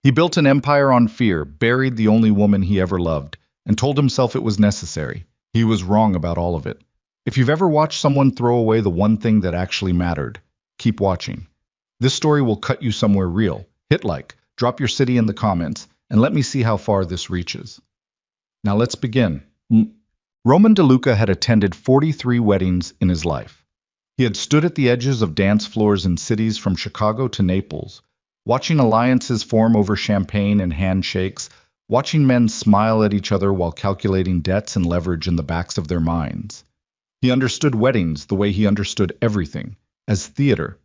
He built an empire on fear, buried the only woman he ever loved, and told himself it was necessary. He was wrong about all of it. If you've ever watched someone throw away the one thing that actually mattered, keep watching. This story will cut you somewhere real. Hit like, drop your city in the comments, and let me see how far this reaches. Now let's begin. Roman DeLuca had attended 43 weddings in his life. He had stood at the edges of dance floors in cities from Chicago to Naples, watching alliances form over champagne and handshakes, watching men smile at each other while calculating debts and leverage in the backs of their minds. He understood weddings the way he understood everything, as theater.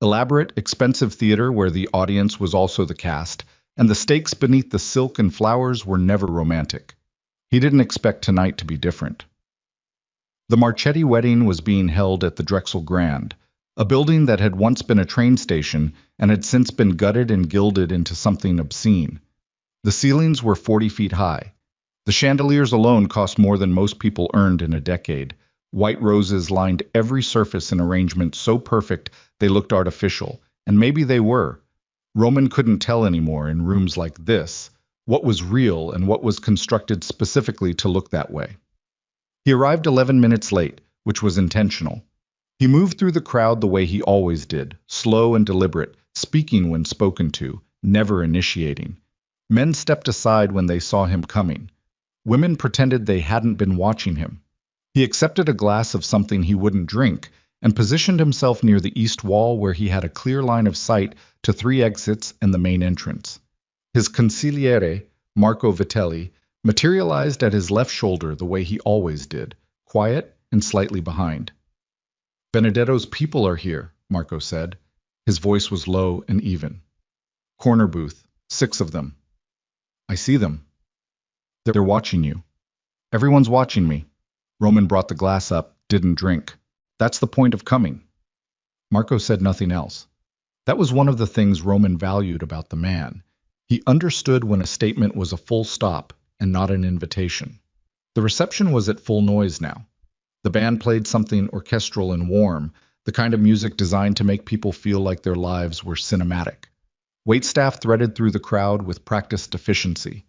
Elaborate, expensive theater where the audience was also the cast, and the stakes beneath the silk and flowers were never romantic. He didn't expect tonight to be different. The Marchetti wedding was being held at the Drexel Grand, a building that had once been a train station and had since been gutted and gilded into something obscene. The ceilings were 40 feet high. The chandeliers alone cost more than most people earned in a decade. White roses lined every surface in arrangements so perfect they looked artificial, and maybe they were. Roman couldn't tell anymore in rooms like this what was real and what was constructed specifically to look that way. He arrived 11 minutes late, which was intentional. He moved through the crowd the way he always did, slow and deliberate, speaking when spoken to, never initiating. Men stepped aside when they saw him coming. Women pretended they hadn't been watching him. He accepted a glass of something he wouldn't drink and positioned himself near the east wall where he had a clear line of sight to 3 exits and the main entrance. His consigliere, Marco Vitelli, materialized at his left shoulder the way he always did, quiet and slightly behind. "Benedetto's people are here," Marco said. His voice was low and even. "Corner booth, 6 of them. I see them. They're watching you." "Everyone's watching me." Roman brought the glass up, didn't drink. "That's the point of coming." Marco said nothing else. That was one of the things Roman valued about the man. He understood when a statement was a full stop and not an invitation. The reception was at full noise now. The band played something orchestral and warm, the kind of music designed to make people feel like their lives were cinematic. Waitstaff threaded through the crowd with practiced efficiency.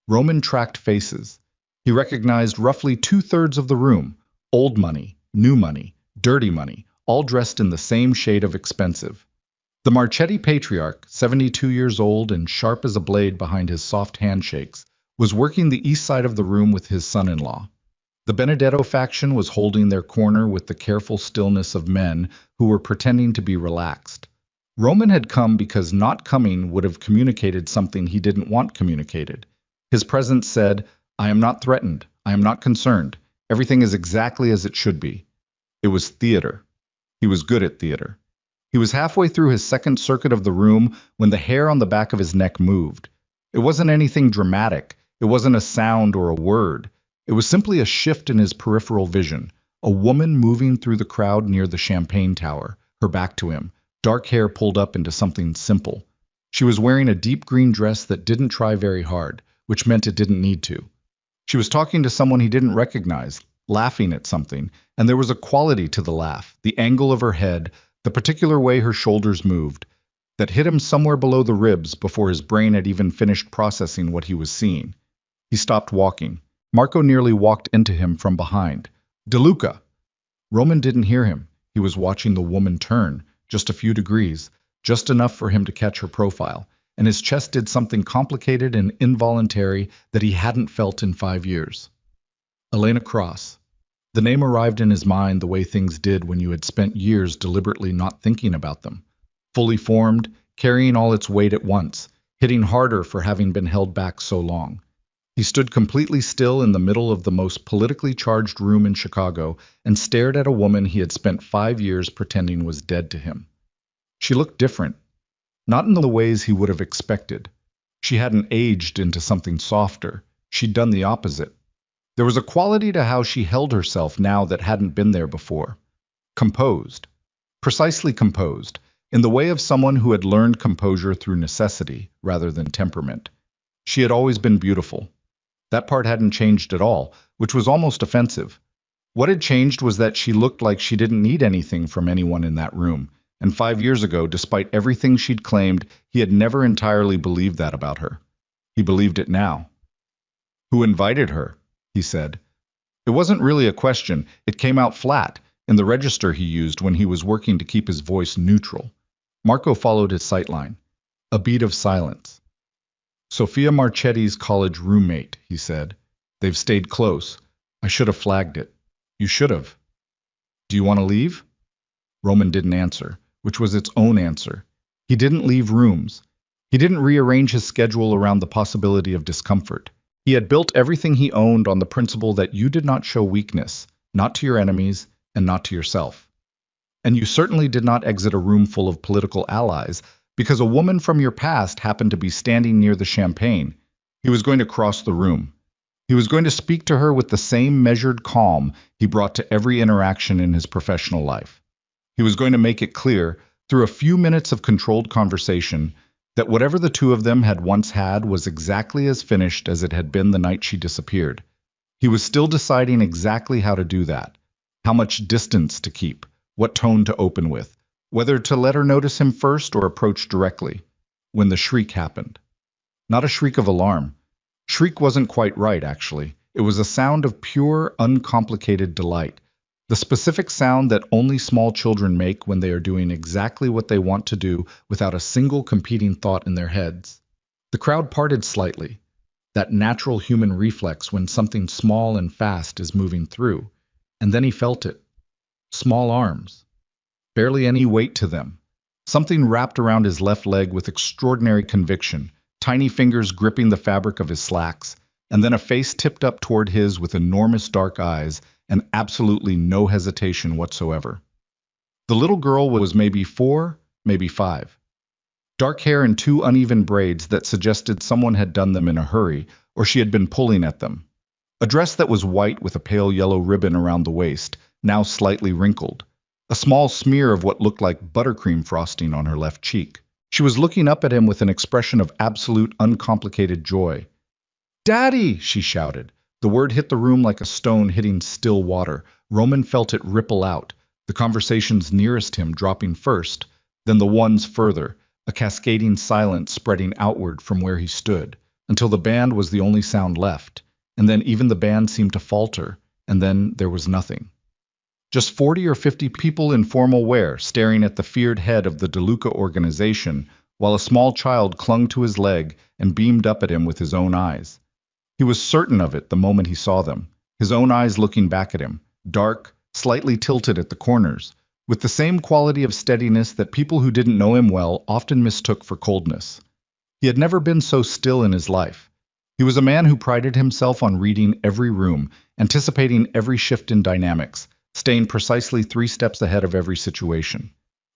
Roman tracked faces. He recognized roughly 2/3 of the room, old money, new money, dirty money, all dressed in the same shade of expensive. The Marchetti patriarch, 72 years old and sharp as a blade behind his soft handshakes, was working the east side of the room with his son-in-law. The Benedetto faction was holding their corner with the careful stillness of men who were pretending to be relaxed. Roman had come because not coming would have communicated something he didn't want communicated. His presence said, "I am not threatened. I am not concerned. Everything is exactly as it should be." It was theater. He was good at theater. He was halfway through his second circuit of the room when the hair on the back of his neck moved. It wasn't anything dramatic. It wasn't a sound or a word. It was simply a shift in his peripheral vision. A woman moving through the crowd near the champagne tower, her back to him, dark hair pulled up into something simple. She was wearing a deep green dress that didn't try very hard, which meant it didn't need to. She was talking to someone he didn't recognize, laughing at something, and there was a quality to the laugh, the angle of her head, the particular way her shoulders moved, that hit him somewhere below the ribs before his brain had even finished processing what he was seeing. He stopped walking. Marco nearly walked into him from behind. "DeLuca!" Roman didn't hear him. He was watching the woman turn, just a few degrees, just enough for him to catch her profile, and his chest did something complicated and involuntary that he hadn't felt in 5 years. Elena Cross. The name arrived in his mind the way things did when you had spent years deliberately not thinking about them. Fully formed, carrying all its weight at once, hitting harder for having been held back so long. He stood completely still in the middle of the most politically charged room in Chicago and stared at a woman he had spent 5 years pretending was dead to him. She looked different, not in the ways he would have expected. She hadn't aged into something softer. She'd done the opposite. There was a quality to how she held herself now that hadn't been there before. Composed. Precisely composed, in the way of someone who had learned composure through necessity rather than temperament. She had always been beautiful. That part hadn't changed at all, which was almost offensive. What had changed was that she looked like she didn't need anything from anyone in that room, And 5 years ago, despite everything she'd claimed, he had never entirely believed that about her. He believed it now. Who invited her? He said. It wasn't really a question. It came out flat, in the register he used when he was working to keep his voice neutral. Marco followed his sightline. A beat of silence. Sofia Marchetti's college roommate, he said. They've stayed close. I should have flagged it. You should have. Do you want to leave? Roman didn't answer, which was its own answer. He didn't leave rooms. He didn't rearrange his schedule around the possibility of discomfort. He had built everything he owned on the principle that you did not show weakness, not to your enemies and not to yourself. And you certainly did not exit a room full of political allies because a woman from your past happened to be standing near the champagne. He was going to cross the room. He was going to speak to her with the same measured calm he brought to every interaction in his professional life. He was going to make it clear, through a few minutes of controlled conversation, that whatever the two of them had once had was exactly as finished as it had been the night she disappeared. He was still deciding exactly how to do that, how much distance to keep, what tone to open with, whether to let her notice him first or approach directly, when the shriek happened. Not a shriek of alarm. Shriek wasn't quite right, actually. It was a sound of pure, uncomplicated delight. The specific sound that only small children make when they are doing exactly what they want to do without a single competing thought in their heads. The crowd parted slightly, that natural human reflex when something small and fast is moving through, and then he felt it. Small arms. Barely any weight to them. Something wrapped around his left leg with extraordinary conviction, tiny fingers gripping the fabric of his slacks, and then a face tipped up toward his with enormous dark eyes and absolutely no hesitation whatsoever. The little girl was maybe 4, maybe 5. Dark hair in 2 uneven braids that suggested someone had done them in a hurry, or she had been pulling at them. A dress that was white with a pale yellow ribbon around the waist, now slightly wrinkled. A small smear of what looked like buttercream frosting on her left cheek. She was looking up at him with an expression of absolute, uncomplicated joy. "Daddy!" she shouted. The word hit the room like a stone hitting still water. Roman felt it ripple out, the conversations nearest him dropping first, then the ones further, a cascading silence spreading outward from where he stood, until the band was the only sound left, and then even the band seemed to falter, and then there was nothing. Just 40 or 50 people in formal wear staring at the feared head of the DeLuca organization, while a small child clung to his leg and beamed up at him with his own eyes. He was certain of it the moment he saw them, his own eyes looking back at him, dark, slightly tilted at the corners, with the same quality of steadiness that people who didn't know him well often mistook for coldness. He had never been so still in his life. He was a man who prided himself on reading every room, anticipating every shift in dynamics, staying precisely 3 steps ahead of every situation.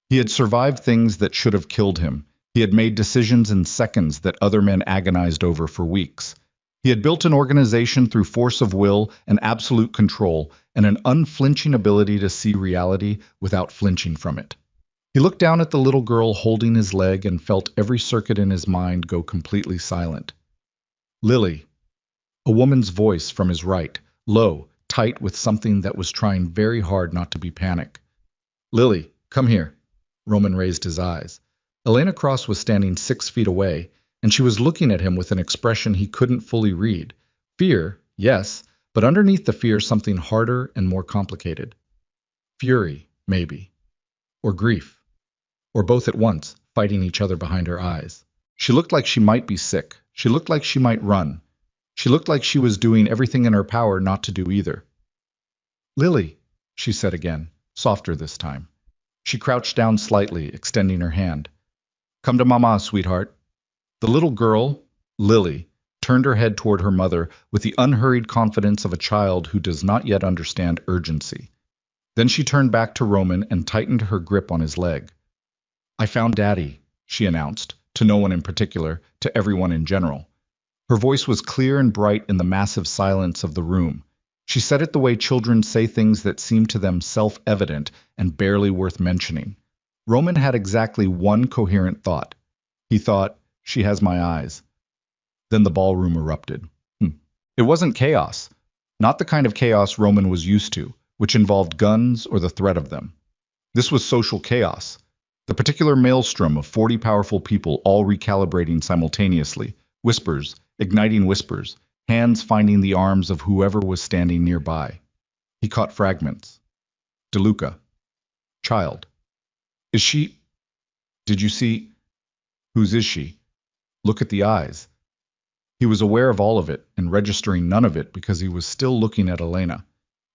He had survived things that should have killed him. He had made decisions in seconds that other men agonized over for weeks. He had built an organization through force of will and absolute control, and an unflinching ability to see reality without flinching from it. He looked down at the little girl holding his leg and felt every circuit in his mind go completely silent. "Lily." A woman's voice from his right, low, tight with something that was trying very hard not to be panic. "Lily, come here." Roman raised his eyes. Elena Cross was standing 6 feet away, and she was looking at him with an expression he couldn't fully read. Fear, yes, but underneath the fear something harder and more complicated. Fury, maybe. Or grief. Or both at once, fighting each other behind her eyes. She looked like she might be sick. She looked like she might run. She looked like she was doing everything in her power not to do either. "Lily," she said again, softer this time. She crouched down slightly, extending her hand. "Come to Mama, sweetheart." The little girl, Lily, turned her head toward her mother with the unhurried confidence of a child who does not yet understand urgency. Then she turned back to Roman and tightened her grip on his leg. "I found Daddy," she announced, to no one in particular, to everyone in general. Her voice was clear and bright in the massive silence of the room. She said it the way children say things that seem to them self-evident and barely worth mentioning. Roman had exactly one coherent thought. He thought, "She has my eyes." Then the ballroom erupted. It wasn't chaos. Not the kind of chaos Roman was used to, which involved guns or the threat of them. This was social chaos. The particular maelstrom of 40 powerful people all recalibrating simultaneously, whispers, igniting whispers, hands finding the arms of whoever was standing nearby. He caught fragments. DeLuca. Child. Is she? Did you see? Whose is she? Look at the eyes. He was aware of all of it and registering none of it because he was still looking at Elena.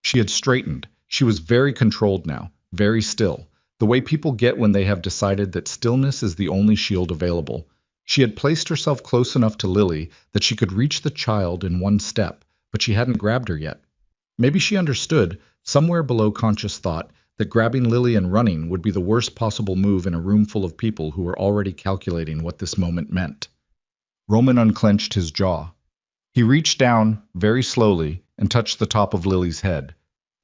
She had straightened. She was very controlled now, very still, the way people get when they have decided that stillness is the only shield available. She had placed herself close enough to Lily that she could reach the child in one step, but she hadn't grabbed her yet. Maybe she understood, somewhere below conscious thought, that grabbing Lily and running would be the worst possible move in a room full of people who were already calculating what this moment meant. Roman unclenched his jaw. He reached down, very slowly, and touched the top of Lily's head.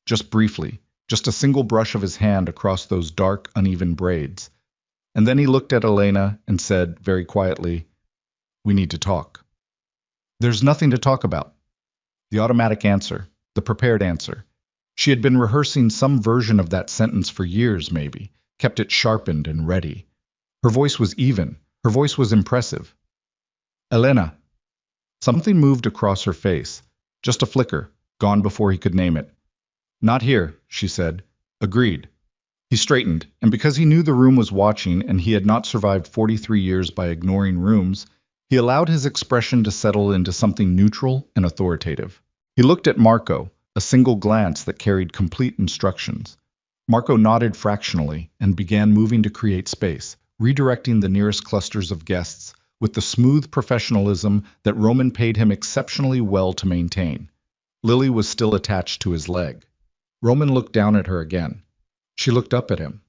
Just briefly, just a single brush of his hand across those dark, uneven braids. And then he looked at Elena and said, very quietly, "We need to talk." "There's nothing to talk about." The automatic answer, the prepared answer. She had been rehearsing some version of that sentence for years, maybe, kept it sharpened and ready. Her voice was even, her voice was impressive. "Elena." Something moved across her face, just a flicker, gone before he could name it. "Not here," she said. "Agreed." He straightened, and because he knew the room was watching and he had not survived 43 years by ignoring rooms, he allowed his expression to settle into something neutral and authoritative. He looked at Marco, a single glance that carried complete instructions. Marco nodded fractionally and began moving to create space, redirecting the nearest clusters of guests with the smooth professionalism that Roman paid him exceptionally well to maintain. Lily was still attached to his leg. Roman looked down at her again. She looked up at him.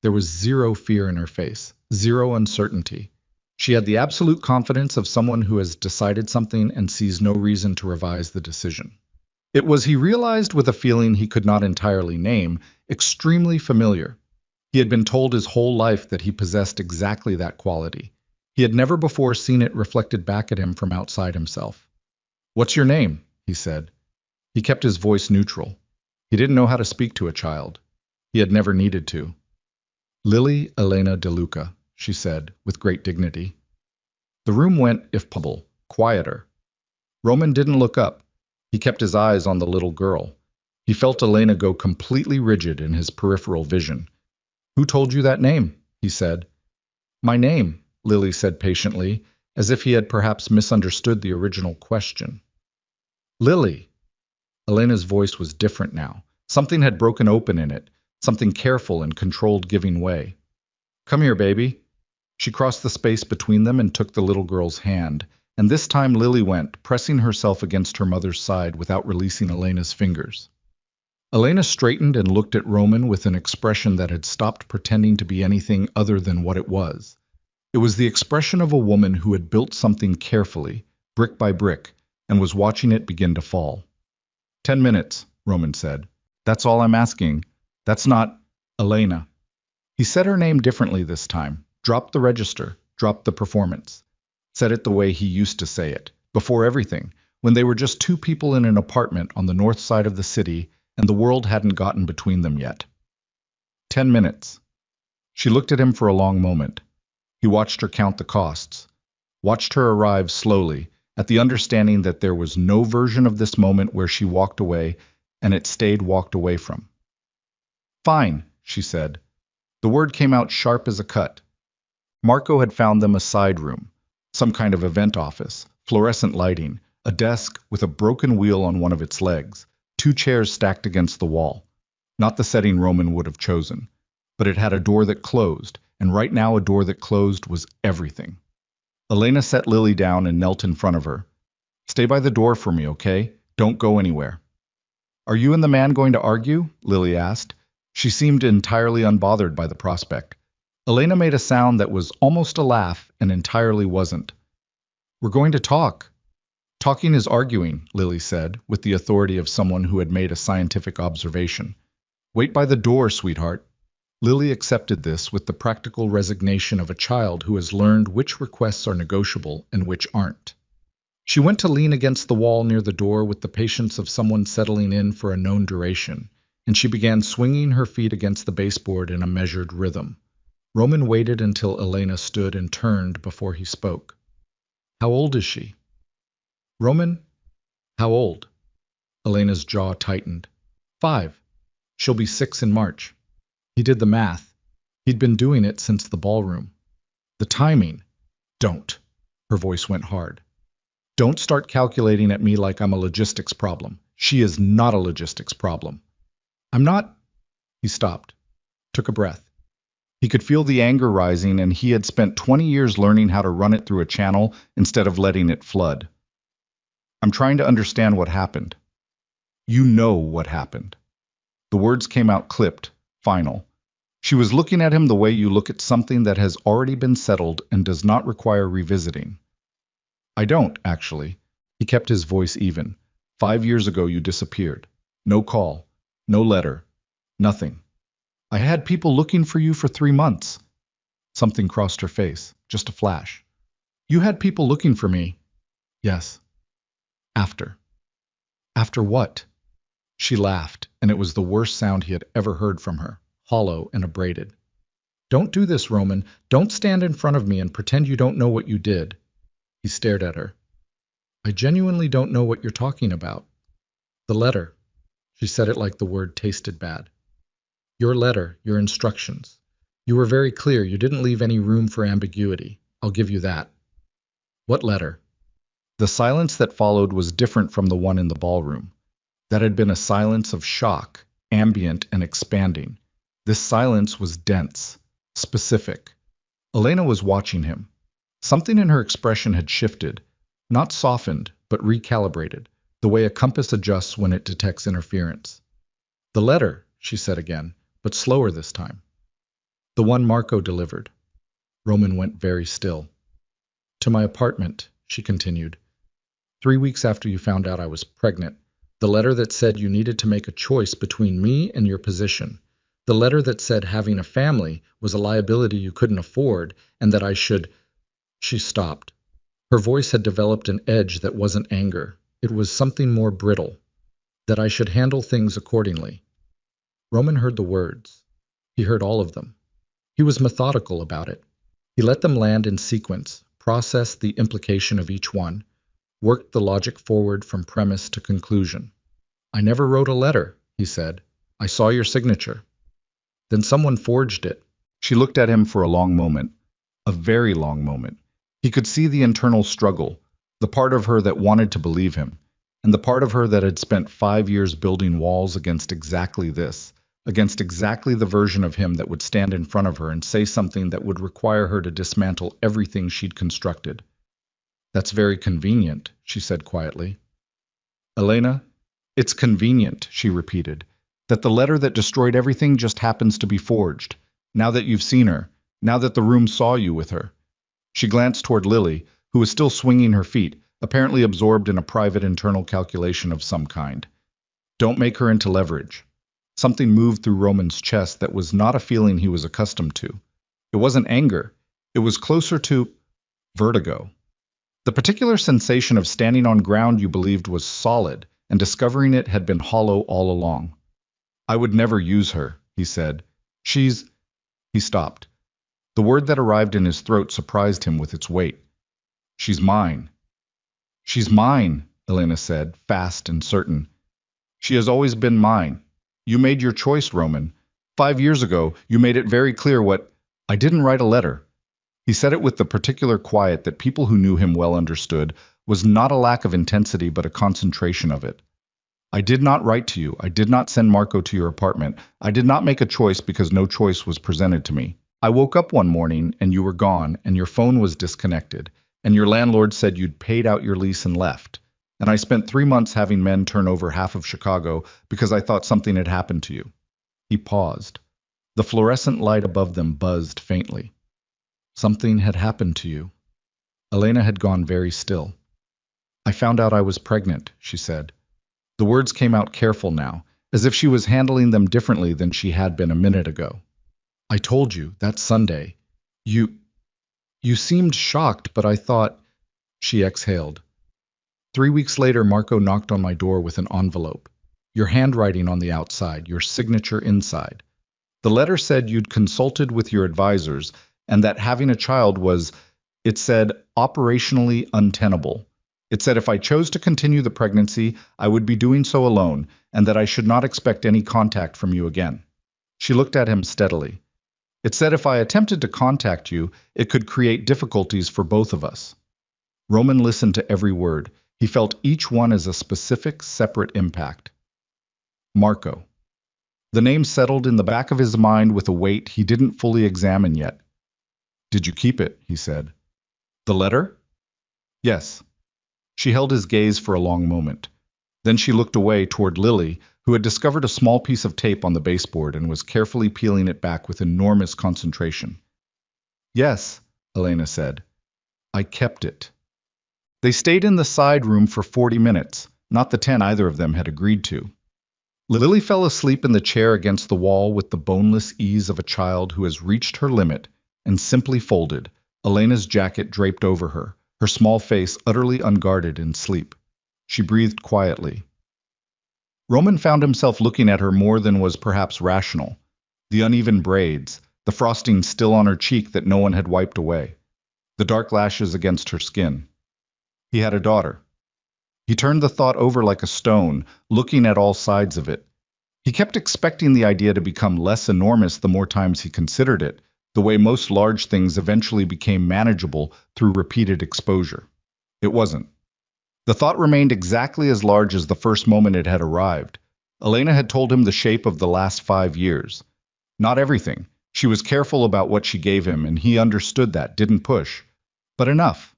There was zero fear in her face, zero uncertainty. She had the absolute confidence of someone who has decided something and sees no reason to revise the decision. It was, he realized with a feeling he could not entirely name, extremely familiar. He had been told his whole life that he possessed exactly that quality. He had never before seen it reflected back at him from outside himself. "What's your name?" he said. He kept his voice neutral. He didn't know how to speak to a child. He had never needed to. "Lily Elena DeLuca," she said, with great dignity. The room went, if possible, quieter. Roman didn't look up. He kept his eyes on the little girl. He felt Elena go completely rigid in his peripheral vision. "Who told you that name?" he said. "My name," Lily said patiently, as if he had perhaps misunderstood the original question. "Lily." Elena's voice was different now. Something had broken open in it, something careful and controlled giving way. "Come here, baby." She crossed the space between them and took the little girl's hand, and this time Lily went, pressing herself against her mother's side without releasing Elena's fingers. Elena straightened and looked at Roman with an expression that had stopped pretending to be anything other than what it was. It was the expression of a woman who had built something carefully, brick by brick, and was watching it begin to fall. 10 minutes, Roman said. "That's all I'm asking. That's not Elena." He said her name differently this time, dropped the register, dropped the performance. Said it the way he used to say it, before everything, when they were just two people in an apartment on the north side of the city and the world hadn't gotten between them yet. 10 minutes. She looked at him for a long moment. He watched her count the costs, watched her arrive slowly, at the understanding that there was no version of this moment where she walked away and it stayed walked away from. "Fine," she said. The word came out sharp as a cut. Marco had found them a side room, some kind of event office, fluorescent lighting, a desk with a broken wheel on one of its legs, 2 chairs stacked against the wall. Not the setting Roman would have chosen, but it had a door that closed, and right now a door that closed was everything. Elena set Lily down and knelt in front of her. "Stay by the door for me, okay? Don't go anywhere." "Are you and the man going to argue?" Lily asked. She seemed entirely unbothered by the prospect. Elena made a sound that was almost a laugh and entirely wasn't. "We're going to talk." "Talking is arguing," Lily said, with the authority of someone who had made a scientific observation. "Wait by the door, sweetheart." Lily accepted this with the practical resignation of a child who has learned which requests are negotiable and which aren't. She went to lean against the wall near the door with the patience of someone settling in for a known duration, and she began swinging her feet against the baseboard in a measured rhythm. Roman waited until Elena stood and turned before he spoke. How old is she? Roman, how old? Elena's jaw tightened. 5. She'll be 6 in March. He did the math. He'd been doing it since the ballroom. The timing. Don't. Her voice went hard. Don't start calculating at me like I'm a logistics problem. She is not a logistics problem. I'm not. He stopped, took a breath. He could feel the anger rising, and he had spent 20 years learning how to run it through a channel instead of letting it flood. I'm trying to understand what happened. You know what happened. The words came out clipped, final. She was looking at him the way you look at something that has already been settled and does not require revisiting. I don't, actually. He kept his voice even. 5 years ago you disappeared. No call, no letter, nothing. I had people looking for you for 3 months. Something crossed her face, just a flash. You had people looking for me? Yes. After. After what? She laughed, and it was the worst sound he had ever heard from her, hollow and abraded. Don't do this, Roman. Don't stand in front of me and pretend you don't know what you did. He stared at her. I genuinely don't know what you're talking about. The letter. She said it like the word tasted bad. Your letter, your instructions. You were very clear. You didn't leave any room for ambiguity. I'll give you that. What letter? The silence that followed was different from the one in the ballroom. That had been a silence of shock, ambient and expanding. This silence was dense, specific. Elena was watching him. Something in her expression had shifted, not softened, but recalibrated, the way a compass adjusts when it detects interference. The letter, she said again, but slower this time. The one Marco delivered. Roman went very still. To my apartment, she continued. 3 weeks after you found out I was pregnant. The letter that said you needed to make a choice between me and your position. The letter that said having a family was a liability you couldn't afford and that I should... She stopped. Her voice had developed an edge that wasn't anger. It was something more brittle. That I should handle things accordingly. Roman heard the words. He heard all of them. He was methodical about it. He let them land in sequence, processed the implication of each one, worked the logic forward from premise to conclusion. I never wrote a letter, he said. I saw your signature. Then someone forged it. She looked at him for a long moment. A very long moment. He could see the internal struggle, the part of her that wanted to believe him, and the part of her that had spent 5 years building walls against exactly this, against exactly the version of him that would stand in front of her and say something that would require her to dismantle everything she'd constructed. That's very convenient, she said quietly. Elena, it's convenient, she repeated, that the letter that destroyed everything just happens to be forged, now that you've seen her, now that the room saw you with her. She glanced toward Lily, who was still swinging her feet, apparently absorbed in a private internal calculation of some kind. Don't make her into leverage. Something moved through Roman's chest that was not a feeling he was accustomed to. It wasn't anger. It was closer to vertigo. The particular sensation of standing on ground you believed was solid, and discovering it had been hollow all along. I would never use her, he said. She's... He stopped. The word that arrived in his throat surprised him with its weight. She's mine. She's mine, Elena said, fast and certain. She has always been mine. You made your choice, Roman. 5 years ago, you made it very clear what... I didn't write a letter. He said it with the particular quiet that people who knew him well understood was not a lack of intensity but a concentration of it. I did not write to you. I did not send Marco to your apartment. I did not make a choice because no choice was presented to me. I woke up one morning and you were gone and your phone was disconnected and your landlord said you'd paid out your lease and left. And I spent 3 months having men turn over half of Chicago because I thought something had happened to you. He paused. The fluorescent light above them buzzed faintly. Something had happened to you. Elena had gone very still. I found out I was pregnant, she said. The words came out careful now, as if she was handling them differently than she had been a minute ago. I told you, that Sunday. You seemed shocked, but I thought... She exhaled. 3 weeks later, Marco knocked on my door with an envelope. Your handwriting on the outside, your signature inside. The letter said you'd consulted with your advisors and that having a child was, it said, operationally untenable. It said if I chose to continue the pregnancy, I would be doing so alone, and that I should not expect any contact from you again. She looked at him steadily. It said if I attempted to contact you, it could create difficulties for both of us. Roman listened to every word. He felt each one as a specific, separate impact. Marco. The name settled in the back of his mind with a weight he didn't fully examine yet. Did you keep it? He said. The letter? Yes. She held his gaze for a long moment. Then she looked away toward Lily, who had discovered a small piece of tape on the baseboard and was carefully peeling it back with enormous concentration. Yes, Elena said. I kept it. They stayed in the side room for 40 minutes, not the 10 either of them had agreed to. Lily fell asleep in the chair against the wall with the boneless ease of a child who has reached her limit and simply folded, Elena's jacket draped over her, her small face utterly unguarded in sleep. She breathed quietly. Roman found himself looking at her more than was perhaps rational. The uneven braids, the frosting still on her cheek that no one had wiped away, the dark lashes against her skin. He had a daughter. He turned the thought over like a stone, looking at all sides of it. He kept expecting the idea to become less enormous the more times he considered it, the way most large things eventually became manageable through repeated exposure. It wasn't. The thought remained exactly as large as the first moment it had arrived. Elena had told him the shape of the last 5 years. Not everything. She was careful about what she gave him, and he understood that, didn't push. But enough.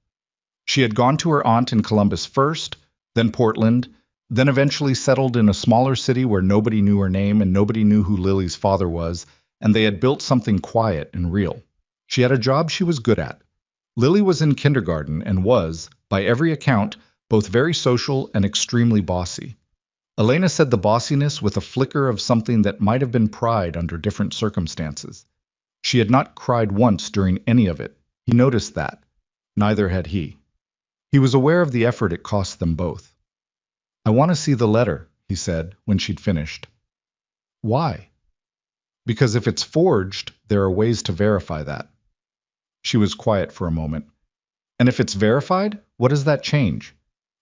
She had gone to her aunt in Columbus first, then Portland, then eventually settled in a smaller city where nobody knew her name and nobody knew who Lily's father was, and they had built something quiet and real. She had a job she was good at. Lily was in kindergarten and was, by every account, both very social and extremely bossy. Elena said the bossiness with a flicker of something that might have been pride under different circumstances. She had not cried once during any of it. He noticed that. Neither had he. He was aware of the effort it cost them both. I want to see the letter, he said when she'd finished. Why? Because if it's forged, there are ways to verify that. She was quiet for a moment. And if it's verified, what does that change?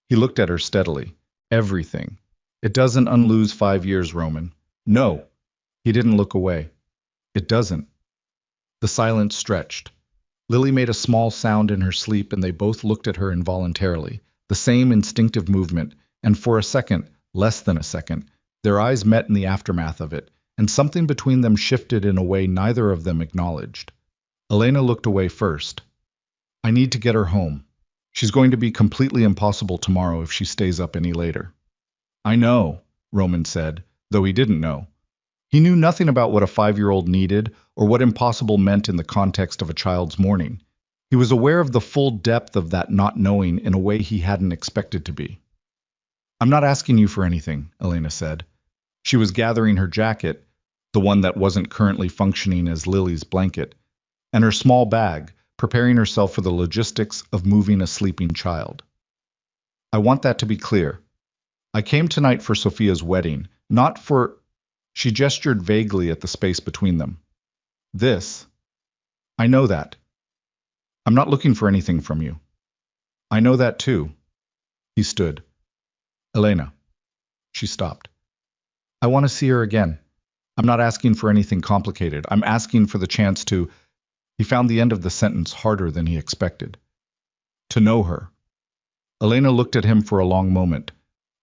He looked at her steadily. Everything. It doesn't unloose 5 years, Roman. No. He didn't look away. It doesn't. The silence stretched. Lily made a small sound in her sleep and they both looked at her involuntarily, the same instinctive movement, and for a second, less than a second, their eyes met in the aftermath of it, and something between them shifted in a way neither of them acknowledged. Elena looked away first. I need to get her home. She's going to be completely impossible tomorrow if she stays up any later. I know, Roman said, though he didn't know. He knew nothing about what a 5-year-old needed or what impossible meant in the context of a child's mourning. He was aware of the full depth of that not knowing in a way he hadn't expected to be. I'm not asking you for anything, Elena said. She was gathering her jacket, the one that wasn't currently functioning as Lily's blanket, and her small bag, preparing herself for the logistics of moving a sleeping child. I want that to be clear. I came tonight for Sophia's wedding, not for... She gestured vaguely at the space between them. This. I know that. I'm not looking for anything from you. I know that too. He stood. Elena. She stopped. I want to see her again. I'm not asking for anything complicated. I'm asking for the chance to... He found the end of the sentence harder than he expected. To know her. Elena looked at him for a long moment.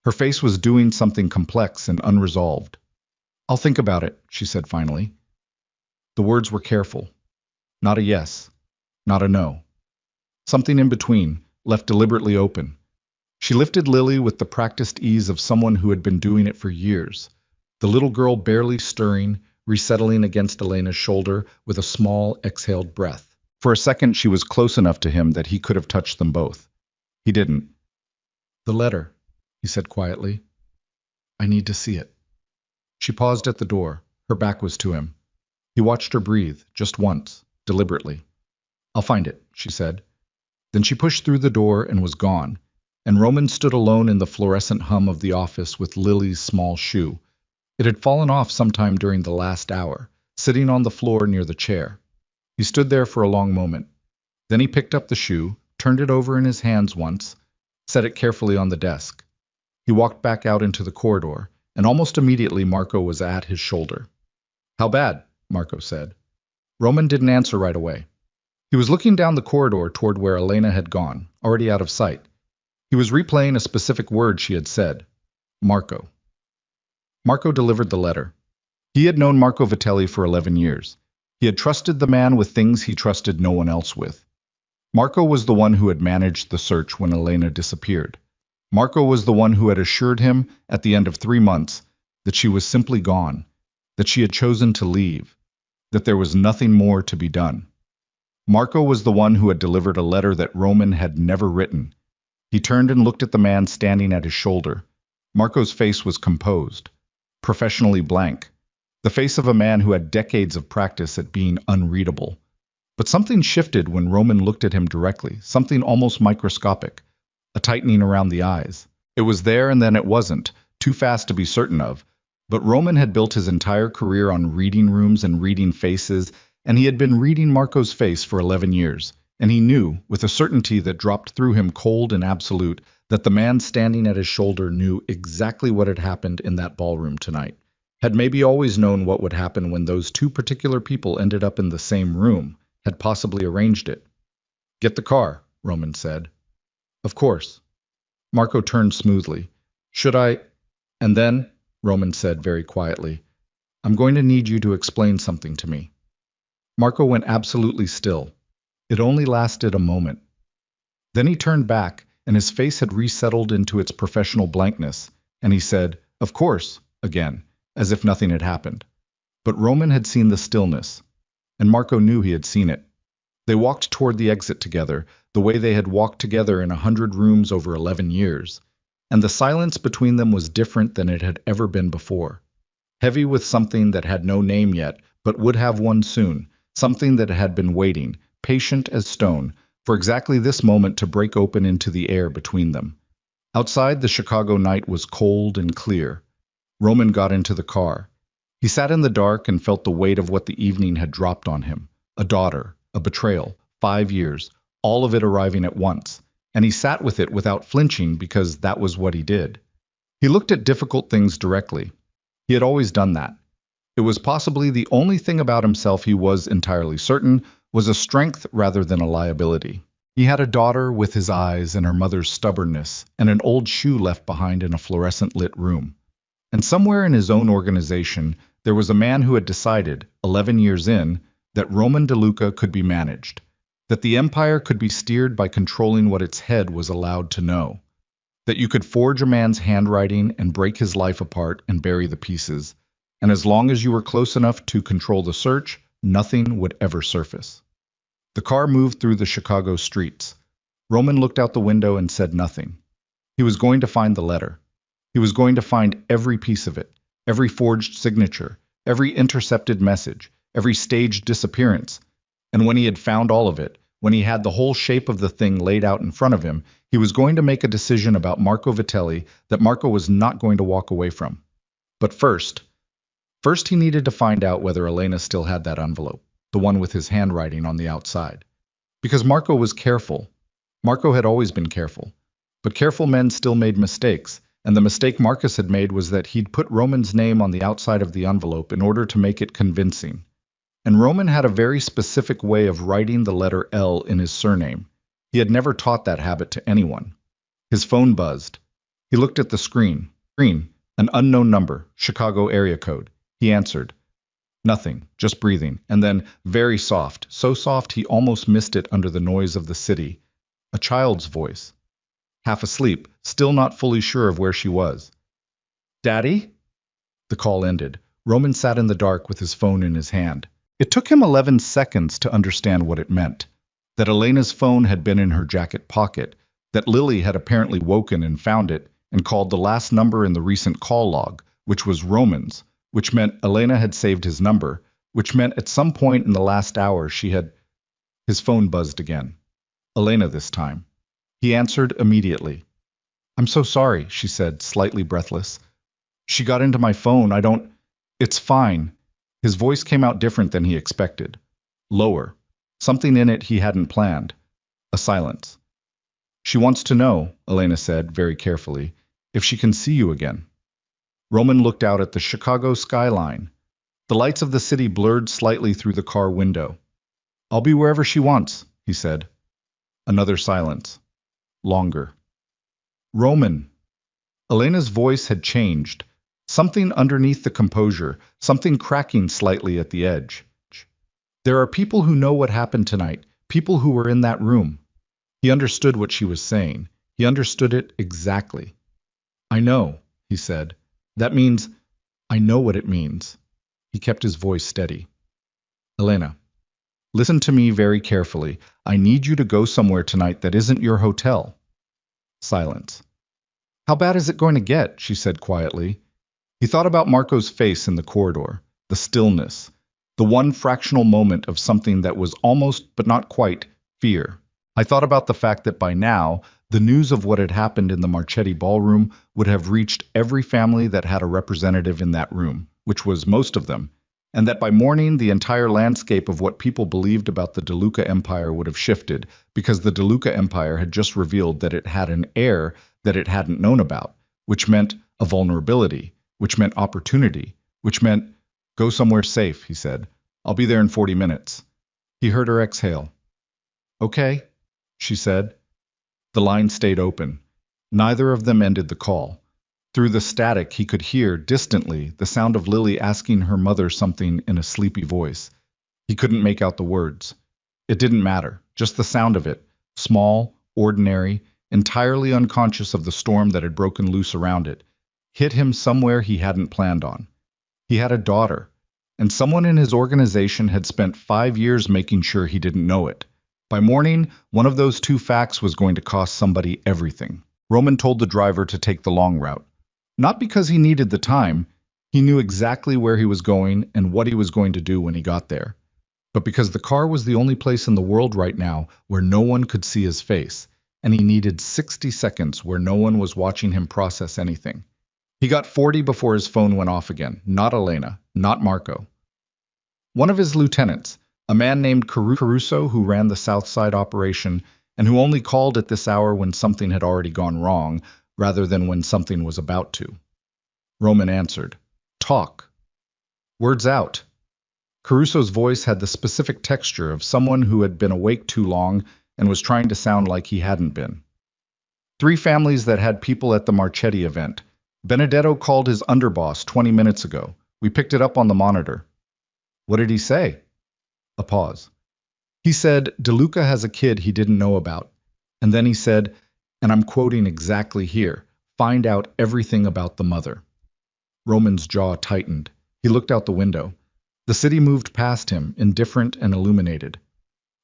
Her face was doing something complex and unresolved. I'll think about it, she said finally. The words were careful. Not a yes, not a no. Something in between, left deliberately open. She lifted Lily with the practiced ease of someone who had been doing it for years, the little girl barely stirring, resettling against Elena's shoulder with a small, exhaled breath. For a second she was close enough to him that he could have touched them both. He didn't. The letter, he said quietly. I need to see it. She paused at the door. Her back was to him. He watched her breathe, just once, deliberately. I'll find it, she said. Then she pushed through the door and was gone, and Roman stood alone in the fluorescent hum of the office with Lily's small shoe. It had fallen off sometime during the last hour, sitting on the floor near the chair. He stood there for a long moment. Then he picked up the shoe, turned it over in his hands once, set it carefully on the desk. He walked back out into the corridor, and almost immediately Marco was at his shoulder. "How bad?" Marco said. Roman didn't answer right away. He was looking down the corridor toward where Elena had gone, already out of sight. He was replaying a specific word she had said. Marco. Marco delivered the letter. He had known Marco Vitelli for 11 years. He had trusted the man with things he trusted no one else with. Marco was the one who had managed the search when Elena disappeared. Marco was the one who had assured him, at the end of 3 months, that she was simply gone, that she had chosen to leave, that there was nothing more to be done. Marco was the one who had delivered a letter that Roman had never written. He turned and looked at the man standing at his shoulder. Marco's face was composed, professionally blank, the face of a man who had decades of practice at being unreadable. But something shifted when Roman looked at him directly, something almost microscopic, a tightening around the eyes. It was there and then it wasn't, too fast to be certain of, but Roman had built his entire career on reading rooms and reading faces, and he had been reading Marco's face for 11 years, and he knew, with a certainty that dropped through him cold and absolute, that the man standing at his shoulder knew exactly what had happened in that ballroom tonight, had maybe always known what would happen when those two particular people ended up in the same room, had possibly arranged it. "Get the car," Roman said. "Of course." Marco turned smoothly. "Should I—" "And then," Roman said very quietly, "I'm going to need you to explain something to me." Marco went absolutely still. It only lasted a moment. Then he turned back, and his face had resettled into its professional blankness, and he said, "Of course," again, as if nothing had happened. But Roman had seen the stillness, and Marco knew he had seen it. They walked toward the exit together, the way they had walked together in 100 rooms over 11 years, and the silence between them was different than it had ever been before. Heavy with something that had no name yet, but would have one soon, something that had been waiting, patient as stone, for exactly this moment to break open into the air between them. Outside, the Chicago night was cold and clear. Roman got into the car. He sat in the dark and felt the weight of what the evening had dropped on him. A daughter, a betrayal, 5 years, all of it arriving at once. And he sat with it without flinching because that was what he did. He looked at difficult things directly. He had always done that. It was possibly the only thing about himself he was entirely certain was a strength rather than a liability. He had a daughter with his eyes and her mother's stubbornness, and an old shoe left behind in a fluorescent-lit room. And somewhere in his own organization, there was a man who had decided, 11 years in, that Roman DeLuca could be managed, that the empire could be steered by controlling what its head was allowed to know, that you could forge a man's handwriting and break his life apart and bury the pieces, and as long as you were close enough to control the search, nothing would ever surface. The car moved through the Chicago streets. Roman looked out the window and said nothing. He was going to find the letter. He was going to find every piece of it, every forged signature, every intercepted message, every staged disappearance. And when he had found all of it, when he had the whole shape of the thing laid out in front of him, he was going to make a decision about Marco Vitelli that Marco was not going to walk away from. But first he needed to find out whether Elena still had that envelope, the one with his handwriting on the outside. Because Marco was careful. Marco had always been careful. But careful men still made mistakes, and the mistake Marcus had made was that he'd put Roman's name on the outside of the envelope in order to make it convincing. And Roman had a very specific way of writing the letter L in his surname. He had never taught that habit to anyone. His phone buzzed. He looked at the screen. An unknown number, Chicago area code. He answered. Nothing, just breathing, and then, very soft, so soft he almost missed it under the noise of the city. A child's voice. Half asleep, still not fully sure of where she was. "Daddy?" The call ended. Roman sat in the dark with his phone in his hand. It took him 11 seconds to understand what it meant. That Elena's phone had been in her jacket pocket, that Lily had apparently woken and found it, and called the last number in the recent call log, which was Roman's, which meant Elena had saved his number, which meant at some point in the last hour she had... His phone buzzed again. Elena this time. He answered immediately. "I'm so sorry," she said, slightly breathless. "She got into my phone. It's fine." His voice came out different than he expected. Lower. Something in it he hadn't planned. A silence. She wants to know, Elena said, very carefully, if she can see you again. Roman looked out at the Chicago skyline. The lights of the city blurred slightly through the car window. I'll be wherever she wants, he said. Another silence. Longer. Roman. Elena's voice had changed. Something underneath the composure, something cracking slightly at the edge. There are people who know what happened tonight, people who were in that room. He understood what she was saying. He understood it exactly. I know, he said. That means, I know what it means. He kept his voice steady. Elena, listen to me very carefully. I need you to go somewhere tonight that isn't your hotel. Silence. How bad is it going to get? She said quietly. He thought about Marco's face in the corridor, the stillness, the one fractional moment of something that was almost, but not quite, fear. I thought about the fact that by now, the news of what had happened in the Marchetti ballroom would have reached every family that had a representative in that room, which was most of them, and that by morning the entire landscape of what people believed about the DeLuca Empire would have shifted, because the DeLuca Empire had just revealed that it had an heir that it hadn't known about, which meant a vulnerability, which meant opportunity, which meant, go somewhere safe, he said. I'll be there in 40 minutes. He heard her exhale. Okay, she said. The line stayed open. Neither of them ended the call. Through the static, he could hear, distantly, the sound of Lily asking her mother something in a sleepy voice. He couldn't make out the words. It didn't matter, just the sound of it, small, ordinary, entirely unconscious of the storm that had broken loose around it, hit him somewhere he hadn't planned on. He had a daughter, and someone in his organization had spent 5 years making sure he didn't know it. By morning, one of those two facts was going to cost somebody everything. Roman told the driver to take the long route. Not because he needed the time, he knew exactly where he was going and what he was going to do when he got there. But because the car was the only place in the world right now where no one could see his face, and he needed 60 seconds where no one was watching him process anything. He got 40 before his phone went off again. Not Elena, not Marco. One of his lieutenants, a man named Caruso who ran the South Side operation and who only called at this hour when something had already gone wrong, rather than when something was about to. Roman answered. Talk. Words out. Caruso's voice had the specific texture of someone who had been awake too long and was trying to sound like he hadn't been. 3 families that had people at the Marchetti event. Benedetto called his underboss 20 minutes ago. We picked it up on the monitor. What did he say? A pause. He said DeLuca has a kid he didn't know about. And then he said, and I'm quoting exactly here, find out everything about the mother. Roman's jaw tightened. He looked out the window. The city moved past him, indifferent and illuminated.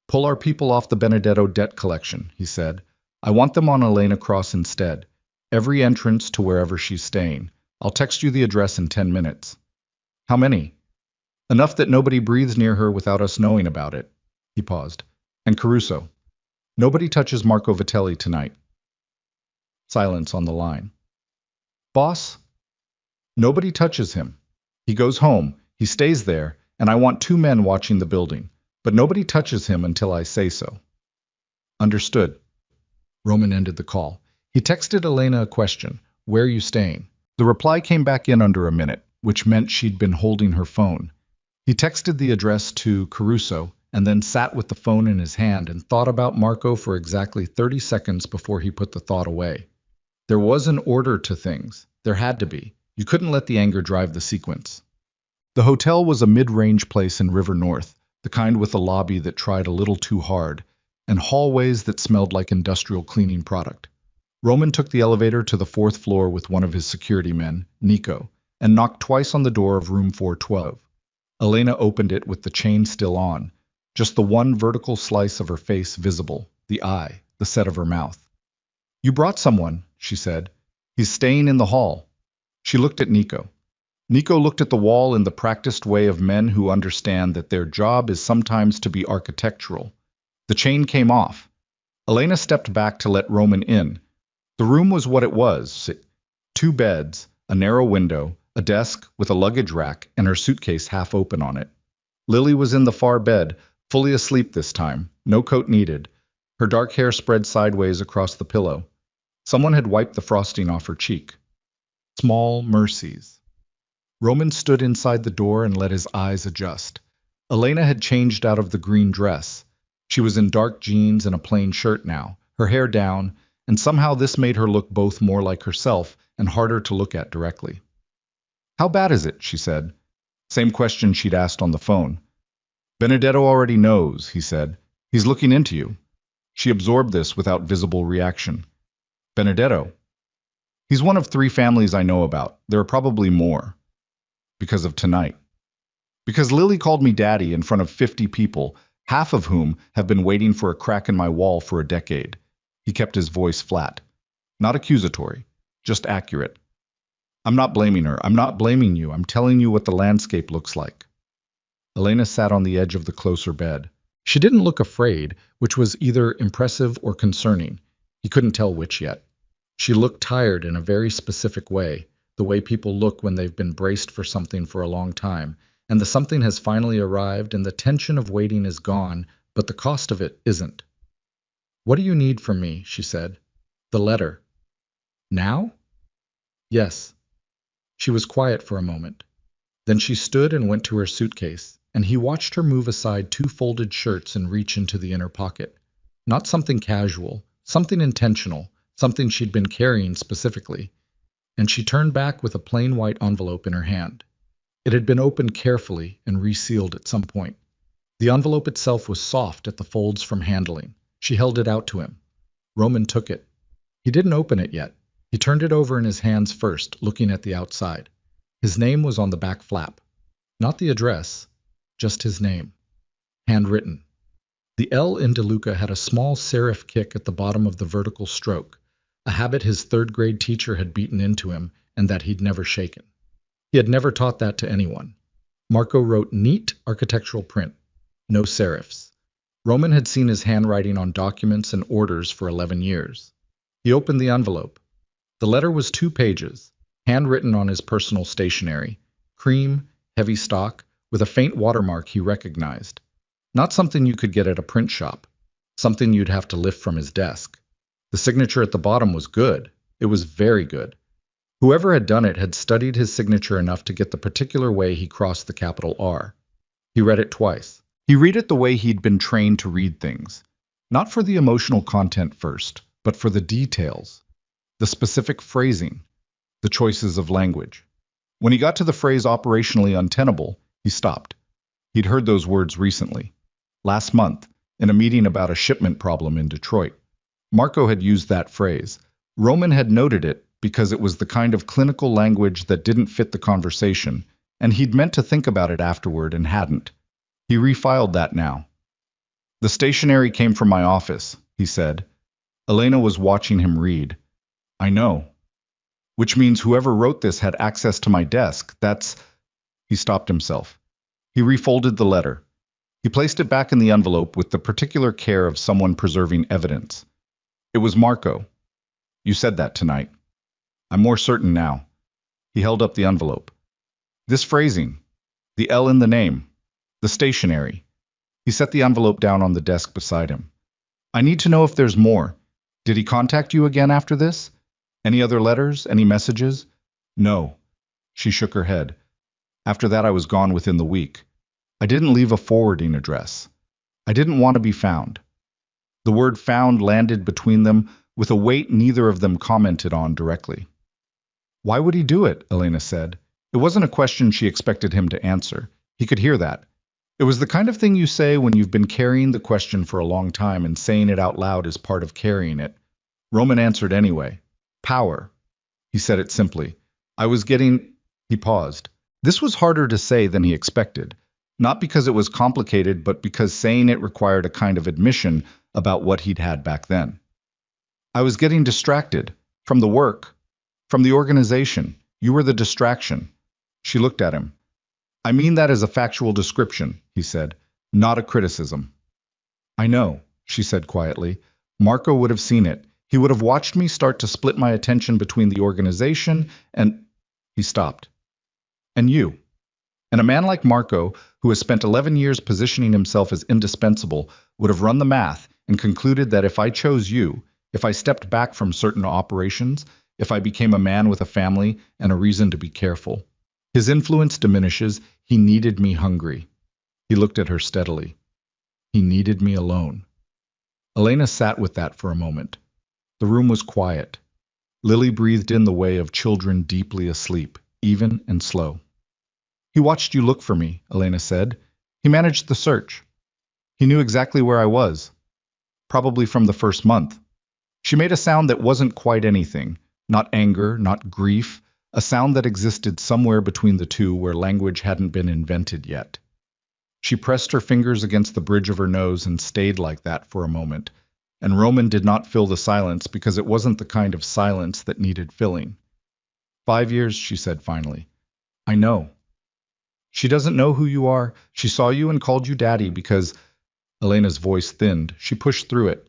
Pull our people off the Benedetto debt collection, he said. I want them on Elena Cross instead. Every entrance to wherever she's staying. I'll text you the address in 10 minutes. How many? Enough that nobody breathes near her without us knowing about it. He paused. And Caruso. Nobody touches Marco Vitelli tonight. Silence on the line. Boss? Nobody touches him. He goes home, he stays there, and I want 2 men watching the building. But nobody touches him until I say so. Understood. Roman ended the call. He texted Elena a question. Where are you staying? The reply came back in under a minute, which meant she'd been holding her phone. He texted the address to Caruso, and then sat with the phone in his hand and thought about Marco for exactly 30 seconds before he put the thought away. There was an order to things. There had to be. You couldn't let the anger drive the sequence. The hotel was a mid-range place in River North, the kind with a lobby that tried a little too hard, and hallways that smelled like industrial cleaning product. Roman took the elevator to the 4th floor with one of his security men, Nico, and knocked twice on the door of room 412. Elena opened it with the chain still on, just the one vertical slice of her face visible, the eye, the set of her mouth. You brought someone, she said. He's staying in the hall. She looked at Nico. Nico looked at the wall in the practiced way of men who understand that their job is sometimes to be architectural. The chain came off. Elena stepped back to let Roman in. The room was what it was. 2 beds, a narrow window, a desk with a luggage rack and her suitcase half open on it. Lily was in the far bed, fully asleep this time, no coat needed, her dark hair spread sideways across the pillow. Someone had wiped the frosting off her cheek. Small mercies. Roman stood inside the door and let his eyes adjust. Elena had changed out of the green dress. She was in dark jeans and a plain shirt now, her hair down, and somehow this made her look both more like herself and harder to look at directly. "How bad is it?" she said. Same question she'd asked on the phone. "Benedetto already knows," he said. "He's looking into you." She absorbed this without visible reaction. "Benedetto? He's one of 3 families I know about. There are probably more. Because of tonight. Because Lily called me daddy in front of 50 people, half of whom have been waiting for a crack in my wall for a decade." He kept his voice flat. Not accusatory, just accurate. "I'm not blaming her. I'm not blaming you. I'm telling you what the landscape looks like." Elena sat on the edge of the closer bed. She didn't look afraid, which was either impressive or concerning. He couldn't tell which yet. She looked tired in a very specific way, the way people look when they've been braced for something for a long time, and the something has finally arrived and the tension of waiting is gone, but the cost of it isn't. "What do you need from me?" she said. "The letter." "Now?" "Yes." She was quiet for a moment. Then she stood and went to her suitcase, and he watched her move aside 2 folded shirts and reach into the inner pocket. Not something casual, something intentional, something she'd been carrying specifically. And she turned back with a plain white envelope in her hand. It had been opened carefully and resealed at some point. The envelope itself was soft at the folds from handling. She held it out to him. Roman took it. He didn't open it yet. He turned it over in his hands first, looking at the outside. His name was on the back flap. Not the address, just his name. Handwritten. The L in DeLuca had a small serif kick at the bottom of the vertical stroke, a habit his 3rd-grade teacher had beaten into him and that he'd never shaken. He had never taught that to anyone. Marco wrote neat architectural print, no serifs. Roman had seen his handwriting on documents and orders for 11 years. He opened the envelope. The letter was 2 pages, handwritten on his personal stationery, cream, heavy stock, with a faint watermark he recognized. Not something you could get at a print shop, something you'd have to lift from his desk. The signature at the bottom was good. It was very good. Whoever had done it had studied his signature enough to get the particular way he crossed the capital R. He read it twice. He read it the way he'd been trained to read things. Not for the emotional content first, but for the details, the specific phrasing, the choices of language. When he got to the phrase operationally untenable, he stopped. He'd heard those words recently. Last month, in a meeting about a shipment problem in Detroit. Marco had used that phrase. Roman had noted it because it was the kind of clinical language that didn't fit the conversation, and he'd meant to think about it afterward and hadn't. He refiled that now. "The stationery came from my office," he said. Elena was watching him read. "I know. Which means whoever wrote this had access to my desk. That's—" He stopped himself. He refolded the letter. He placed it back in the envelope with the particular care of someone preserving evidence. It was Marco. "You said that tonight. I'm more certain now." He held up the envelope. "This phrasing, the L in the name, the stationery." He set the envelope down on the desk beside him. "I need to know if there's more. Did he contact you again after this? Any other letters? Any messages?" "No." She shook her head. "After that I was gone within the week. I didn't leave a forwarding address. I didn't want to be found." The word found landed between them with a weight neither of them commented on directly. "Why would he do it?" Elena said. It wasn't a question she expected him to answer. He could hear that. It was the kind of thing you say when you've been carrying the question for a long time and saying it out loud is part of carrying it. Roman answered anyway. "Power." He said it simply. "I was getting—" He paused. This was harder to say than he expected. Not because it was complicated, but because saying it required a kind of admission about what he'd had back then. "I was getting distracted. From the work. From the organization. You were the distraction." She looked at him. "I mean that as a factual description," he said, "not a criticism." "I know," she said quietly. "Marco would have seen it. He would have watched me start to split my attention between the organization and—" He stopped. And you. And a man like Marco, who has spent 11 years positioning himself as indispensable, would have run the math and concluded that if I chose you, if I stepped back from certain operations, if I became a man with a family and a reason to be careful, his influence diminishes. He needed me hungry. He looked at her steadily. He needed me alone. Elena sat with that for a moment. The room was quiet. Lily breathed in the way of children deeply asleep, even and slow. He watched you look for me, Elena said. He managed the search. He knew exactly where I was, probably from the first month. She made a sound that wasn't quite anything, not anger, not grief, a sound that existed somewhere between the two where language hadn't been invented yet. She pressed her fingers against the bridge of her nose and stayed like that for a moment, and Roman did not fill the silence because it wasn't the kind of silence that needed filling. 5 years, she said finally. I know. She doesn't know who you are. She saw you and called you daddy because... Elena's voice thinned. She pushed through it.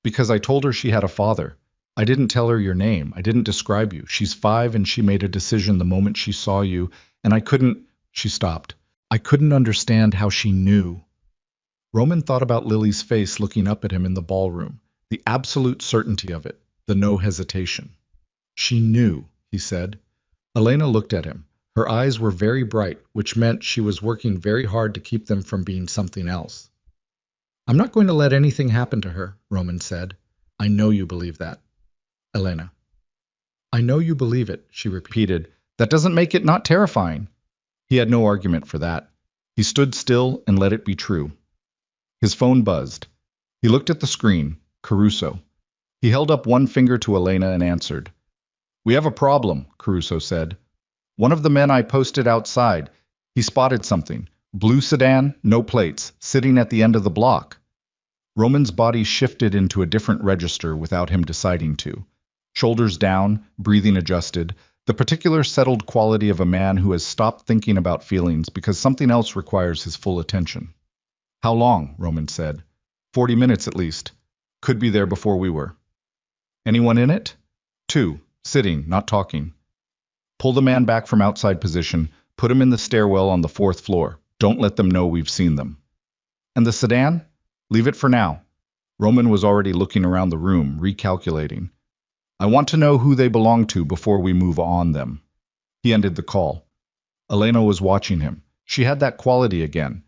Because I told her she had a father. I didn't tell her your name. I didn't describe you. She's 5 and she made a decision the moment she saw you, and I couldn't... She stopped. I couldn't understand how she knew. Roman thought about Lily's face looking up at him in the ballroom, the absolute certainty of it, the no hesitation. She knew, he said. Elena looked at him. Her eyes were very bright, which meant she was working very hard to keep them from being something else. I'm not going to let anything happen to her, Roman said. I know you believe that. Elena. I know you believe it, she repeated. That doesn't make it not terrifying. He had no argument for that. He stood still and let it be true. His phone buzzed. He looked at the screen. Caruso. He held up one finger to Elena and answered. We have a problem, Caruso said. One of the men I posted outside. He spotted something. Blue sedan, no plates, sitting at the end of the block. Roman's body shifted into a different register without him deciding to. Shoulders down, breathing adjusted, the particular settled quality of a man who has stopped thinking about feelings because something else requires his full attention. How long? Roman said. 40 minutes at least. Could be there before we were. Anyone in it? 2, sitting, not talking. Pull the man back from outside position, put him in the stairwell on the 4th floor. Don't let them know we've seen them. And the sedan? Leave it for now. Roman was already looking around the room, recalculating. I want to know who they belong to before we move on them. He ended the call. Elena was watching him. She had that quality again.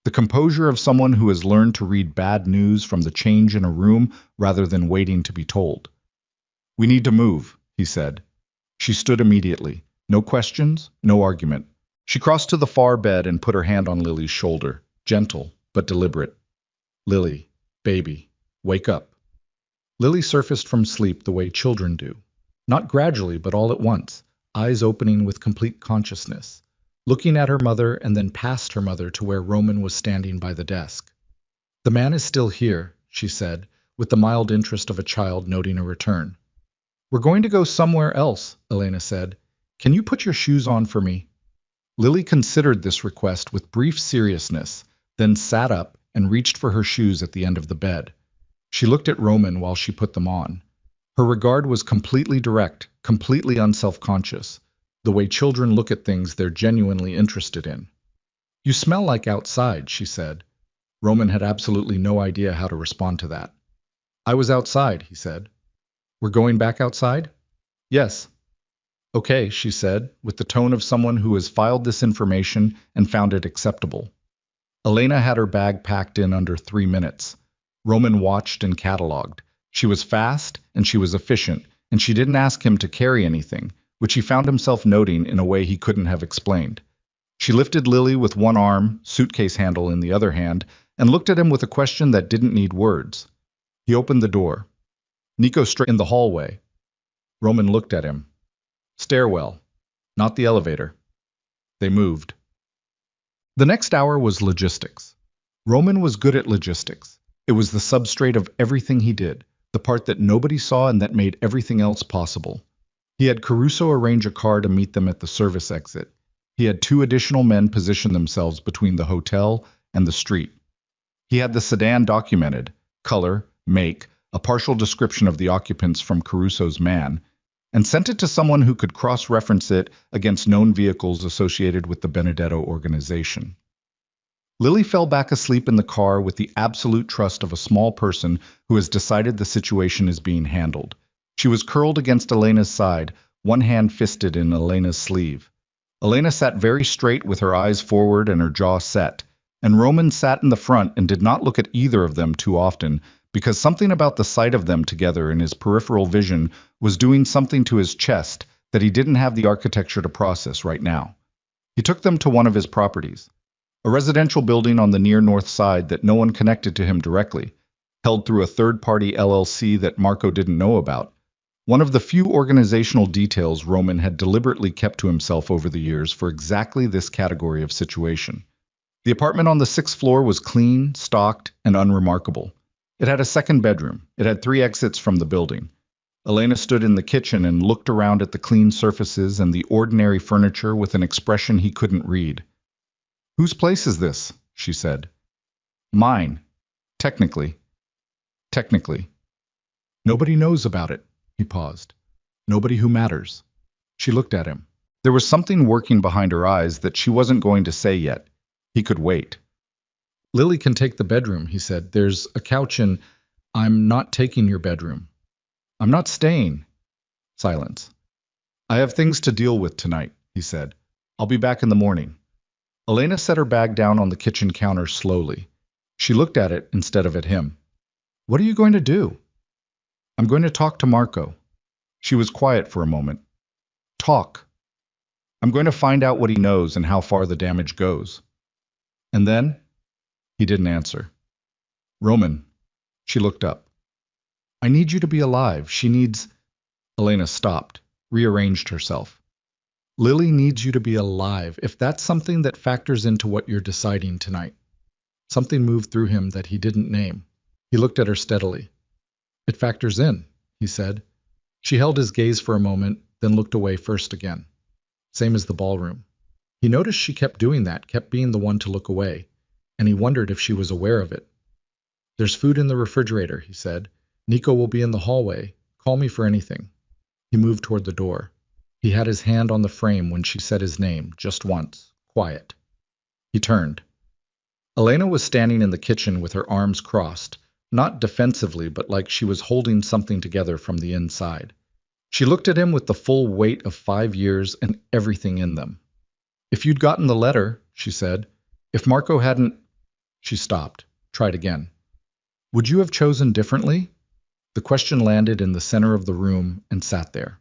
The composure of someone who has learned to read bad news from the change in a room rather than waiting to be told. We need to move, he said. She stood immediately. No questions, no argument. She crossed to the far bed and put her hand on Lily's shoulder, gentle but deliberate. Lily, baby, wake up. Lily surfaced from sleep the way children do. Not gradually, but all at once, eyes opening with complete consciousness, looking at her mother and then past her mother to where Roman was standing by the desk. The man is still here, she said, with the mild interest of a child noting a return. We're going to go somewhere else, Elena said. Can you put your shoes on for me? Lily considered this request with brief seriousness, then sat up and reached for her shoes at the end of the bed. She looked at Roman while she put them on. Her regard was completely direct, completely unself-conscious, the way children look at things they're genuinely interested in. You smell like outside, she said. Roman had absolutely no idea how to respond to that. I was outside, he said. We're going back outside? Yes. Okay, she said, with the tone of someone who has filed this information and found it acceptable. Elena had her bag packed in under 3 minutes. Roman watched and catalogued. She was fast and she was efficient, and she didn't ask him to carry anything, which he found himself noting in a way he couldn't have explained. She lifted Lily with one arm, suitcase handle in the other hand, and looked at him with a question that didn't need words. He opened the door. Nico straight in the hallway. Roman looked at him. Stairwell, not the elevator. They moved. The next hour was logistics. Roman was good at logistics. It was the substrate of everything he did, the part that nobody saw and that made everything else possible. He had Caruso arrange a car to meet them at the service exit. He had 2 additional men position themselves between the hotel and the street. He had the sedan documented, color, make, a partial description of the occupants from Caruso's man. and sent it to someone who could cross-reference it against known vehicles associated with the Benedetto organization. Lily fell back asleep in the car with the absolute trust of a small person who has decided the situation is being handled. She was curled against Elena's side, one hand fisted in Elena's sleeve. Elena sat very straight with her eyes forward and her jaw set, and Roman sat in the front and did not look at either of them too often, because something about the sight of them together in his peripheral vision was doing something to his chest that he didn't have the architecture to process right now. He took them to one of his properties, a residential building on the near north side that no one connected to him directly, held through a third-party LLC that Marco didn't know about. One of the few organizational details Roman had deliberately kept to himself over the years for exactly this category of situation. The apartment on the 6th floor was clean, stocked, and unremarkable. It had a second bedroom. It had 3 exits from the building. Elena stood in the kitchen and looked around at the clean surfaces and the ordinary furniture with an expression he couldn't read. "Whose place is this?" she said. "Mine. Technically. Technically." "Nobody knows about it." He paused. "Nobody who matters." She looked at him. There was something working behind her eyes that she wasn't going to say yet. He could wait. "Lily can take the bedroom," he said. "There's a couch in—" "I'm not taking your bedroom." "I'm not staying." Silence. "I have things to deal with tonight," he said. "I'll be back in the morning." Elena set her bag down on the kitchen counter slowly. She looked at it instead of at him. "What are you going to do?" "I'm going to talk to Marco." She was quiet for a moment. "Talk." "I'm going to find out what he knows and how far the damage goes." "And then?" He didn't answer. "Roman." She looked up. "I need you to be alive. She needs—" Elena stopped, rearranged herself. "Lily needs you to be alive, if that's something that factors into what you're deciding tonight." Something moved through him that he didn't name. He looked at her steadily. "It factors in," he said. She held his gaze for a moment, then looked away first again. Same as the ballroom. He noticed she kept doing that, kept being the one to look away, and he wondered if she was aware of it. "There's food in the refrigerator," he said. "Nico will be in the hallway. Call me for anything." He moved toward the door. He had his hand on the frame when she said his name, just once, quiet. He turned. Elena was standing in the kitchen with her arms crossed, not defensively, but like she was holding something together from the inside. She looked at him with the full weight of 5 years and everything in them. "If you'd gotten the letter," she said, "if Marco hadn't—" She stopped, tried again. "Would you have chosen differently?" The question landed in the center of the room and sat there.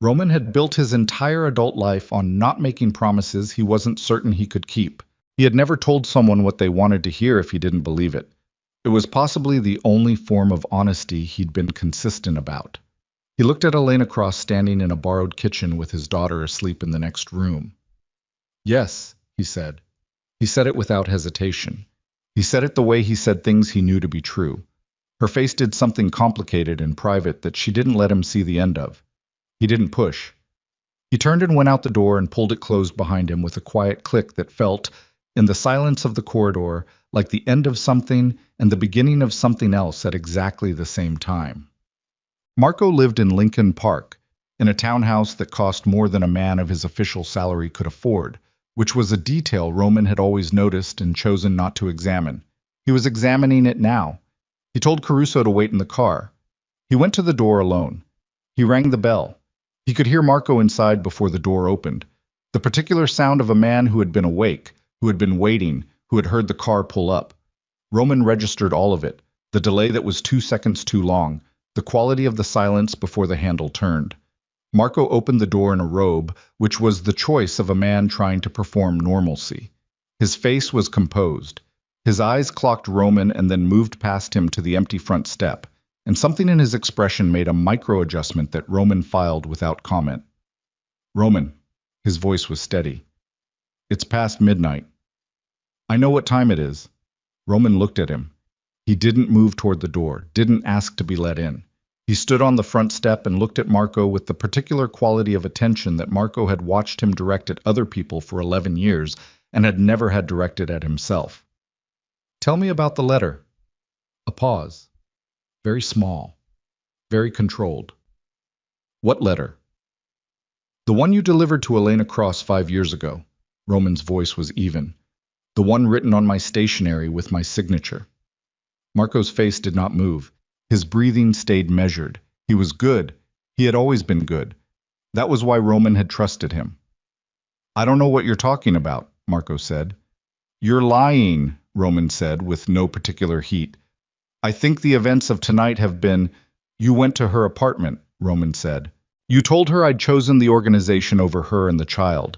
Roman had built his entire adult life on not making promises he wasn't certain he could keep. He had never told someone what they wanted to hear if he didn't believe it. It was possibly the only form of honesty he'd been consistent about. He looked at Elena Cross standing in a borrowed kitchen with his daughter asleep in the next room. "Yes," he said. He said it without hesitation. He said it the way he said things he knew to be true. Her face did something complicated and private that she didn't let him see the end of. He didn't push. He turned and went out the door and pulled it closed behind him with a quiet click that felt, in the silence of the corridor, like the end of something and the beginning of something else at exactly the same time. Marco lived in Lincoln Park, in a townhouse that cost more than a man of his official salary could afford, which was a detail Roman had always noticed and chosen not to examine. He was examining it now. He told Caruso to wait in the car. He went to the door alone. He rang the bell. He could hear Marco inside before the door opened. The particular sound of a man who had been awake, who had been waiting, who had heard the car pull up. Roman registered all of it, the delay that was 2 seconds too long, the quality of the silence before the handle turned. Marco opened the door in a robe, which was the choice of a man trying to perform normalcy. His face was composed. His eyes clocked Roman and then moved past him to the empty front step, and something in his expression made a micro-adjustment that Roman filed without comment. "Roman," his voice was steady. "It's past midnight." "I know what time it is." Roman looked at him. He didn't move toward the door, didn't ask to be let in. He stood on the front step and looked at Marco with the particular quality of attention that Marco had watched him direct at other people for 11 years and had never had directed at himself. "Tell me about the letter." A pause. Very small. Very controlled. What letter? The one you delivered to Elena Cross 5 years ago. Roman's voice was even. The one written on my stationery with my signature. Marco's face did not move. His breathing stayed measured. He was good. He had always been good. That was why Roman had trusted him. I don't know what you're talking about, Marco said. You're lying, Roman said with no particular heat. I think the events of tonight have been. You went to her apartment, Roman said. You told her I'd chosen the organization over her and the child.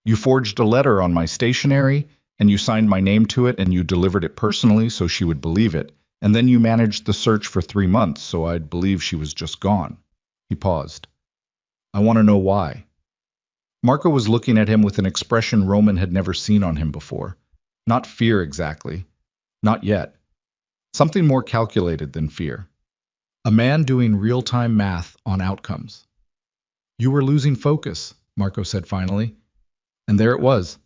You forged a letter on my stationery, and you signed my name to it, and you delivered it personally so she would believe it. And then you managed the search for 3 months, so I'd believe she was just gone. He paused. I want to know why. Marco was looking at him with an expression Roman had never seen on him before. Not fear exactly. Not yet. Something more calculated than fear. A man doing real-time math on outcomes. You were losing focus, Marco said finally. And there it was.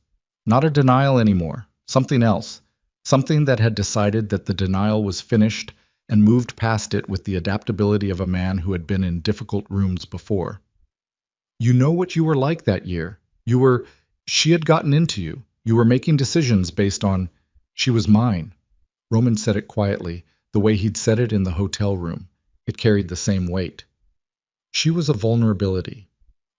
Not a denial anymore. Something else. Something that had decided that the denial was finished and moved past it with the adaptability of a man who had been in difficult rooms before. You know what you were like that year. She had gotten into you. You were making decisions based on, she was mine. Roman said it quietly, the way he'd said it in the hotel room. It carried the same weight. She was a vulnerability.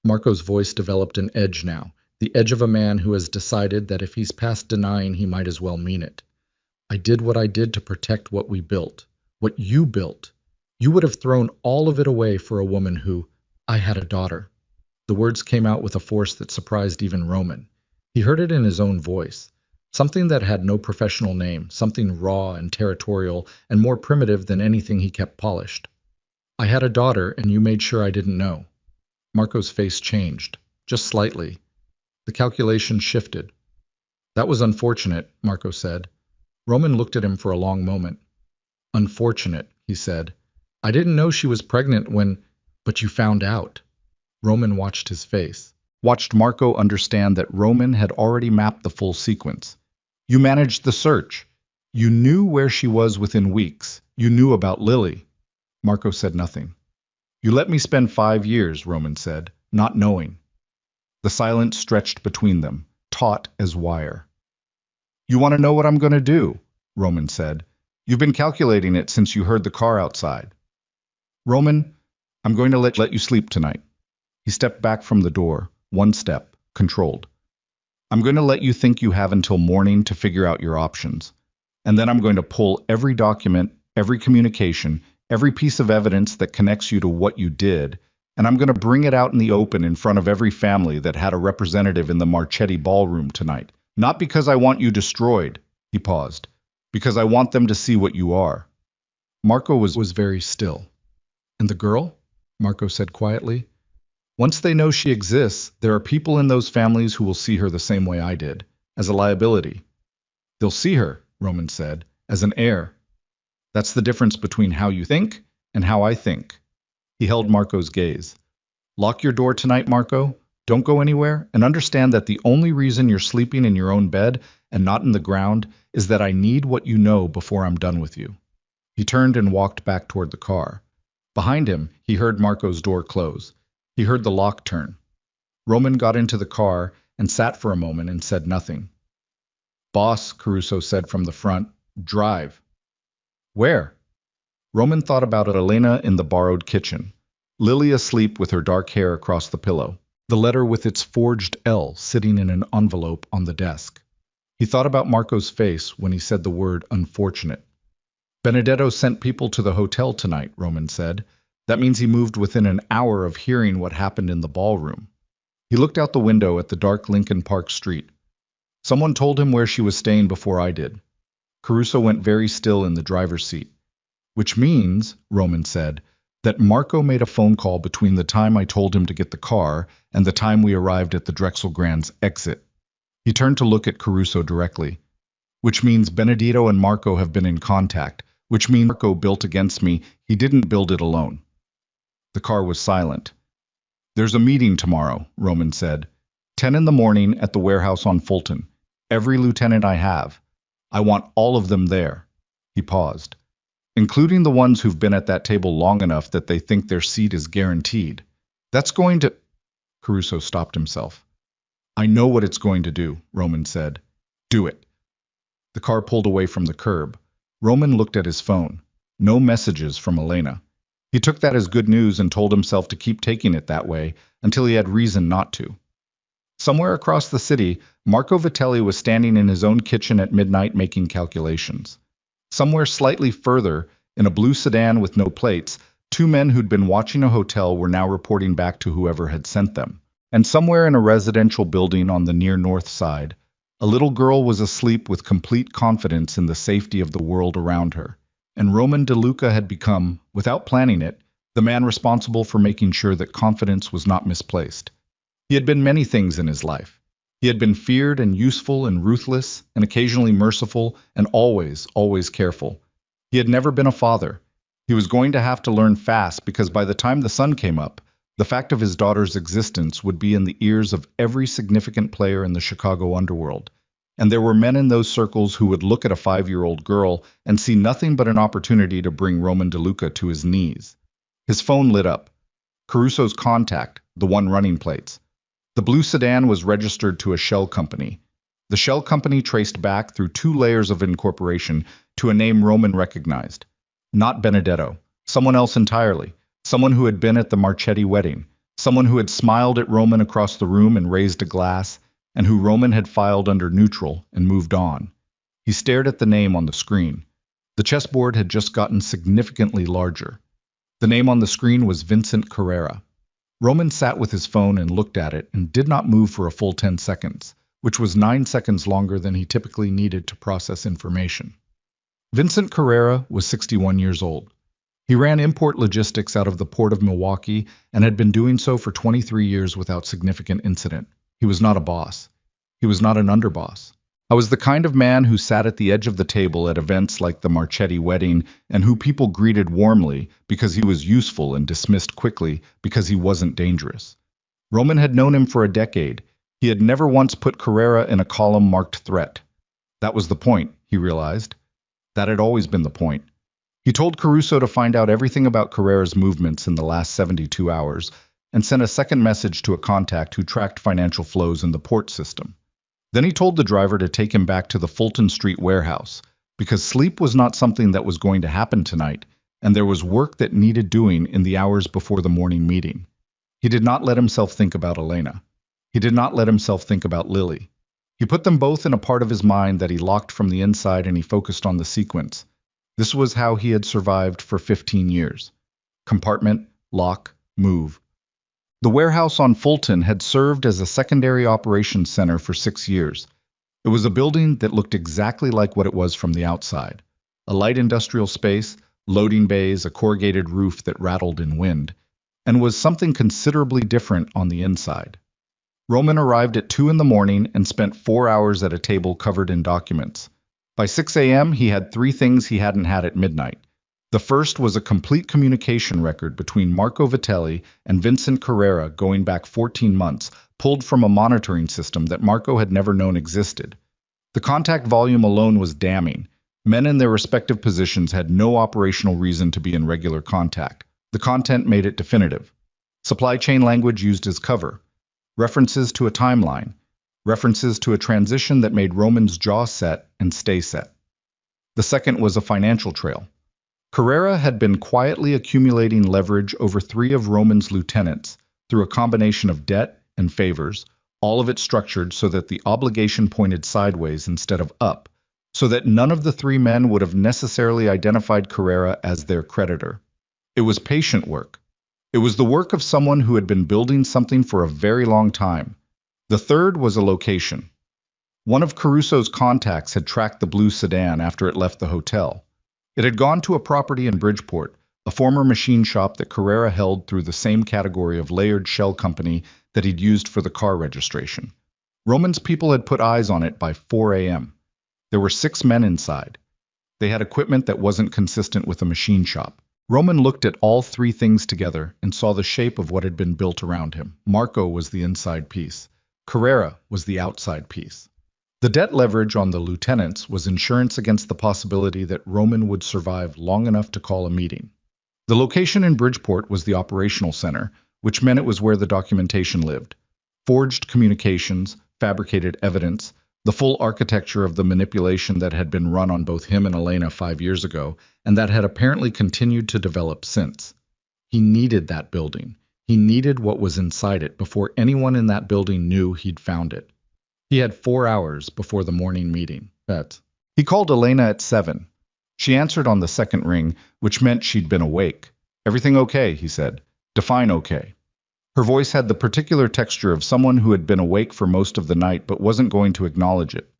Marco's voice developed an edge now, the edge of a man who has decided that if he's past denying, he might as well mean it. I did what I did to protect what we built, what you built. You would have thrown all of it away for a woman who, I had a daughter. The words came out with a force that surprised even Roman. He heard it in his own voice, something that had no professional name, something raw and territorial and more primitive than anything he kept polished. I had a daughter, and you made sure I didn't know. Marco's face changed, just slightly. The calculation shifted. That was unfortunate, Marco said. Roman looked at him for a long moment. Unfortunate, he said. I didn't know she was pregnant when, but you found out. Roman watched his face, watched Marco understand that Roman had already mapped the full sequence. You managed the search. You knew where she was within weeks. You knew about Lily. Marco said nothing. You let me spend 5 years, Roman said, not knowing. The silence stretched between them, taut as wire. You want to know what I'm going to do, Roman said. You've been calculating it since you heard the car outside. Roman, I'm going to let you sleep tonight. He stepped back from the door, one step, controlled. I'm going to let you think you have until morning to figure out your options. And then I'm going to pull every document, every communication, every piece of evidence that connects you to what you did, and I'm going to bring it out in the open in front of every family that had a representative in the Marchetti ballroom tonight. Not because I want you destroyed, he paused, because I want them to see what you are. Marco was very still. And the girl? Marco said quietly. Once they know she exists, there are people in those families who will see her the same way I did, as a liability. They'll see her, Roman said, as an heir. That's the difference between how you think and how I think. He held Marco's gaze. Lock your door tonight, Marco. Don't go anywhere, and understand that the only reason you're sleeping in your own bed and not in the ground is that I need what you know before I'm done with you. He turned and walked back toward the car. Behind him, he heard Marco's door close. He heard the lock turn. Roman got into the car and sat for a moment and said nothing. Boss, Caruso said from the front, drive. Where? Roman thought about Elena in the borrowed kitchen, Lily asleep with her dark hair across the pillow, the letter with its forged L sitting in an envelope on the desk. He thought about Marco's face when he said the word unfortunate. Benedetto sent people to the hotel tonight, Roman said. That means he moved within an hour of hearing what happened in the ballroom. He looked out the window at the dark Lincoln Park street. Someone told him where she was staying before I did. Caruso went very still in the driver's seat. Which means, Roman said, that Marco made a phone call between the time I told him to get the car and the time we arrived at the Drexel Grand's exit. He turned to look at Caruso directly. Which means Benedetto and Marco have been in contact, which means Marco built against me. He didn't build it alone. The car was silent. There's a meeting tomorrow, Roman said. 10 in the morning at the warehouse on Fulton. Every lieutenant I have. I want all of them there. He paused. Including the ones who've been at that table long enough that they think their seat is guaranteed. That's going to... Caruso stopped himself. I know what it's going to do, Roman said. Do it. The car pulled away from the curb. Roman looked at his phone. No messages from Elena. He took that as good news and told himself to keep taking it that way until he had reason not to. Somewhere across the city, Marco Vitelli was standing in his own kitchen at midnight making calculations. Somewhere slightly further, in a blue sedan with no plates, two men who'd been watching a hotel were now reporting back to whoever had sent them. And somewhere in a residential building on the near north side, a little girl was asleep with complete confidence in the safety of the world around her. And Roman DeLuca had become, without planning it, the man responsible for making sure that confidence was not misplaced. He had been many things in his life. He had been feared and useful and ruthless and occasionally merciful and always, always careful. He had never been a father. He was going to have to learn fast because by the time the sun came up, the fact of his daughter's existence would be in the ears of every significant player in the Chicago underworld. And there were men in those circles who would look at a 5-year-old girl and see nothing but an opportunity to bring Roman DeLuca to his knees. His phone lit up. Caruso's contact, the one running plates. The blue sedan was registered to a shell company. The shell company traced back through 2 layers of incorporation to a name Roman recognized. Not Benedetto, someone else entirely, someone who had been at the Marchetti wedding, someone who had smiled at Roman across the room and raised a glass, and who Roman had filed under neutral and moved on. He stared at the name on the screen. The chessboard had just gotten significantly larger. The name on the screen was Vincent Carrera. Roman sat with his phone and looked at it and did not move for a full 10 seconds, which was 9 seconds longer than he typically needed to process information. Vincent Carrera was 61 years old. He ran import logistics out of the port of Milwaukee and had been doing so for 23 years without significant incident. He was not a boss. He was not an underboss. I was the kind of man who sat at the edge of the table at events like the Marchetti wedding and who people greeted warmly because he was useful and dismissed quickly because he wasn't dangerous. Roman had known him for a decade. He had never once put Carrera in a column marked threat. That was the point, he realized. That had always been the point. He told Caruso to find out everything about Carrera's movements in the last 72 hours and sent a second message to a contact who tracked financial flows in the port system. Then he told the driver to take him back to the Fulton Street warehouse, because sleep was not something that was going to happen tonight, and there was work that needed doing in the hours before the morning meeting. He did not let himself think about Elena. He did not let himself think about Lily. He put them both in a part of his mind that he locked from the inside and he focused on the sequence. This was how he had survived for 15 years. Compartment, lock, move. The warehouse on Fulton had served as a secondary operations center for 6 years. It was a building that looked exactly like what it was from the outside. A light industrial space, loading bays, a corrugated roof that rattled in wind, and was something considerably different on the inside. Roman arrived at 2 in the morning and spent 4 hours at a table covered in documents. By 6 a.m., he had 3 things he hadn't had at midnight. The first was a complete communication record between Marco Vitelli and Vincent Carrera going back 14 months, pulled from a monitoring system that Marco had never known existed. The contact volume alone was damning. Men in their respective positions had no operational reason to be in regular contact. The content made it definitive. Supply chain language used as cover. References to a timeline. References to a transition that made Roman's jaw set and stay set. The second was a financial trail. Carrera had been quietly accumulating leverage over 3 of Roman's lieutenants through a combination of debt and favors, all of it structured so that the obligation pointed sideways instead of up, so that none of the 3 men would have necessarily identified Carrera as their creditor. It was patient work. It was the work of someone who had been building something for a very long time. The third was a location. One of Caruso's contacts had tracked the blue sedan after it left the hotel. It had gone to a property in Bridgeport, a former machine shop that Carrera held through the same category of layered shell company that he'd used for the car registration. Roman's people had put eyes on it by 4 a.m. There were 6 men inside. They had equipment that wasn't consistent with a machine shop. Roman looked at all 3 things together and saw the shape of what had been built around him. Marco was the inside piece. Carrera was the outside piece. The debt leverage on the lieutenants was insurance against the possibility that Roman would survive long enough to call a meeting. The location in Bridgeport was the operational center, which meant it was where the documentation lived. Forged communications, fabricated evidence, the full architecture of the manipulation that had been run on both him and Elena 5 years ago, and that had apparently continued to develop since. He needed that building. He needed what was inside it before anyone in that building knew he'd found it. He had 4 hours before the morning meeting. He called Elena at 7. She answered on the second ring, which meant she'd been awake. "Everything okay?" he said. "Define okay." Her voice had the particular texture of someone who had been awake for most of the night but wasn't going to acknowledge it.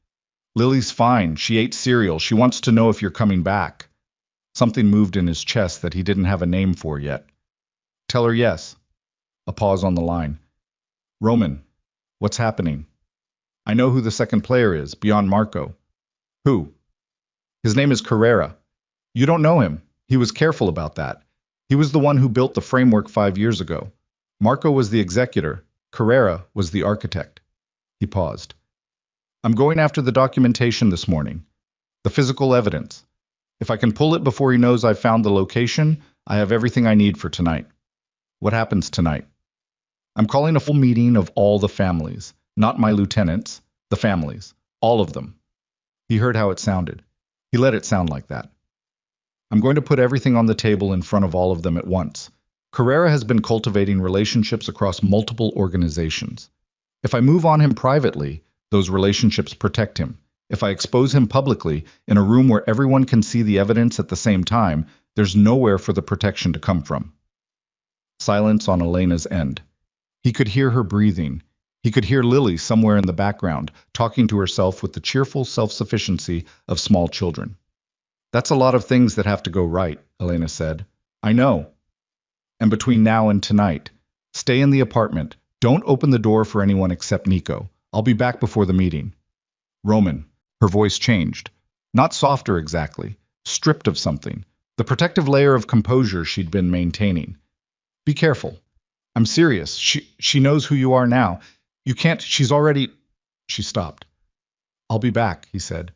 "Lily's fine. She ate cereal. She wants to know if you're coming back." Something moved in his chest that he didn't have a name for yet. "Tell her yes." A pause on the line. "Roman, what's happening?" "I know who the second player is, beyond Marco." "Who?" "His name is Carrera. You don't know him. He was careful about that. He was the one who built the framework 5 years ago. Marco was the executor. Carrera was the architect." He paused. "I'm going after the documentation this morning. The physical evidence. If I can pull it before he knows I've found the location, I have everything I need for tonight." "What happens tonight?" "I'm calling a full meeting of all the families. Not my lieutenants. The families. All of them." He heard how it sounded. He let it sound like that. "I'm going to put everything on the table in front of all of them at once. Carrera has been cultivating relationships across multiple organizations. If I move on him privately, those relationships protect him. If I expose him publicly, in a room where everyone can see the evidence at the same time, there's nowhere for the protection to come from." Silence on Elena's end. He could hear her breathing. He could hear Lily somewhere in the background, talking to herself with the cheerful self-sufficiency of small children. "That's a lot of things that have to go right," Elena said. "I know. And between now and tonight, stay in the apartment. Don't open the door for anyone except Nico. I'll be back before the meeting." "Roman." Her voice changed. Not softer exactly, stripped of something. The protective layer of composure she'd been maintaining. "Be careful. I'm serious. She knows who you are now. You can't, she's already—" She stopped. "I'll be back," he said.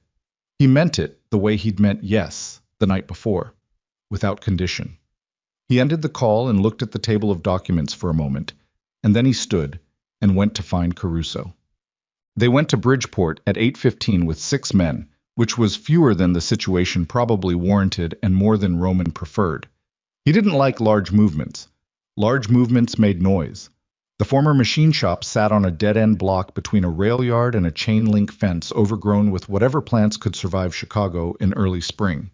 He meant it the way he'd meant yes the night before, without condition. He ended the call and looked at the table of documents for a moment, and then he stood and went to find Caruso. They went to Bridgeport at 8:15 with 6 men, which was fewer than the situation probably warranted and more than Roman preferred. He didn't like large movements. Large movements made noise. The former machine shop sat on a dead-end block between a rail yard and a chain-link fence overgrown with whatever plants could survive Chicago in early spring.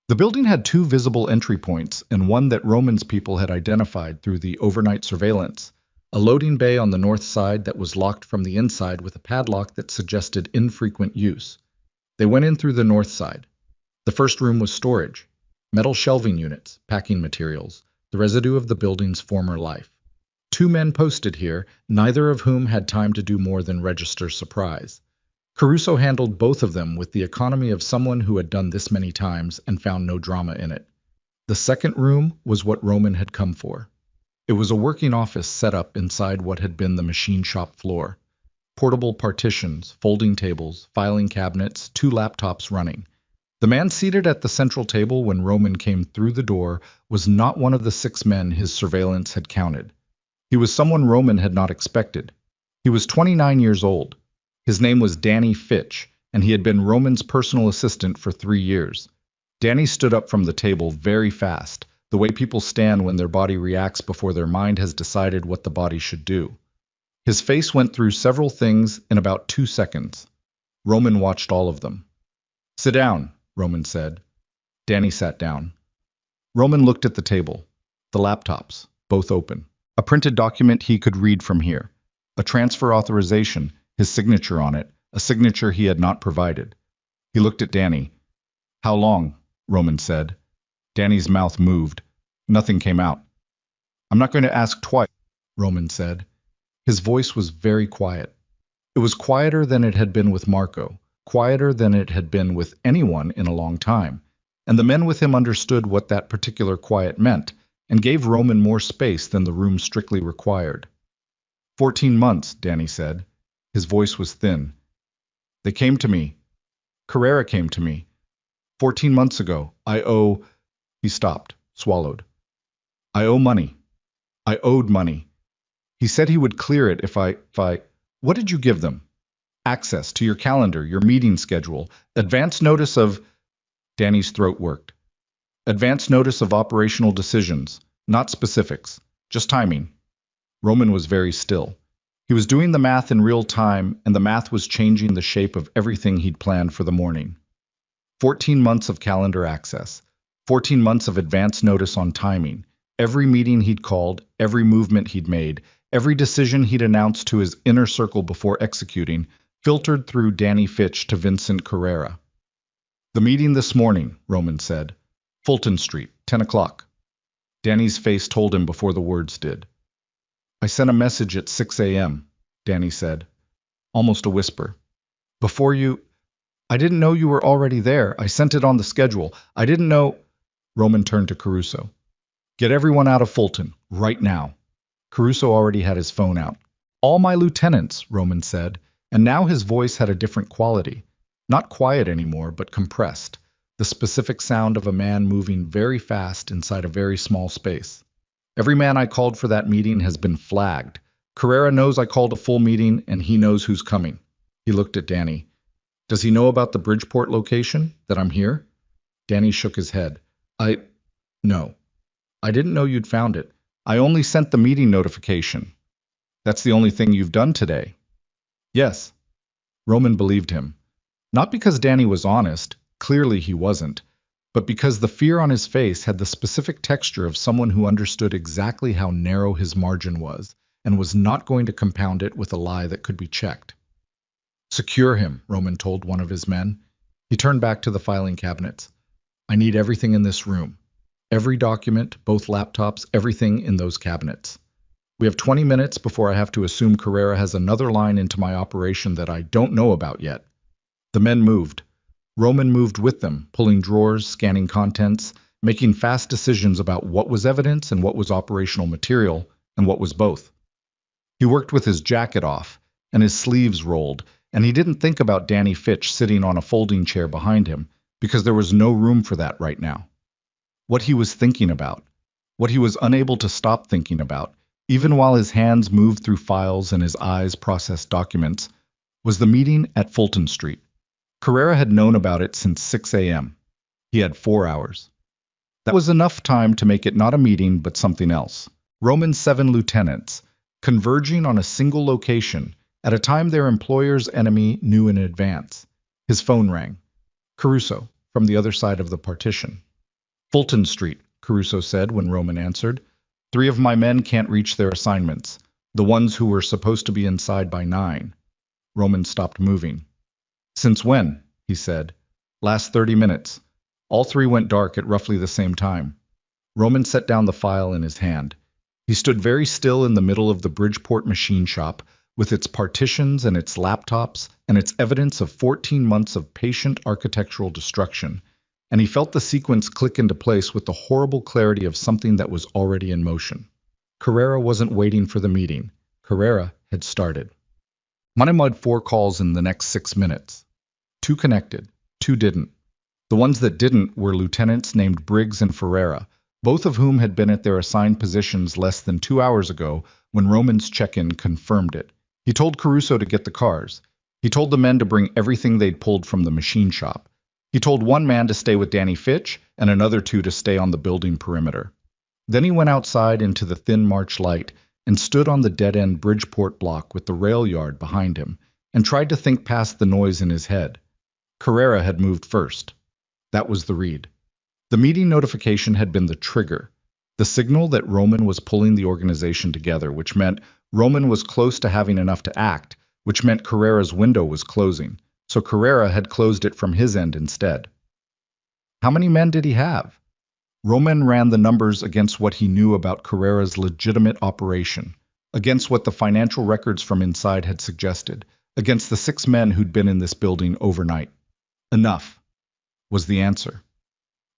The building had 2 visible entry points and one that Roman's people had identified through the overnight surveillance, a loading bay on the north side that was locked from the inside with a padlock that suggested infrequent use. They went in through the north side. The first room was storage, metal shelving units, packing materials, the residue of the building's former life. 2 men posted here, neither of whom had time to do more than register surprise. Caruso handled both of them with the economy of someone who had done this many times and found no drama in it. The second room was what Roman had come for. It was a working office set up inside what had been the machine shop floor. Portable partitions, folding tables, filing cabinets, 2 laptops running. The man seated at the central table when Roman came through the door was not one of the 6 men his surveillance had counted. He was someone Roman had not expected. He was 29 years old. His name was Danny Fitch, and he had been Roman's personal assistant for 3 years. Danny stood up from the table very fast, the way people stand when their body reacts before their mind has decided what the body should do. His face went through several things in about 2 seconds. Roman watched all of them. "Sit down," Roman said. Danny sat down. Roman looked at the table. The laptops, both open. A printed document he could read from here. A transfer authorization, his signature on it, a signature he had not provided. He looked at Danny. "How long?" Roman said. Danny's mouth moved. Nothing came out. "I'm not going to ask twice," Roman said. His voice was very quiet. It was quieter than it had been with Marco, quieter than it had been with anyone in a long time, and the men with him understood what that particular quiet meant, and gave Roman more space than the room strictly required. 14 months, Danny said. His voice was thin. "They came to me. Carrera came to me. 14 months ago. I owe—" He stopped, swallowed. "I owe money. I owed money. He said he would clear it if I. What did you give them? Access to your calendar, your meeting schedule, advance notice of. Danny's throat worked. Advance notice of operational decisions, not specifics, just timing. Roman was very still. He was doing the math in real time, and the math was changing the shape of everything he'd planned for the morning. 14 months of calendar access, 14 months of advance notice on timing, every meeting he'd called, every movement he'd made, every decision he'd announced to his inner circle before executing, filtered through Danny Fitch to Vincent Carrera. The meeting this morning, Roman said. Fulton Street, 10 o'clock. Danny's face told him before the words did. I sent a message at 6 a.m., Danny said, almost a whisper. Before you... I didn't know you were already there. I sent it on the schedule. I didn't know... Roman turned to Caruso. Get everyone out of Fulton, right now. Caruso already had his phone out. All my lieutenants, Roman said, and now his voice had a different quality. Not quiet anymore, but compressed. The specific sound of a man moving very fast inside a very small space. Every man I called for that meeting has been flagged. Carrera knows I called a full meeting, and he knows who's coming. He looked at Danny. Does he know about the Bridgeport location, that I'm here? Danny shook his head. No. I didn't know you'd found it. I only sent the meeting notification. That's the only thing you've done today. Yes. Roman believed him. Not because Danny was honest, clearly he wasn't, but because the fear on his face had the specific texture of someone who understood exactly how narrow his margin was and was not going to compound it with a lie that could be checked. Secure him, Roman told one of his men. He turned back to the filing cabinets. I need everything in this room. Every document, both laptops, everything in those cabinets. We have 20 minutes before I have to assume Carrera has another line into my operation that I don't know about yet. The men moved. Roman moved with them, pulling drawers, scanning contents, making fast decisions about what was evidence and what was operational material, and what was both. He worked with his jacket off, and his sleeves rolled, and he didn't think about Danny Fitch sitting on a folding chair behind him, because there was no room for that right now. What he was thinking about, what he was unable to stop thinking about, even while his hands moved through files and his eyes processed documents, was the meeting at Fulton Street. Carrera had known about it since 6 a.m. He had 4 hours. That was enough time to make it not a meeting but something else. Roman's 7 lieutenants, converging on a single location at a time their employer's enemy knew in advance. His phone rang. Caruso, from the other side of the partition. Fulton Street, Caruso said when Roman answered. 3 of my men can't reach their assignments, the ones who were supposed to be inside by 9. Roman stopped moving. Since when? He said. Last 30 minutes. All 3 went dark at roughly the same time. Roman set down the file in his hand. He stood very still in the middle of the Bridgeport machine shop, with its partitions and its laptops and its evidence of 14 months of patient architectural destruction, and he felt the sequence click into place with the horrible clarity of something that was already in motion. Carrera wasn't waiting for the meeting. Carrera had started. Money had 4 calls in the next 6 minutes. 2 connected, 2 didn't. The ones that didn't were lieutenants named Briggs and Ferreira, both of whom had been at their assigned positions less than 2 hours ago when Roman's check-in confirmed it. He told Caruso to get the cars. He told the men to bring everything they'd pulled from the machine shop. He told one man to stay with Danny Fitch and another 2 to stay on the building perimeter. Then he went outside into the thin March light and stood on the dead-end Bridgeport block with the rail yard behind him and tried to think past the noise in his head. Carrera had moved first. That was the read. The meeting notification had been the trigger, the signal that Roman was pulling the organization together, which meant Roman was close to having enough to act, which meant Carrera's window was closing, so Carrera had closed it from his end instead. How many men did he have? Roman ran the numbers against what he knew about Carrera's legitimate operation, against what the financial records from inside had suggested, against the 6 men who'd been in this building overnight. Enough, was the answer.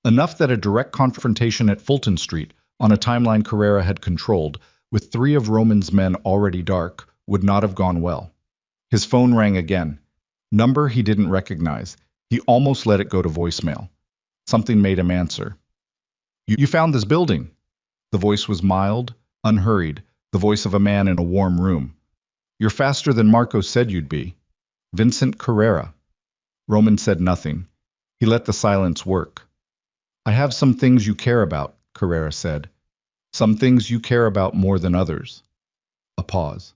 Enough that a direct confrontation at Fulton Street, on a timeline Carrera had controlled, with 3 of Roman's men already dark, would not have gone well. His phone rang again. Number he didn't recognize. He almost let it go to voicemail. Something made him answer. You found this building. The voice was mild, unhurried, the voice of a man in a warm room. You're faster than Marco said you'd be. Vincent Carrera. Roman said nothing. He let the silence work. I have some things you care about, Carrera said. Some things you care about more than others. A pause.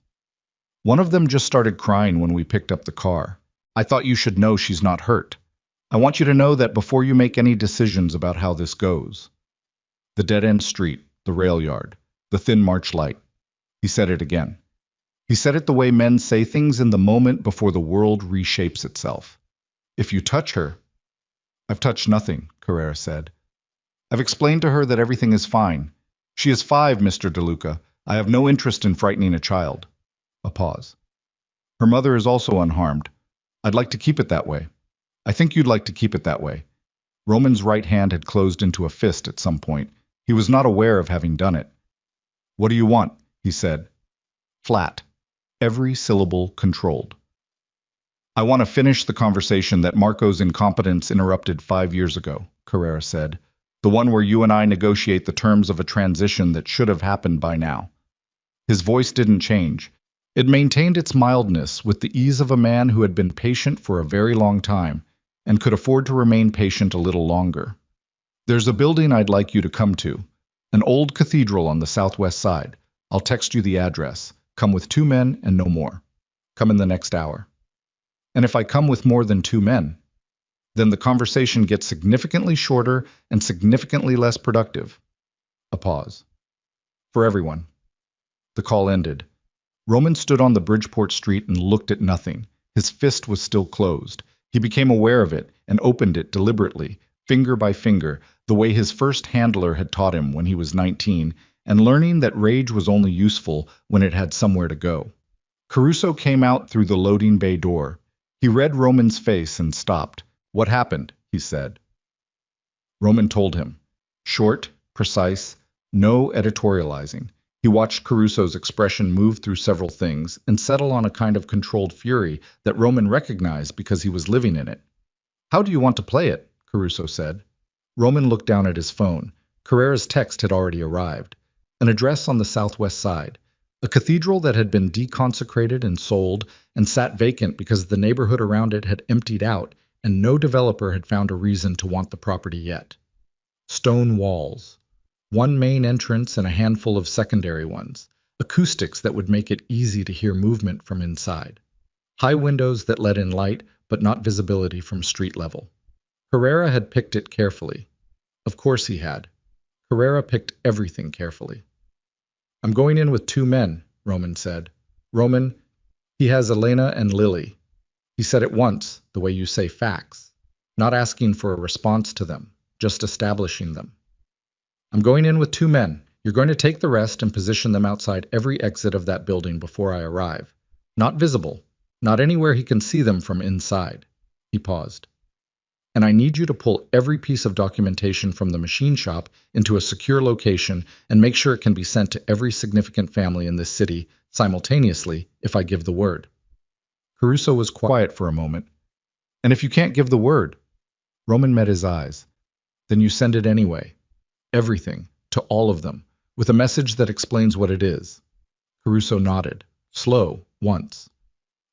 One of them just started crying when we picked up the car. I thought you should know she's not hurt. I want you to know that before you make any decisions about how this goes. The dead-end street, the rail yard, the thin March light. He said it again. He said it the way men say things in the moment before the world reshapes itself. If you touch her... I've touched nothing, Carrera said. I've explained to her that everything is fine. She is 5, Mr. DeLuca. I have no interest in frightening a child. A pause. Her mother is also unharmed. I'd like to keep it that way. I think you'd like to keep it that way. Roman's right hand had closed into a fist at some point. He was not aware of having done it. What do you want? He said. Flat. Every syllable controlled. I want to finish the conversation that Marco's incompetence interrupted 5 years ago, Carrera said. The one where you and I negotiate the terms of a transition that should have happened by now. His voice didn't change. It maintained its mildness with the ease of a man who had been patient for a very long time and could afford to remain patient a little longer. There's a building I'd like you to come to, an old cathedral on the southwest side. I'll text you the address. Come with 2 men and no more. Come in the next hour. And if I come with more than 2 men, then the conversation gets significantly shorter and significantly less productive. A pause. For everyone. The call ended. Roman stood on the Bridgeport street and looked at nothing. His fist was still closed. He became aware of it and opened it deliberately, finger by finger, the way his first handler had taught him when he was 19, and learning that rage was only useful when it had somewhere to go. Caruso came out through the loading bay door. He read Roman's face and stopped. What happened? He said. Roman told him. Short, precise, no editorializing. He watched Caruso's expression move through several things and settle on a kind of controlled fury that Roman recognized because he was living in it. How do you want to play it? Caruso said. Roman looked down at his phone. Carrera's text had already arrived. An address on the southwest side. A cathedral that had been deconsecrated and sold and sat vacant because the neighborhood around it had emptied out and no developer had found a reason to want the property yet. Stone walls. One main entrance and a handful of secondary ones. Acoustics that would make it easy to hear movement from inside. High windows that let in light but not visibility from street level. Carrera had picked it carefully. Of course he had. Carrera picked everything carefully. I'm going in with 2 men, Roman said. Roman, he has Elena and Lily. He said it once, the way you say facts, not asking for a response to them, just establishing them. I'm going in with 2 men. You're going to take the rest and position them outside every exit of that building before I arrive. Not visible, not anywhere he can see them from inside. He paused. And I need you to pull every piece of documentation from the machine shop into a secure location and make sure it can be sent to every significant family in this city simultaneously if I give the word. Caruso was quiet for a moment. And if you can't give the word? Roman met his eyes. Then you send it anyway. Everything, to all of them, with a message that explains what it is. Caruso nodded, slow, once.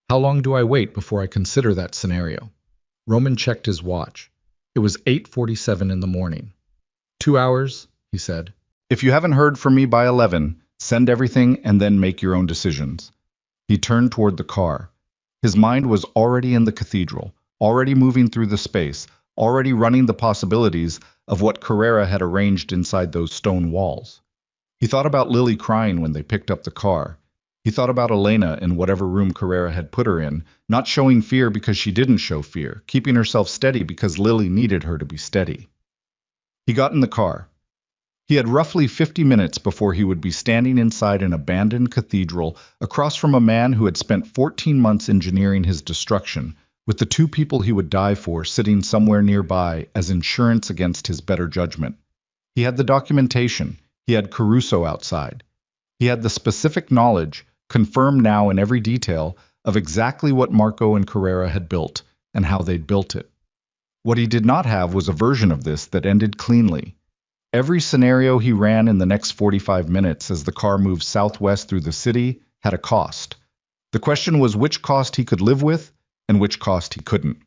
How long do I wait before I consider that scenario? Roman checked his watch. It was 8:47 in the morning. 2 hours, he said. If you haven't heard from me by 11, send everything and then make your own decisions. He turned toward the car. His mind was already in the cathedral, already moving through the space, already running the possibilities of what Carrera had arranged inside those stone walls. He thought about Lily crying when they picked up the car. He thought about Elena in whatever room Carrera had put her in, not showing fear because she didn't show fear, keeping herself steady because Lily needed her to be steady. He got in the car. He had roughly 50 minutes before he would be standing inside an abandoned cathedral across from a man who had spent 14 months engineering his destruction, with the 2 people he would die for sitting somewhere nearby as insurance against his better judgment. He had the documentation. He had Caruso outside. He had the specific knowledge, confirmed now in every detail, of exactly what Marco and Carrera had built and how they'd built it. What he did not have was a version of this that ended cleanly. Every scenario he ran in the next 45 minutes as the car moved southwest through the city had a cost. The question was which cost he could live with and which cost he couldn't.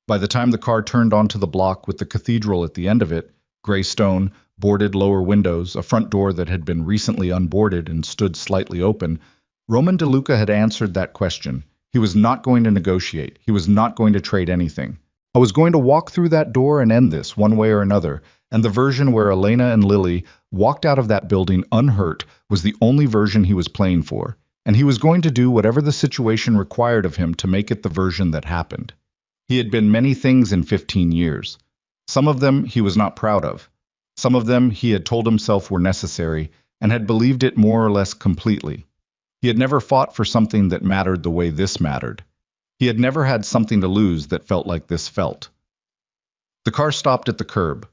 By the time the car turned onto the block with the cathedral at the end of it, gray stone, boarded lower windows, a front door that had been recently unboarded and stood slightly open, Roman DeLuca had answered that question. He was not going to negotiate. He was not going to trade anything. I was going to walk through that door and end this one way or another, and the version where Elena and Lily walked out of that building unhurt was the only version he was playing for, and he was going to do whatever the situation required of him to make it the version that happened. He had been many things in 15 years. Some of them he was not proud of. Some of them he had told himself were necessary and had believed it more or less completely. He had never fought for something that mattered the way this mattered. He had never had something to lose that felt like this felt. The car stopped at the curb.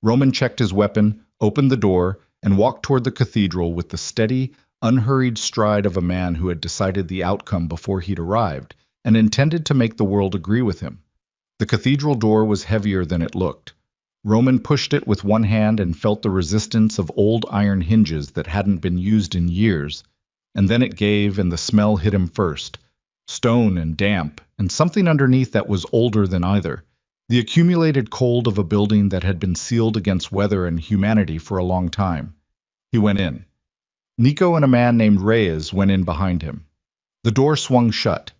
Roman checked his weapon, opened the door, and walked toward the cathedral with the steady, unhurried stride of a man who had decided the outcome before he'd arrived and intended to make the world agree with him. The cathedral door was heavier than it looked. Roman pushed it with one hand and felt the resistance of old iron hinges that hadn't been used in years, and then it gave and the smell hit him first. Stone and damp, and something underneath that was older than either. The accumulated cold of a building that had been sealed against weather and humanity for a long time. He went in. Nico and a man named Reyes went in behind him. The door swung shut.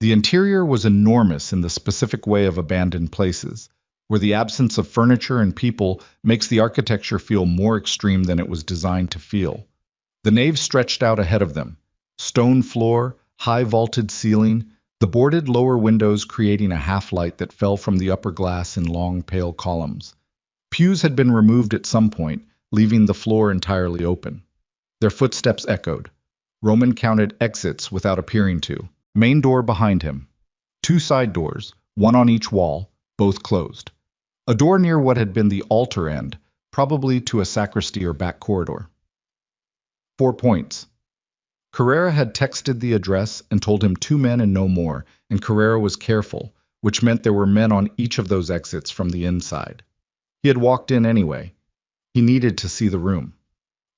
The interior was enormous in the specific way of abandoned places, where the absence of furniture and people makes the architecture feel more extreme than it was designed to feel. The nave stretched out ahead of them. Stone floor, high vaulted ceiling, the boarded lower windows creating a half-light that fell from the upper glass in long, pale columns. Pews had been removed at some point, leaving the floor entirely open. Their footsteps echoed. Roman counted exits without appearing to. Main door behind him. 2 side doors, one on each wall, both closed. A door near what had been the altar end, probably to a sacristy or back corridor. 4 points. Carrera had texted the address and told him 2 men and no more, and Carrera was careful, which meant there were men on each of those exits from the inside. He had walked in anyway. He needed to see the room.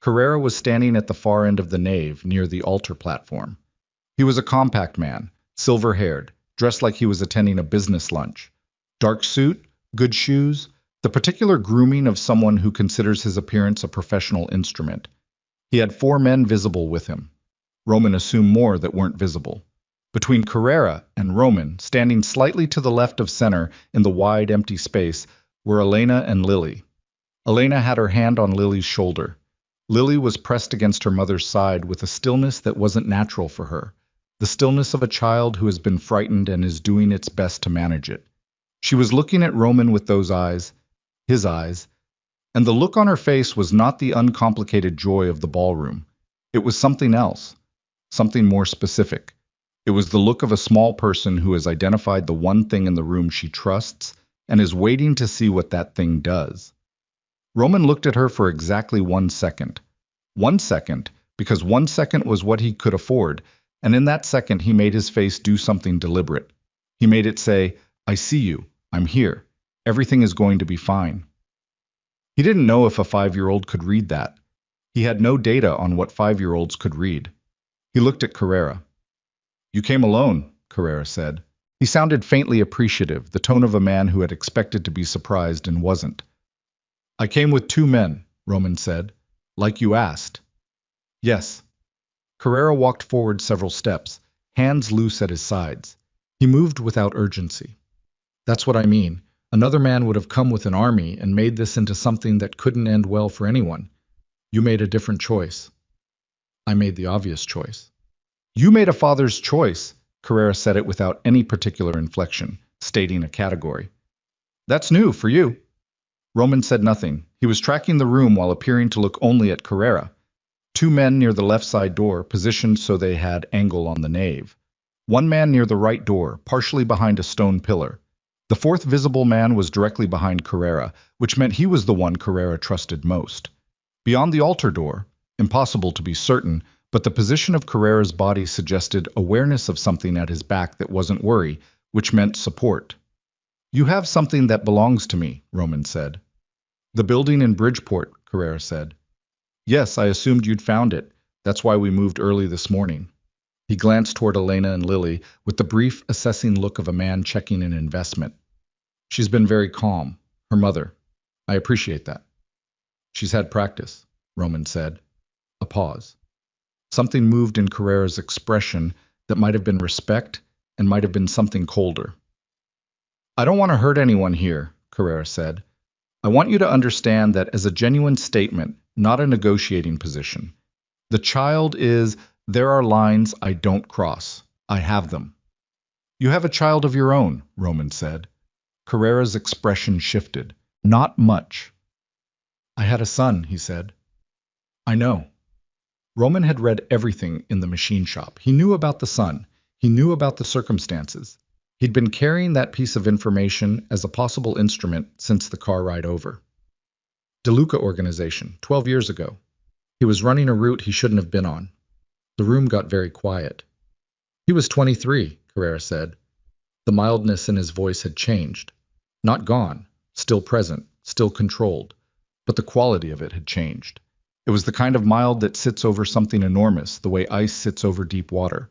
Carrera was standing at the far end of the nave, near the altar platform. He was a compact man, silver-haired, dressed like he was attending a business lunch. Dark suit, good shoes, the particular grooming of someone who considers his appearance a professional instrument. He had 4 men visible with him. Roman assumed more that weren't visible. Between Carrera and Roman, standing slightly to the left of center in the wide, empty space, were Elena and Lily. Elena had her hand on Lily's shoulder. Lily was pressed against her mother's side with a stillness that wasn't natural for her, the stillness of a child who has been frightened and is doing its best to manage it. She was looking at Roman with those eyes, his eyes, and the look on her face was not the uncomplicated joy of the ballroom. It was something else. Something more specific. It was the look of a small person who has identified the one thing in the room she trusts and is waiting to see what that thing does. Roman looked at her for exactly 1 second. 1 second, because 1 second was what he could afford, and in that second he made his face do something deliberate. He made it say, "I see you. I'm here. Everything is going to be fine." He didn't know if a 5-year-old could read that. He had no data on what 5-year-olds could read. He looked at Carrera. "You came alone," Carrera said. He sounded faintly appreciative, the tone of a man who had expected to be surprised and wasn't. "I came with 2 men," Roman said. "Like you asked." "Yes." Carrera walked forward several steps, hands loose at his sides. He moved without urgency. "That's what I mean. Another man would have come with an army and made this into something that couldn't end well for anyone. You made a different choice." "I made the obvious choice." "You made a father's choice," Carrera said it without any particular inflection, stating a category. "That's new for you." Roman said nothing. He was tracking the room while appearing to look only at Carrera. 2 men near the left side door, positioned so they had angle on the nave. 1 man near the right door, partially behind a stone pillar. The 4th visible man was directly behind Carrera, which meant he was the one Carrera trusted most. Beyond the altar door, impossible to be certain, but the position of Carrera's body suggested awareness of something at his back that wasn't worry, which meant support. "You have something that belongs to me," Roman said. The building in Bridgeport, Carrera said. Yes, I assumed you'd found it. That's why we moved early this morning. He glanced toward Elena and Lily with the brief, assessing look of a man checking an investment. She's been very calm. Her mother. I appreciate that. She's had practice, Roman said. A pause. Something moved in Carrera's expression that might have been respect and might have been something colder. I don't want to hurt anyone here, Carrera said. I want you to understand that as a genuine statement, not a negotiating position. The child is, there are lines I don't cross. I have them. You have a child of your own, Roman said. Carrera's expression shifted. Not much. I had a son, he said. I know. Roman had read everything in the machine shop. He knew about the son. He knew about the circumstances. He'd been carrying that piece of information as a possible instrument since the car ride over. DeLuca organization, 12 years ago. He was running a route he shouldn't have been on. The room got very quiet. He was 23, Carrera said. The mildness in his voice had changed. Not gone, still present, still controlled, but the quality of it had changed. It was the kind of mild that sits over something enormous, the way ice sits over deep water.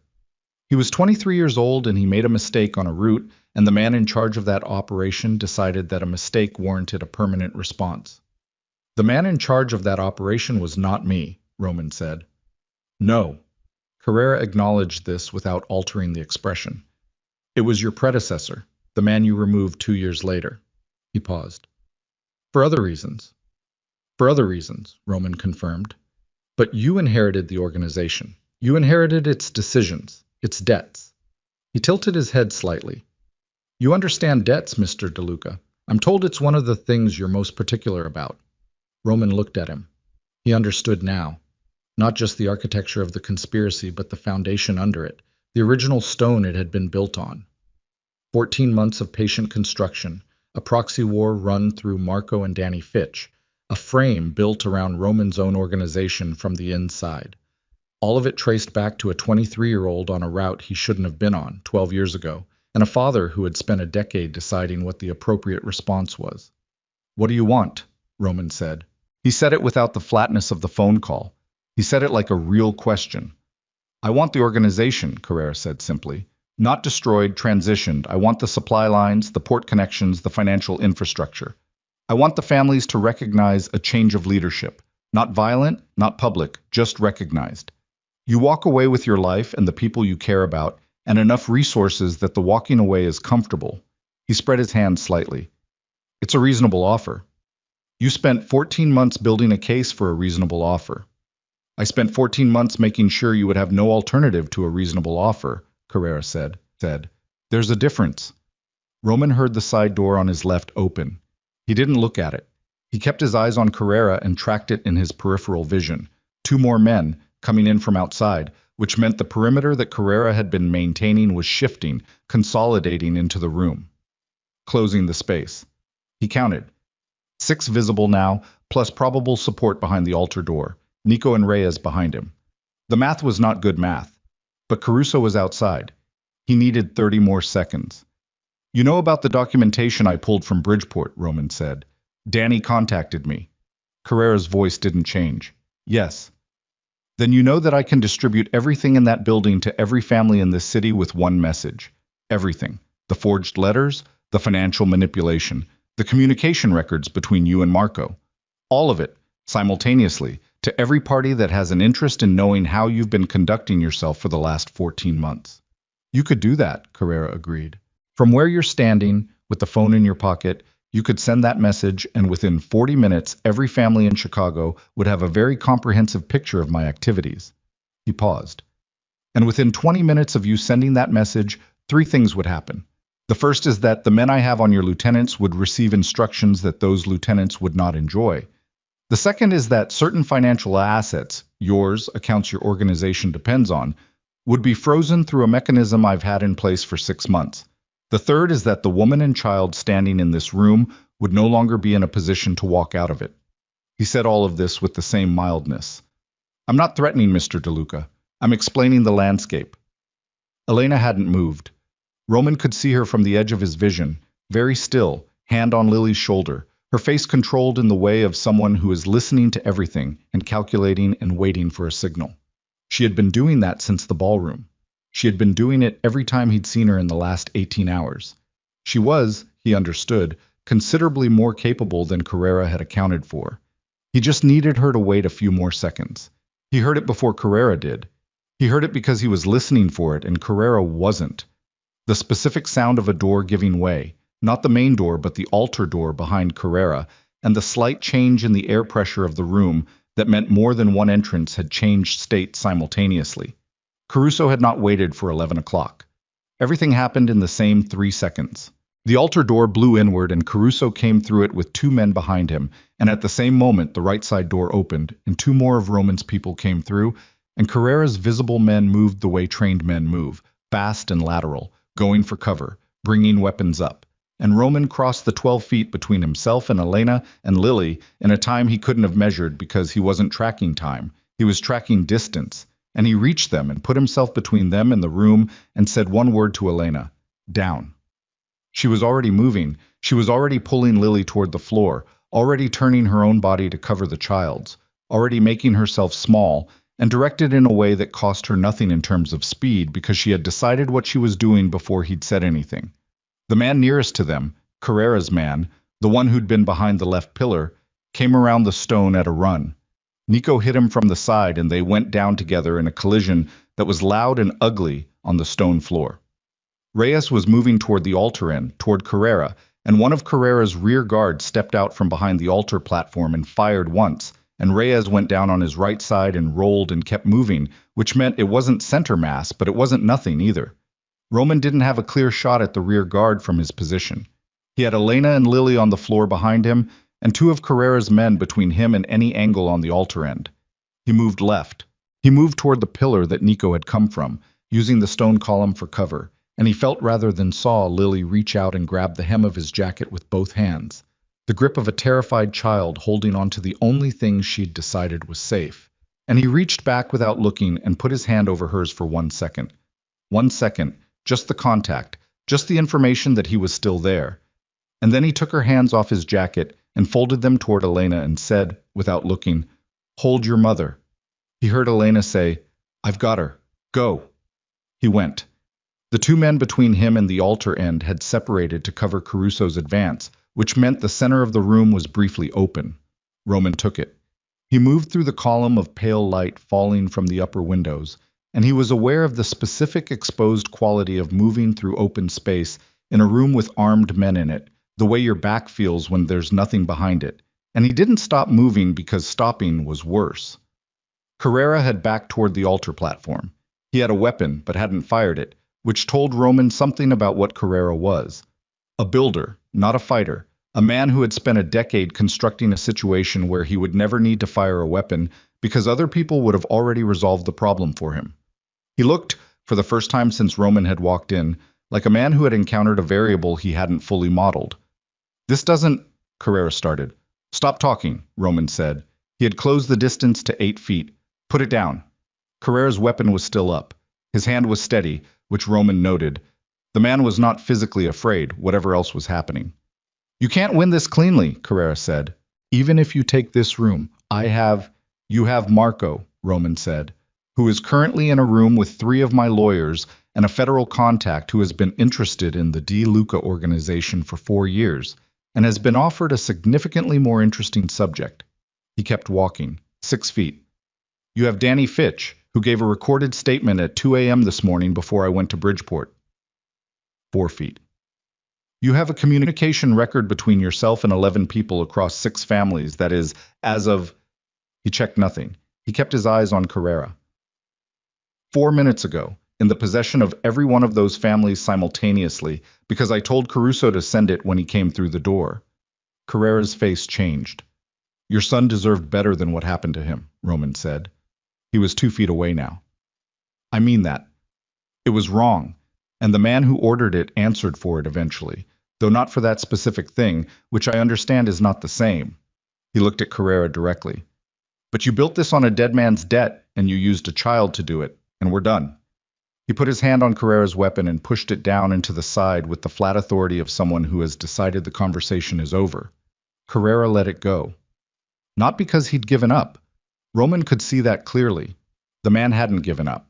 He was 23 years old and he made a mistake on a route, and the man in charge of that operation decided that a mistake warranted a permanent response. The man in charge of that operation was not me, Roman said. No. Carrera acknowledged this without altering the expression. It was your predecessor, the man you removed 2 years later. He paused. For other reasons. For other reasons, Roman confirmed. But you inherited the organization. You inherited its decisions, its debts. He tilted his head slightly. You understand debts, Mr. DeLuca. I'm told it's one of the things you're most particular about. Roman looked at him. He understood now. Not just the architecture of the conspiracy, but the foundation under it, the original stone it had been built on. 14 months of patient construction, a proxy war run through Marco and Danny Fitch, a frame built around Roman's own organization from the inside. All of it traced back to a 23-year-old on a route he shouldn't have been on 12 years ago, and a father who had spent a decade deciding what the appropriate response was. What do you want? Roman said. He said it without the flatness of the phone call. He said it like a real question. I want the organization, Carrera said simply. Not destroyed, transitioned. I want the supply lines, the port connections, the financial infrastructure. I want the families to recognize a change of leadership. Not violent, not public, just recognized. You walk away with your life and the people you care about, and enough resources that the walking away is comfortable. He spread his hand slightly. It's a reasonable offer. You spent 14 months building a case for a reasonable offer. I spent 14 months making sure you would have no alternative to a reasonable offer, Carrera said. There's a difference. Roman heard the side door on his left open. He didn't look at it. He kept his eyes on Carrera and tracked it in his peripheral vision. 2 more men coming in from outside, which meant the perimeter that Carrera had been maintaining was shifting, consolidating into the room, closing the space. He counted. 6 visible now, plus probable support behind the altar door. Nico and Reyes behind him. The math was not good math, but Caruso was outside. He needed 30 more seconds. You know about the documentation I pulled from Bridgeport, Roman said. Danny contacted me. Carrera's voice didn't change. Yes. Then you know that I can distribute everything in that building to every family in this city with one message. Everything. The forged letters, the financial manipulation, the communication records between you and Marco. All of it, simultaneously, to every party that has an interest in knowing how you've been conducting yourself for the last 14 months. You could do that, Carrera agreed. From where you're standing, with the phone in your pocket, you could send that message, and within 40 minutes, every family in Chicago would have a very comprehensive picture of my activities. He paused. And within 20 minutes of you sending that message, 3 things would happen. The first is that the men I have on your lieutenants would receive instructions that those lieutenants would not enjoy. The second is that certain financial assets, yours, accounts your organization depends on, would be frozen through a mechanism I've had in place for 6 months. The third is that the woman and child standing in this room would no longer be in a position to walk out of it. He said all of this with the same mildness. I'm not threatening, Mr. DeLuca. I'm explaining the landscape. Elena hadn't moved. Roman could see her from the edge of his vision, very still, hand on Lily's shoulder, her face controlled in the way of someone who is listening to everything and calculating and waiting for a signal. She had been doing that since the ballroom. She had been doing it every time he'd seen her in the last 18 hours. She was, he understood, considerably more capable than Carrera had accounted for. He just needed her to wait a few more seconds. He heard it before Carrera did. He heard it because he was listening for it and Carrera wasn't. The specific sound of a door giving way, not the main door but the altar door behind Carrera, and the slight change in the air pressure of the room that meant more than one entrance had changed state simultaneously. Caruso had not waited for 11 o'clock. Everything happened in the same 3 seconds. The altar door blew inward and Caruso came through it with 2 men behind him, and at the same moment the right side door opened and 2 more of Roman's people came through, and Carrera's visible men moved the way trained men move, fast and lateral, going for cover, bringing weapons up. And Roman crossed the 12 feet between himself and Elena and Lily in a time he couldn't have measured because he wasn't tracking time. He was tracking distance, and he reached them and put himself between them and the room and said one word to Elena, "Down." She was already moving. She was already pulling Lily toward the floor, already turning her own body to cover the child's, already making herself small, and directed in a way that cost her nothing in terms of speed because she had decided what she was doing before he'd said anything. The man nearest to them, Carrera's man, the one who'd been behind the left pillar, came around the stone at a run. Nico hit him from the side and they went down together in a collision that was loud and ugly on the stone floor. Reyes was moving toward the altar end, toward Carrera, and one of Carrera's rear guards stepped out from behind the altar platform and fired once, and Reyes went down on his right side and rolled and kept moving, which meant it wasn't center mass, but it wasn't nothing either. Roman didn't have a clear shot at the rear guard from his position. He had Elena and Lily on the floor behind him, and 2 of Carrera's men between him and any angle on the altar end. He moved left. He moved toward the pillar that Nico had come from, using the stone column for cover, and he felt rather than saw Lily reach out and grab the hem of his jacket with both hands, the grip of a terrified child holding on to the only thing she'd decided was safe. And he reached back without looking and put his hand over hers for 1 second. 1 second, just the contact, just the information that he was still there. And then he took her hands off his jacket and folded them toward Elena and said, without looking, "Hold your mother." He heard Elena say, "I've got her. Go." He went. The 2 men between him and the altar end had separated to cover Caruso's advance, which meant the center of the room was briefly open. Roman took it. He moved through the column of pale light falling from the upper windows, and he was aware of the specific exposed quality of moving through open space in a room with armed men in it, the way your back feels when there's nothing behind it. And he didn't stop moving because stopping was worse. Carrera had backed toward the altar platform. He had a weapon, but hadn't fired it, which told Roman something about what Carrera was. A builder, not a fighter, a man who had spent a decade constructing a situation where he would never need to fire a weapon because other people would have already resolved the problem for him. He looked, for the first time since Roman had walked in, like a man who had encountered a variable he hadn't fully modeled. "This doesn't," Carrera started. "Stop talking," Roman said. He had closed the distance to 8 feet. "Put it down." Carrera's weapon was still up. His hand was steady, which Roman noted. The man was not physically afraid, whatever else was happening. "You can't win this cleanly," Carrera said. "Even if you take this room, you have Marco," Roman said, "who is currently in a room with 3 of my lawyers and a federal contact who has been interested in the De Luca organization for 4 years and has been offered a significantly more interesting subject." He kept walking, 6 feet. "You have Danny Fitch, who gave a recorded statement at 2 a.m. this morning before I went to Bridgeport." 4 feet. "You have a communication record between yourself and 11 people across 6 families that is, as of..." He checked nothing. He kept his eyes on Carrera. 4 minutes ago, in the possession of every one of those families simultaneously, because I told Caruso to send it when he came through the door." Carrera's face changed. "Your son deserved better than what happened to him," Roman said. He was 2 feet away now. "I mean that. It was wrong, and the man who ordered it answered for it eventually, though not for that specific thing, which I understand is not the same." He looked at Carrera directly. "But you built this on a dead man's debt, and you used a child to do it, and we're done." He put his hand on Carrera's weapon and pushed it down into the side with the flat authority of someone who has decided the conversation is over. Carrera let it go. Not because he'd given up. Roman could see that clearly. The man hadn't given up.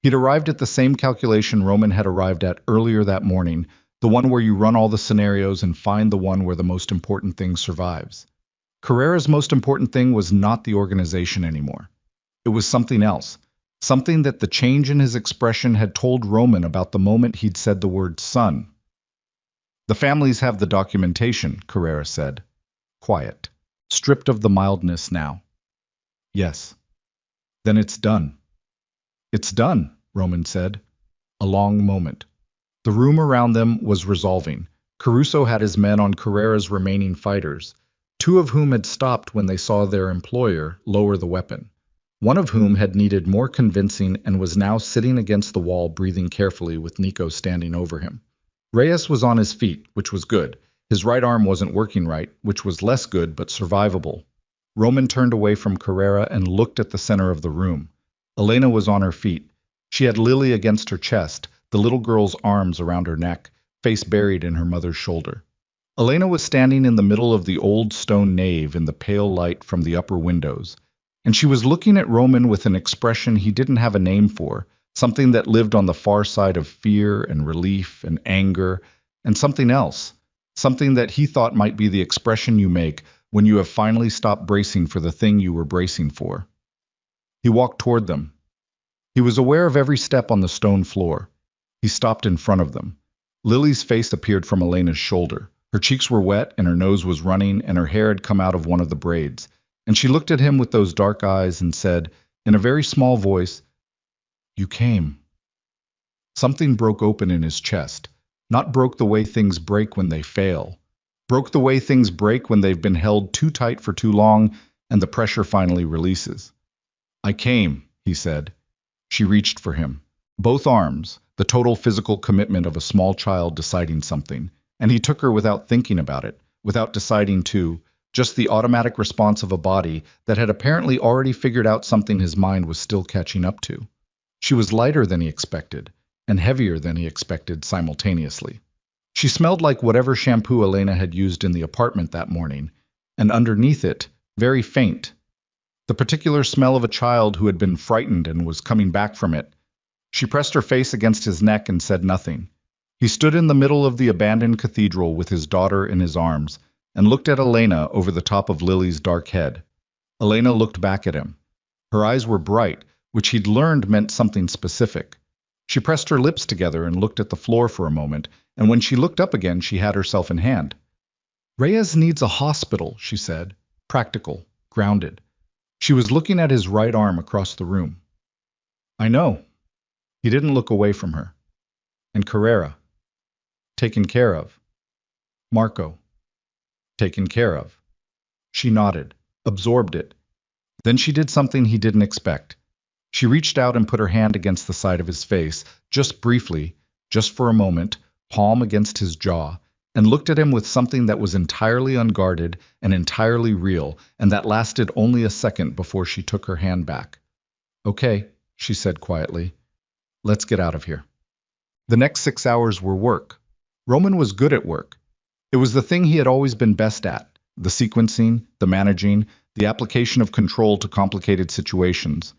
He'd arrived at the same calculation Roman had arrived at earlier that morning, the one where you run all the scenarios and find the one where the most important thing survives. Carrera's most important thing was not the organization anymore. It was something else, something that the change in his expression had told Roman about the moment he'd said the word son. The families have the documentation, Carrera said. Quiet, stripped of the mildness now. Yes. Then it's done. It's done, Roman said. A long moment. The room around them was resolving. Caruso had his men on Carrera's remaining fighters, two of whom had stopped when they saw their employer lower the weapon. One of whom had needed more convincing and was now sitting against the wall breathing carefully with Nico standing over him. Reyes was on his feet, which was good. His right arm wasn't working right, which was less good but survivable. Roman turned away from Carrera and looked at the center of the room. Elena was on her feet. She had Lily against her chest, the little girl's arms around her neck, face buried in her mother's shoulder. Elena was standing in the middle of the old stone nave in the pale light from the upper windows, and she was looking at Roman with an expression he didn't have a name for, something that lived on the far side of fear and relief and anger, and something else, something that he thought might be the expression you make when you have finally stopped bracing for the thing you were bracing for. He walked toward them. He was aware of every step on the stone floor. He stopped in front of them. Lily's face appeared from Elena's shoulder. Her cheeks were wet, and her nose was running, and her hair had come out of one of the braids. And she looked at him with those dark eyes and said, in a very small voice, "You came." Something broke open in his chest. Not broke the way things break when they fail. Broke the way things break when they've been held too tight for too long, and the pressure finally releases. "I came," he said. She reached for him. Both arms, the total physical commitment of a small child deciding something, and he took her without thinking about it, without deciding to, just the automatic response of a body that had apparently already figured out something his mind was still catching up to. She was lighter than he expected, and heavier than he expected simultaneously. She smelled like whatever shampoo Elena had used in the apartment that morning, and underneath it, very faint, the particular smell of a child who had been frightened and was coming back from it. She pressed her face against his neck and said nothing. He stood in the middle of the abandoned cathedral with his daughter in his arms, and looked at Elena over the top of Lily's dark head. Elena looked back at him. Her eyes were bright, which he'd learned meant something specific. She pressed her lips together and looked at the floor for a moment, and when she looked up again she had herself in hand. "Reyes needs a hospital," she said, practical, grounded. She was looking at his right arm across the room. "I know." He didn't look away from her. "And Carrera?" "Taken care of." "Marco?" "Taken care of." She nodded, absorbed it. Then she did something he didn't expect. She reached out and put her hand against the side of his face, just briefly, just for a moment, palm against his jaw, and looked at him with something that was entirely unguarded and entirely real, and that lasted only a second before she took her hand back. "Okay," she said quietly. "Let's get out of here." The next 6 hours were work. Roman was good at work. It was the thing he had always been best at, the sequencing, the managing, the application of control to complicated situations.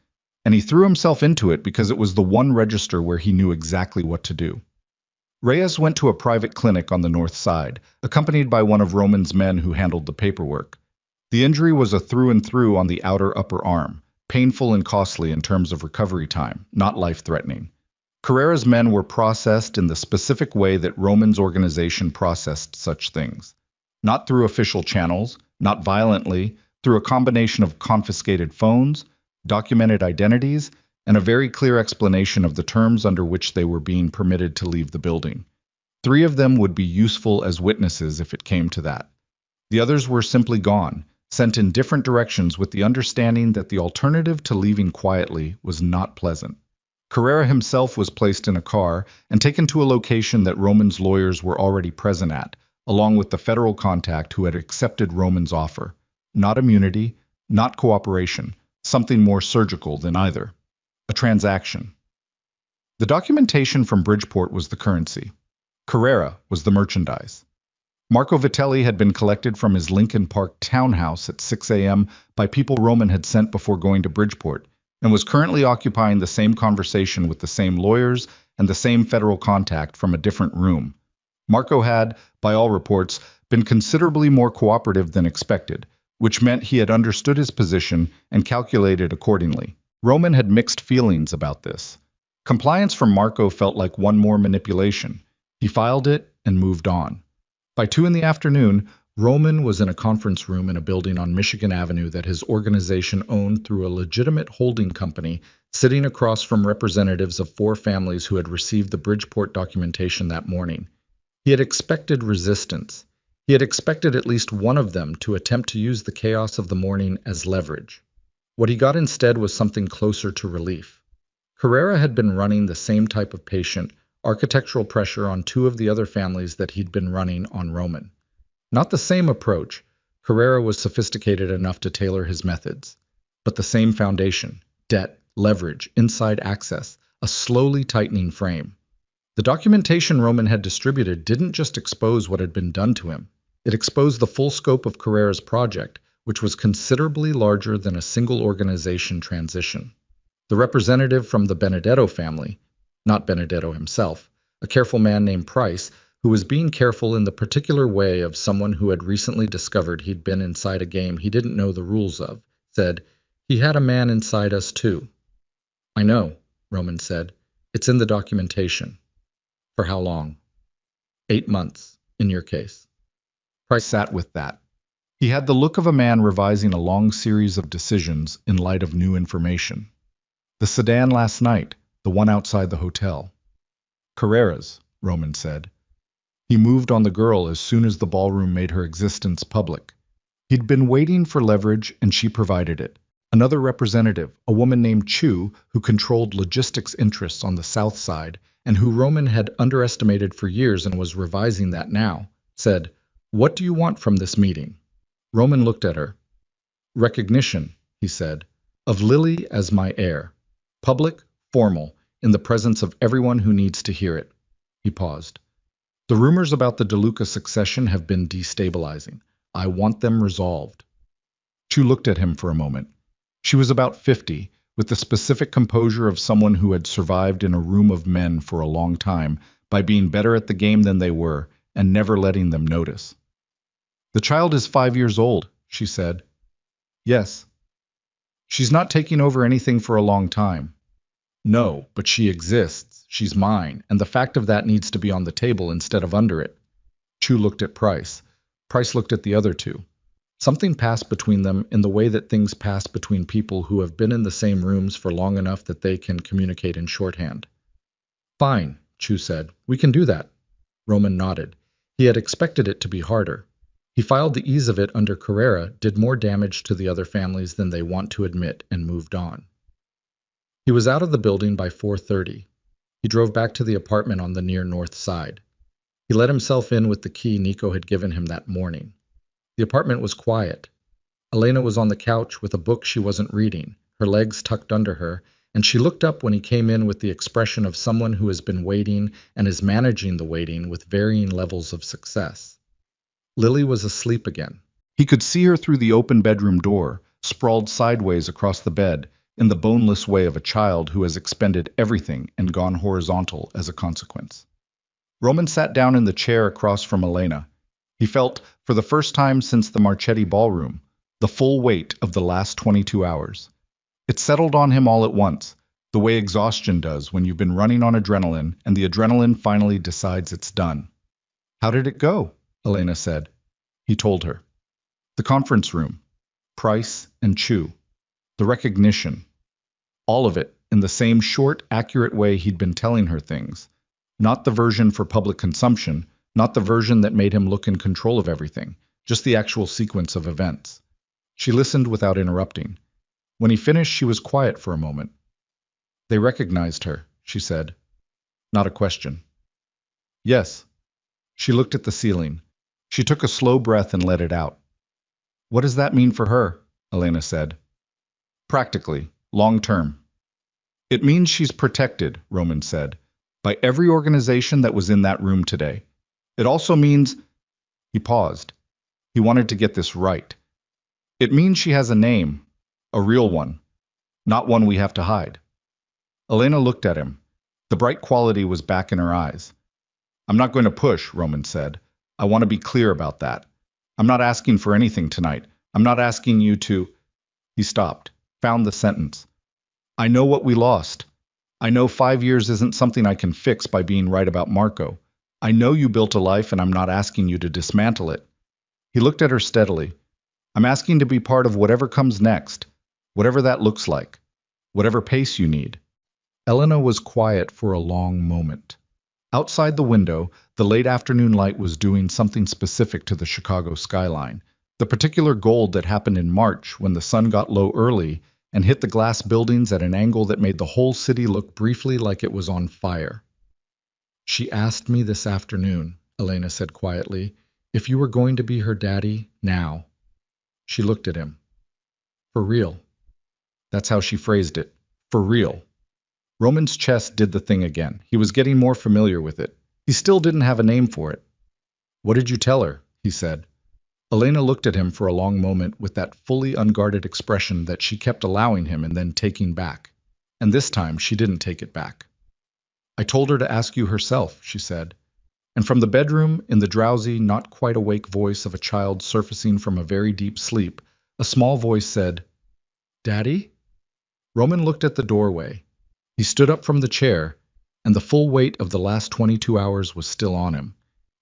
And he threw himself into it because it was the one register where he knew exactly what to do. Reyes went to a private clinic on the north side, accompanied by one of Roman's men who handled the paperwork. The injury was a through and through on the outer upper arm, painful and costly in terms of recovery time, not life-threatening. Carrera's men were processed in the specific way that Roman's organization processed such things. Not through official channels, not violently, through a combination of confiscated phones, documented identities, and a very clear explanation of the terms under which they were being permitted to leave the building. 3 of them would be useful as witnesses if it came to that. The others were simply gone, sent in different directions with the understanding that the alternative to leaving quietly was not pleasant. Carrera himself was placed in a car and taken to a location that Roman's lawyers were already present at, along with the federal contact who had accepted Roman's offer. Not immunity, not cooperation, something more surgical than either. A transaction. The documentation from Bridgeport was the currency. Carrera was the merchandise. Marco Vitelli had been collected from his Lincoln Park townhouse at 6 a.m. by people Roman had sent before going to Bridgeport, and was currently occupying the same conversation with the same lawyers and the same federal contact from a different room. Marco had, by all reports, been considerably more cooperative than expected, which meant he had understood his position and calculated accordingly. Roman had mixed feelings about this. Compliance from Marco felt like one more manipulation. He filed it and moved on. By 2 in the afternoon, Roman was in a conference room in a building on Michigan Avenue that his organization owned through a legitimate holding company, sitting across from representatives of 4 families who had received the Bridgeport documentation that morning. He had expected resistance. He had expected at least one of them to attempt to use the chaos of the morning as leverage. What he got instead was something closer to relief. Carrera had been running the same type of patient, architectural pressure on 2 of the other families that he'd been running on Roman. Not the same approach. Carrera was sophisticated enough to tailor his methods. But the same foundation: debt, leverage, inside access, a slowly tightening frame. The documentation Roman had distributed didn't just expose what had been done to him. It exposed the full scope of Carrera's project, which was considerably larger than a single organization transition. The representative from the Benedetto family, not Benedetto himself, a careful man named Price, who was being careful in the particular way of someone who had recently discovered he'd been inside a game he didn't know the rules of, said, "He had a man inside us too." "I know," Roman said. "It's in the documentation." "For how long?" 8 months, in your case. Price sat with that. He had the look of a man revising a long series of decisions in light of new information. "The sedan last night, the one outside the hotel." "Carrera's," Roman said. He moved on the girl as soon as the ballroom made her existence public. He'd been waiting for leverage, and she provided it. Another representative, a woman named Chu, who controlled logistics interests on the south side, and who Roman had underestimated for years and was revising that now, said, "What do you want from this meeting?" Roman looked at her. "Recognition," he said, "of Lily as my heir. Public, formal, in the presence of everyone who needs to hear it." He paused. "The rumors about the DeLuca succession have been destabilizing. I want them resolved." Chu looked at him for a moment. She was about 50, with the specific composure of someone who had survived in a room of men for a long time by being better at the game than they were and never letting them notice. "The child is 5 years old," she said. "Yes." "She's not taking over anything for a long time." "No, but she exists. She's mine, and the fact of that needs to be on the table instead of under it." Chu looked at Price. Price looked at the other 2. Something passed between them in the way that things pass between people who have been in the same rooms for long enough that they can communicate in shorthand. "Fine," Chu said. "We can do that." Roman nodded. He had expected it to be harder. He filed the ease of it under Carrera, did more damage to the other families than they want to admit, and moved on. He was out of the building by 4:30. He drove back to the apartment on the near north side. He let himself in with the key Nico had given him that morning. The apartment was quiet. Elena was on the couch with a book she wasn't reading, her legs tucked under her, and she looked up when he came in with the expression of someone who has been waiting and is managing the waiting with varying levels of success. Lily was asleep again. He could see her through the open bedroom door, sprawled sideways across the bed, in the boneless way of a child who has expended everything and gone horizontal as a consequence. Roman sat down in the chair across from Elena. He felt, for the first time since the Marchetti ballroom, the full weight of the last 22 hours. It settled on him all at once, the way exhaustion does when you've been running on adrenaline and the adrenaline finally decides it's done. "How did it go?" Elena said. He told her. The conference room, Price and Chu, the recognition, all of it in the same short, accurate way he'd been telling her things. Not the version for public consumption, not the version that made him look in control of everything, just the actual sequence of events. She listened without interrupting. When he finished, she was quiet for a moment. "They recognized her," she said. Not a question. "Yes." She looked at the ceiling. She took a slow breath and let it out. "What does that mean for her?" Elena said. "Practically, long term." "It means she's protected," Roman said, "by every organization that was in that room today. It also means..." He paused. He wanted to get this right. It means she has a name, a real one, not one we have to hide. Elena looked at him. The bright quality was back in her eyes. I'm not going to push, Roman said. I want to be clear about that. I'm not asking for anything tonight. I'm not asking you to. He stopped, found the sentence. I know what we lost. I know 5 years isn't something I can fix by being right about Marco. I know you built a life and I'm not asking you to dismantle it. He looked at her steadily. I'm asking to be part of whatever comes next, whatever that looks like, whatever pace you need. Elena was quiet for a long moment. Outside the window, the late afternoon light was doing something specific to the Chicago skyline, the particular gold that happened in March when the sun got low early and hit the glass buildings at an angle that made the whole city look briefly like it was on fire. She asked me this afternoon, Elena said quietly, if you were going to be her daddy now. She looked at him. For real. That's how she phrased it. For real. Roman's chest did the thing again. He was getting more familiar with it. He still didn't have a name for it. What did you tell her? He said. Elena looked at him for a long moment with that fully unguarded expression that she kept allowing him and then taking back. And this time she didn't take it back. I told her to ask you herself, she said. And from the bedroom, in the drowsy, not quite awake voice of a child surfacing from a very deep sleep, a small voice said, Daddy? Roman looked at the doorway. He stood up from the chair, and the full weight of the last 22 hours was still on him,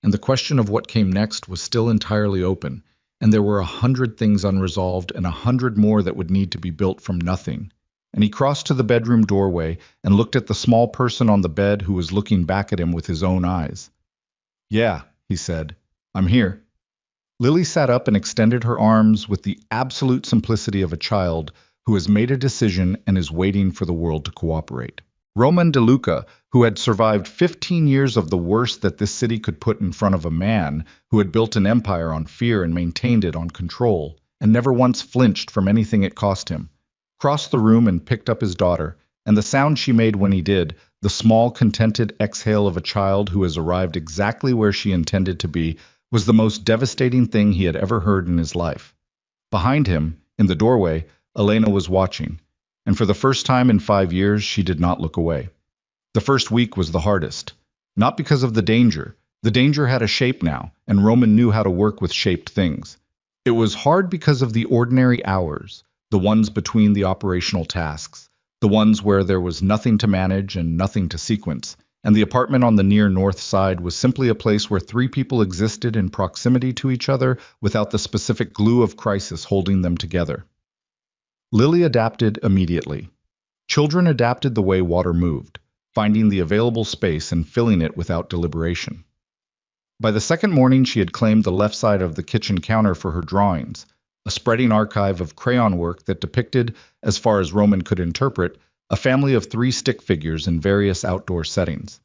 and the question of what came next was still entirely open, and there were 100 things unresolved and 100 more that would need to be built from nothing. And he crossed to the bedroom doorway and looked at the small person on the bed who was looking back at him with his own eyes. Yeah, he said, I'm here. Lily sat up and extended her arms with the absolute simplicity of a child who has made a decision and is waiting for the world to cooperate. Roman DeLuca, who had survived 15 years of the worst that this city could put in front of a man who had built an empire on fear and maintained it on control, and never once flinched from anything it cost him, crossed the room and picked up his daughter, and the sound she made when he did, the small, contented exhale of a child who has arrived exactly where she intended to be, was the most devastating thing he had ever heard in his life. Behind him, in the doorway, Elena was watching, and for the first time in 5 years she did not look away. The first week was the hardest, not because of the danger. The danger had a shape now, and Roman knew how to work with shaped things. It was hard because of the ordinary hours, the ones between the operational tasks, the ones where there was nothing to manage and nothing to sequence, and the apartment on the near north side was simply a place where 3 people existed in proximity to each other without the specific glue of crisis holding them together. Lily adapted immediately. Children adapted the way water moved, finding the available space and filling it without deliberation. By the second morning, she had claimed the left side of the kitchen counter for her drawings, a spreading archive of crayon work that depicted, as far as Roman could interpret, a family of 3 stick figures in various outdoor settings.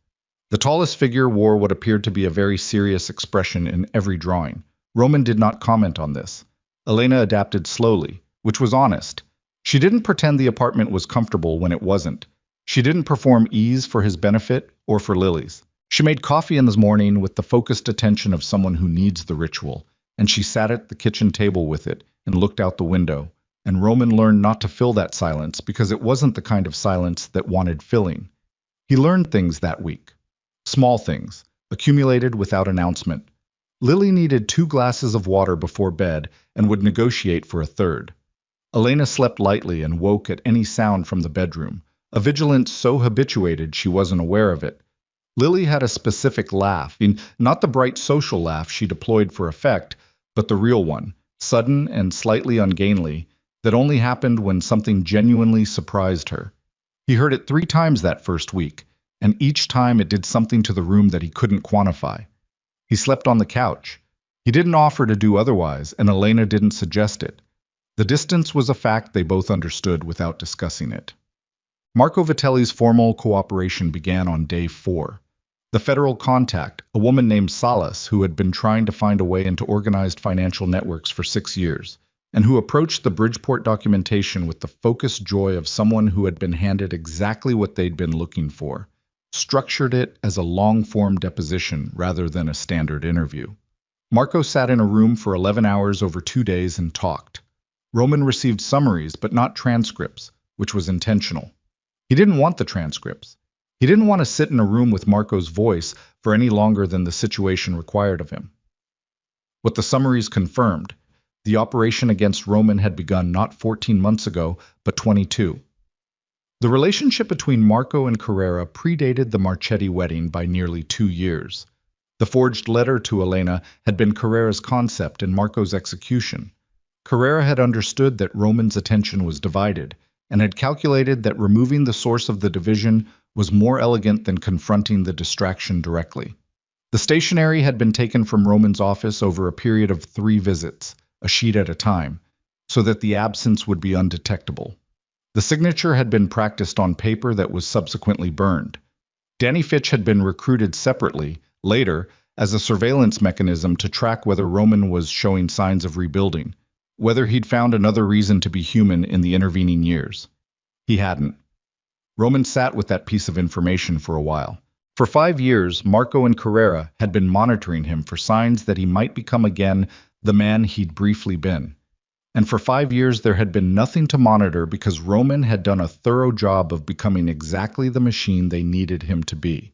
The tallest figure wore what appeared to be a very serious expression in every drawing. Roman did not comment on this. Elena adapted slowly, which was honest. She didn't pretend the apartment was comfortable when it wasn't. She didn't perform ease for his benefit or for Lily's. She made coffee in the morning with the focused attention of someone who needs the ritual, and she sat at the kitchen table with it and looked out the window, and Roman learned not to fill that silence because it wasn't the kind of silence that wanted filling. He learned things that week. Small things, accumulated without announcement. Lily needed 2 glasses of water before bed and would negotiate for a third. Elena slept lightly and woke at any sound from the bedroom, a vigilance so habituated she wasn't aware of it. Lily had a specific laugh, not the bright social laugh she deployed for effect, but the real one, sudden and slightly ungainly, that only happened when something genuinely surprised her. He heard it 3 times that first week, and each time it did something to the room that he couldn't quantify. He slept on the couch. He didn't offer to do otherwise, and Elena didn't suggest it. The distance was a fact they both understood without discussing it. Marco Vitelli's formal cooperation began on day 4. The federal contact, a woman named Salas who had been trying to find a way into organized financial networks for 6 years, and who approached the Bridgeport documentation with the focused joy of someone who had been handed exactly what they'd been looking for, structured it as a long-form deposition rather than a standard interview. Marco sat in a room for 11 hours over 2 days and talked. Roman received summaries, but not transcripts, which was intentional. He didn't want the transcripts. He didn't want to sit in a room with Marco's voice for any longer than the situation required of him. What the summaries confirmed, the operation against Roman had begun not 14 months ago, but 22. The relationship between Marco and Carrera predated the Marchetti wedding by nearly 2 years. The forged letter to Elena had been Carrera's concept and Marco's execution. Carrera had understood that Roman's attention was divided, and had calculated that removing the source of the division was more elegant than confronting the distraction directly. The stationery had been taken from Roman's office over a period of 3 visits, a sheet at a time, so that the absence would be undetectable. The signature had been practiced on paper that was subsequently burned. Danny Fitch had been recruited separately, later, as a surveillance mechanism to track whether Roman was showing signs of rebuilding, whether he'd found another reason to be human in the intervening years. He hadn't. Roman sat with that piece of information for a while. For 5 years, Marco and Carrera had been monitoring him for signs that he might become again the man he'd briefly been. And for 5 years there had been nothing to monitor because Roman had done a thorough job of becoming exactly the machine they needed him to be.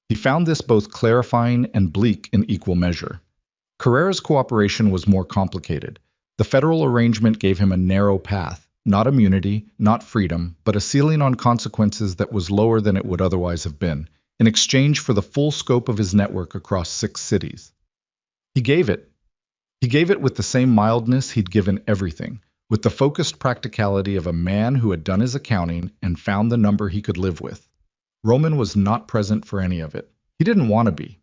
He found this both clarifying and bleak in equal measure. Carrera's cooperation was more complicated. The federal arrangement gave him a narrow path, not immunity, not freedom, but a ceiling on consequences that was lower than it would otherwise have been, in exchange for the full scope of his network across 6 cities. He gave it. He gave it with the same mildness he'd given everything, with the focused practicality of a man who had done his accounting and found the number he could live with. Roman was not present for any of it. He didn't want to be.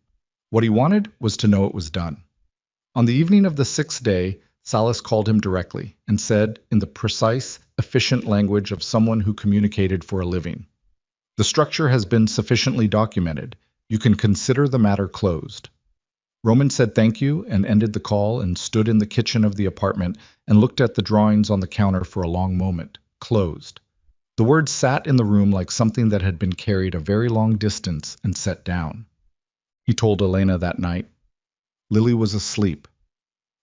What he wanted was to know it was done. On the evening of the 6th day, Salas called him directly and said, in the precise, efficient language of someone who communicated for a living, "The structure has been sufficiently documented. You can consider the matter closed." Roman said thank you and ended the call and stood in the kitchen of the apartment and looked at the drawings on the counter for a long moment. Closed. The word sat in the room like something that had been carried a very long distance and set down. He told Elena that night. Lily was asleep.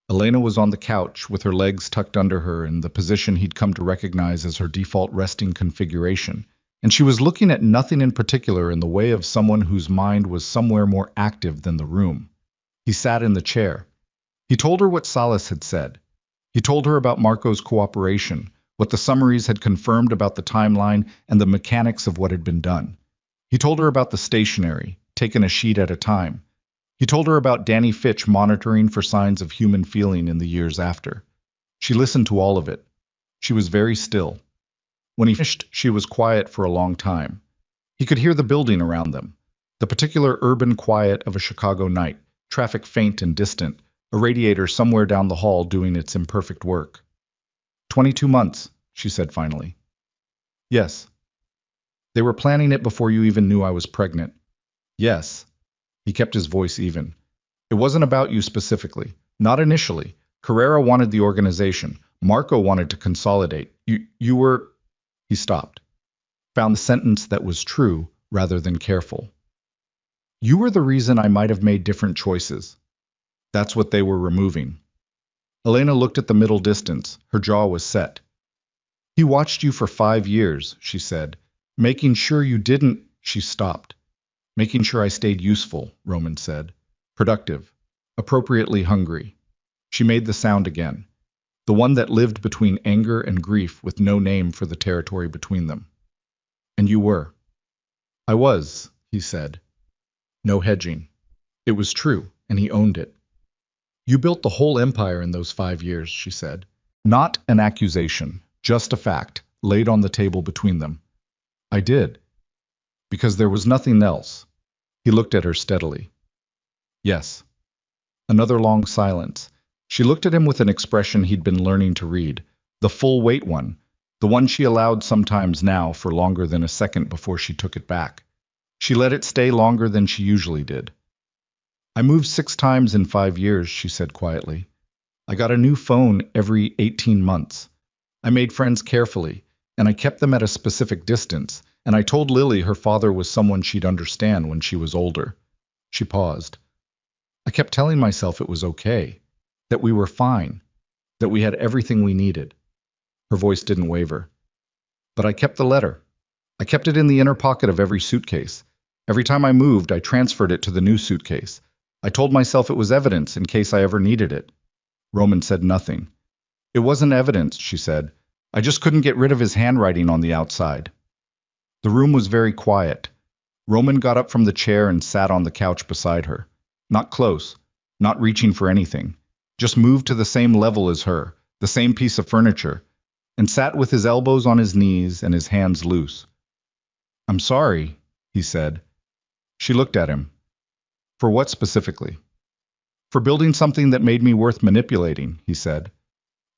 Elena was on the couch with her legs tucked under her in the position he'd come to recognize as her default resting configuration, and she was looking at nothing in particular in the way of someone whose mind was somewhere more active than the room. He sat in the chair. He told her what Salas had said. He told her about Marco's cooperation, what the summaries had confirmed about the timeline and the mechanics of what had been done. He told her about the stationery, taken a sheet at a time. He told her about Danny Fitch monitoring for signs of human feeling in the years after. She listened to all of it. She was very still. When he finished, she was quiet for a long time. He could hear the building around them, the particular urban quiet of a Chicago night, traffic faint and distant, a radiator somewhere down the hall doing its imperfect work. 22 months, she said finally. Yes. They were planning it before you even knew I was pregnant. Yes. He kept his voice even. It wasn't about you specifically. Not initially. Carrera wanted the organization. Marco wanted to consolidate. You were... He stopped. Found the sentence that was true rather than careful. You were the reason I might have made different choices. That's what they were removing. Elena looked at the middle distance. Her jaw was set. He watched you for 5 years, she said. Making sure you didn't... She stopped. Making sure I stayed useful, Roman said. Productive. Appropriately hungry. She made the sound again. The one that lived between anger and grief with no name for the territory between them. And you were. I was, he said. No hedging. It was true, and he owned it. You built the whole empire in those 5 years, she said. Not an accusation, just a fact, laid on the table between them. I did. Because there was nothing else. He looked at her steadily. Yes. Another long silence. She looked at him with an expression he'd been learning to read, the full weight one, the one she allowed sometimes now for longer than a second before she took it back. She let it stay longer than she usually did. I moved 6 times in 5 years, she said quietly. I got a new phone every 18 months. I made friends carefully, and I kept them at a specific distance, and I told Lily her father was someone she'd understand when she was older. She paused. I kept telling myself it was okay, that we were fine, that we had everything we needed. Her voice didn't waver. But I kept the letter. I kept it in the inner pocket of every suitcase. Every time I moved, I transferred it to the new suitcase. I told myself it was evidence in case I ever needed it. Roman said nothing. It wasn't evidence, she said. I just couldn't get rid of his handwriting on the outside. The room was very quiet. Roman got up from the chair and sat on the couch beside her. Not close, not reaching for anything. Just moved to the same level as her, the same piece of furniture, and sat with his elbows on his knees and his hands loose. I'm sorry, he said. She looked at him. For what specifically? For building something that made me worth manipulating, he said.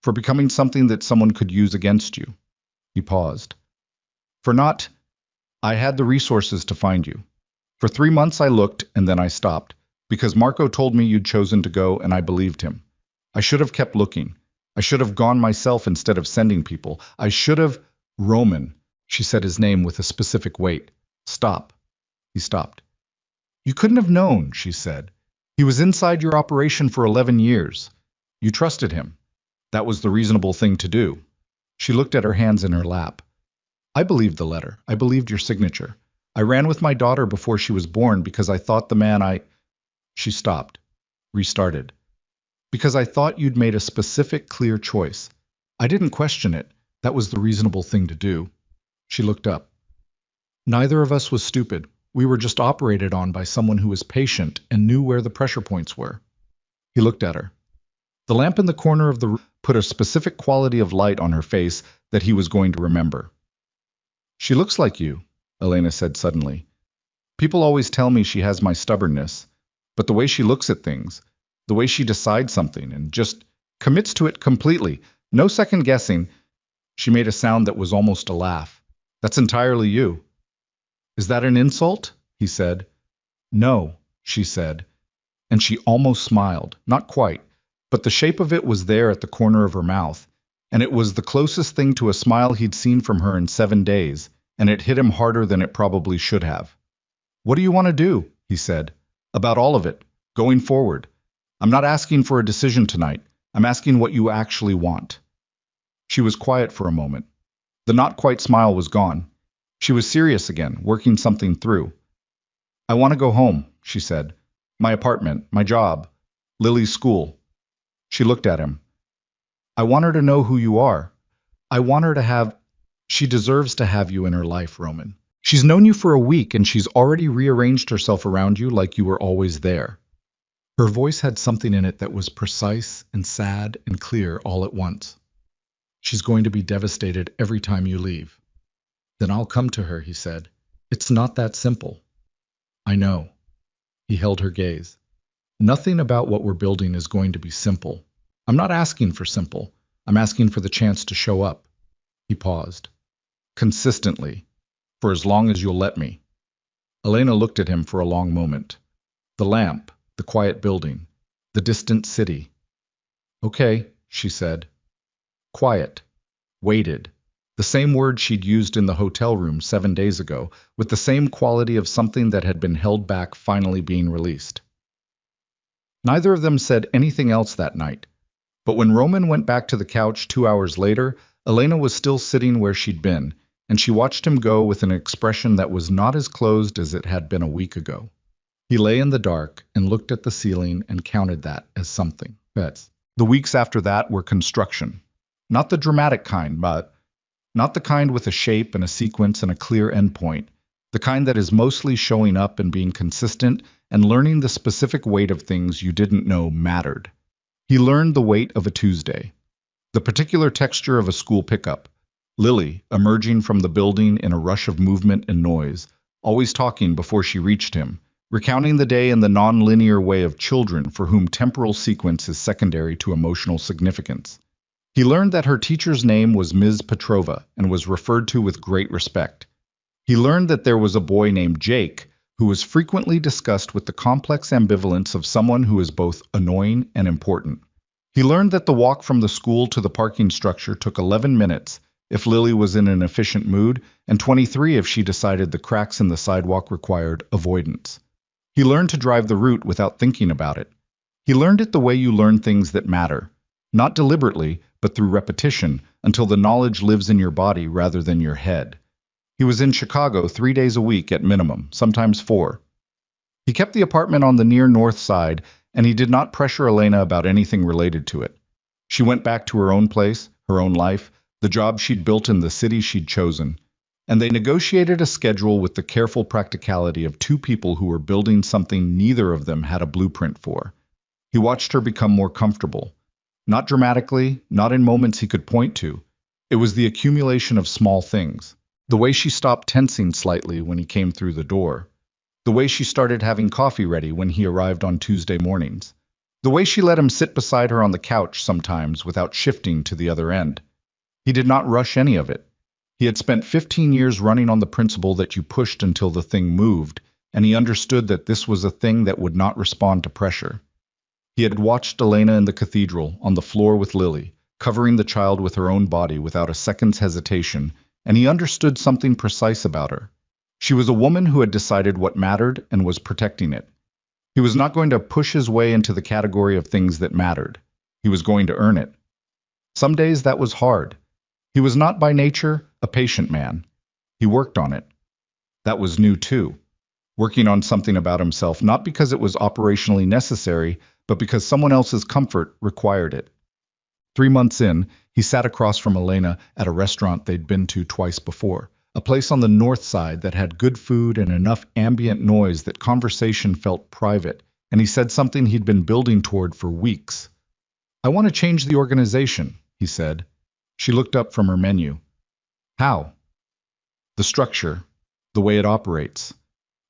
For becoming something that someone could use against you. He paused. For not... I had the resources to find you. For 3 months I looked, and then I stopped, because Marco told me you'd chosen to go, and I believed him. I should have kept looking. I should have gone myself instead of sending people. I should have... Roman, she said his name with a specific weight. Stop. He stopped. You couldn't have known, she said. He was inside your operation for 11 years. You trusted him. That was the reasonable thing to do. She looked at her hands in her lap. I believed the letter. I believed your signature. I ran with my daughter before she was born because I thought the man I... She stopped. Restarted. Because I thought you'd made a specific, clear choice. I didn't question it. That was the reasonable thing to do. She looked up. Neither of us was stupid. We were just operated on by someone who was patient and knew where the pressure points were. He looked at her. The lamp in the corner of the room put a specific quality of light on her face that he was going to remember. She looks like you, Elena said suddenly. People always tell me she has my stubbornness, but the way she looks at things, the way she decides something and just commits to it completely, no second guessing. She made a sound that was almost a laugh. That's entirely you. Is that an insult? He said. No, she said, and she almost smiled, not quite, but the shape of it was there at the corner of her mouth, and it was the closest thing to a smile he'd seen from her in 7 days, and it hit him harder than it probably should have. What do you want to do? He said. About all of it, going forward. I'm not asking for a decision tonight. I'm asking what you actually want. She was quiet for a moment. The not-quite smile was gone. She was serious again, working something through. I want to go home, she said. My apartment, my job, Lily's school. She looked at him. I want her to know who you are. I want her to have... She deserves to have you in her life, Roman. She's known you for a week and she's already rearranged herself around you like you were always there. Her voice had something in it that was precise and sad and clear all at once. She's going to be devastated every time you leave. Then I'll come to her, he said. It's not that simple. I know. He held her gaze. Nothing about what we're building is going to be simple. I'm not asking for simple. I'm asking for the chance to show up. He paused. Consistently. For as long as you'll let me. Elena looked at him for a long moment. The lamp, the quiet building, the distant city. Okay, she said. Quiet. Waited. The same word she'd used in the hotel room 7 days ago, with the same quality of something that had been held back finally being released. Neither of them said anything else that night, but when Roman went back to the couch 2 hours later, Elena was still sitting where she'd been, and she watched him go with an expression that was not as closed as it had been a week ago. He lay in the dark and looked at the ceiling and counted that as something. Bets. The weeks after that were construction. Not the dramatic kind, but not the kind with a shape and a sequence and a clear endpoint, the kind that is mostly showing up and being consistent and learning the specific weight of things you didn't know mattered. He learned the weight of a Tuesday, the particular texture of a school pickup, Lily emerging from the building in a rush of movement and noise, always talking before she reached him, recounting the day in the non-linear way of children for whom temporal sequence is secondary to emotional significance. He learned that her teacher's name was Ms. Petrova and was referred to with great respect. He learned that there was a boy named Jake who was frequently discussed with the complex ambivalence of someone who is both annoying and important. He learned that the walk from the school to the parking structure took 11 minutes if Lily was in an efficient mood, and 23 if she decided the cracks in the sidewalk required avoidance. He learned to drive the route without thinking about it, He learned it the way you learn things that matter, not deliberately, but through repetition, until the knowledge lives in your body rather than your head. He was in Chicago 3 days a week at minimum, sometimes four. He kept the apartment on the near north side, and he did not pressure Elena about anything related to it. She went back to her own place, her own life, the job she'd built in the city she'd chosen, and they negotiated a schedule with the careful practicality of two people who were building something neither of them had a blueprint for. He watched her become more comfortable. Not dramatically, not in moments he could point to. It was the accumulation of small things. The way she stopped tensing slightly when he came through the door. The way she started having coffee ready when he arrived on Tuesday mornings. The way she let him sit beside her on the couch sometimes without shifting to the other end. He did not rush any of it. He had spent 15 years running on the principle that you pushed until the thing moved, and he understood that this was a thing that would not respond to pressure. He had watched Elena in the cathedral, on the floor with Lily, covering the child with her own body without a second's hesitation, and he understood something precise about her. She was a woman who had decided what mattered and was protecting it. He was not going to push his way into the category of things that mattered. He was going to earn it. Some days that was hard. He was not by nature a patient man. He worked on it. That was new too. Working on something about himself, not because it was operationally necessary, but because someone else's comfort required it. 3 months in, he sat across from Elena at a restaurant they'd been to twice before, a place on the north side that had good food and enough ambient noise that conversation felt private, and he said something he'd been building toward for weeks. "I want to change the organization," he said. She looked up from her menu. "How?" "The structure, the way it operates."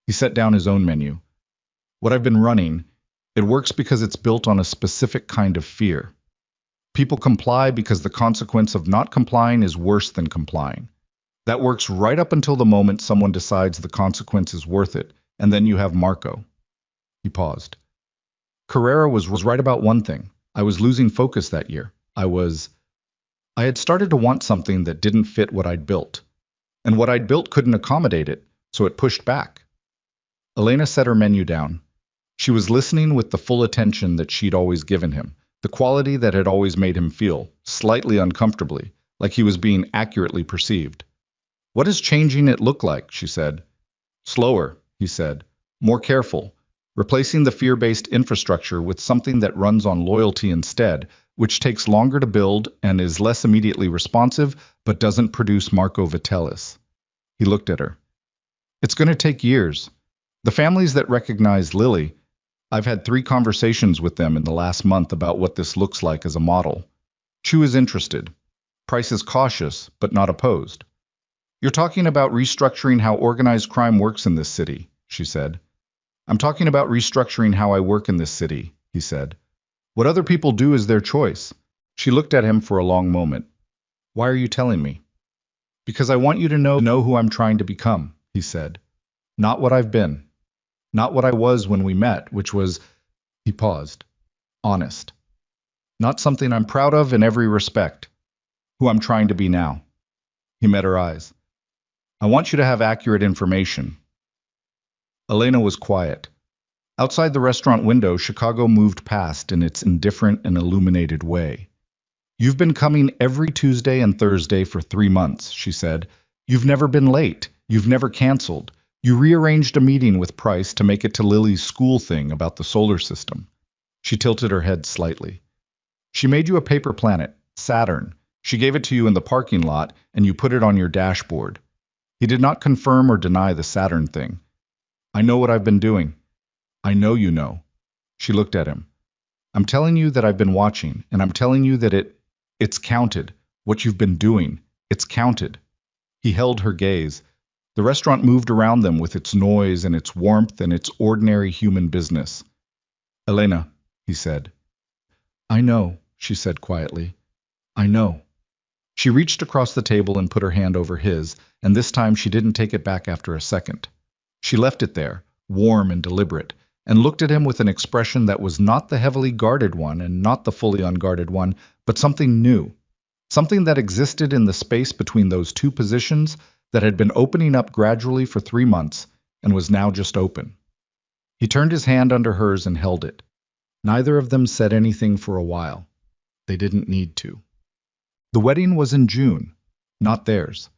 He set down his own menu. "What I've been running, it works because it's built on a specific kind of fear. People comply because the consequence of not complying is worse than complying. That works right up until the moment someone decides the consequence is worth it, and then you have Marco." He paused. "Carrera was right about one thing. I was losing focus that year. I had started to want something that didn't fit what I'd built. And what I'd built couldn't accommodate it, so it pushed back." Elena set her menu down. She was listening with the full attention that she'd always given him, the quality that had always made him feel, slightly uncomfortably, like he was being accurately perceived. "What does changing it look like?" she said. "Slower," he said. "More careful. Replacing the fear-based infrastructure with something that runs on loyalty instead, which takes longer to build and is less immediately responsive, but doesn't produce Marco Vitellis." He looked at her. "It's going to take years. The families that recognize Lily, I've had 3 conversations with them in the last month about what this looks like as a model. Chu is interested. Price is cautious, but not opposed." "You're talking about restructuring how organized crime works in this city," she said. "I'm talking about restructuring how I work in this city," he said. "What other people do is their choice." She looked at him for a long moment. "Why are you telling me?" "Because I want you to know who I'm trying to become," he said. "Not what I've been. Not what I was when we met, which was," he paused, "honest. Not something I'm proud of in every respect. Who I'm trying to be now." He met her eyes. "I want you to have accurate information." Elena was quiet. Outside the restaurant window, Chicago moved past in its indifferent and illuminated way. "You've been coming every Tuesday and Thursday for 3 months," she said. "You've never been late. You've never canceled. You rearranged a meeting with Price to make it to Lily's school thing about the solar system." She tilted her head slightly. "She made you a paper planet, Saturn. She gave it to you in the parking lot, and you put it on your dashboard." He did not confirm or deny the Saturn thing. "I know what I've been doing." "I know you know." She looked at him. "I'm telling you that I've been watching, and I'm telling you that it's counted. What you've been doing, it's counted." He held her gaze. The restaurant moved around them with its noise and its warmth and its ordinary human business. "Elena," he said. "I know," she said quietly. "I know." She reached across the table and put her hand over his, and this time she didn't take it back after a second. She left it there, warm and deliberate, and looked at him with an expression that was not the heavily guarded one and not the fully unguarded one, but something new. Something that existed in the space between those two positions that had been opening up gradually for 3 months and was now just open. He turned his hand under hers and held it. Neither of them said anything for a while. They didn't need to. The wedding was in June, not theirs.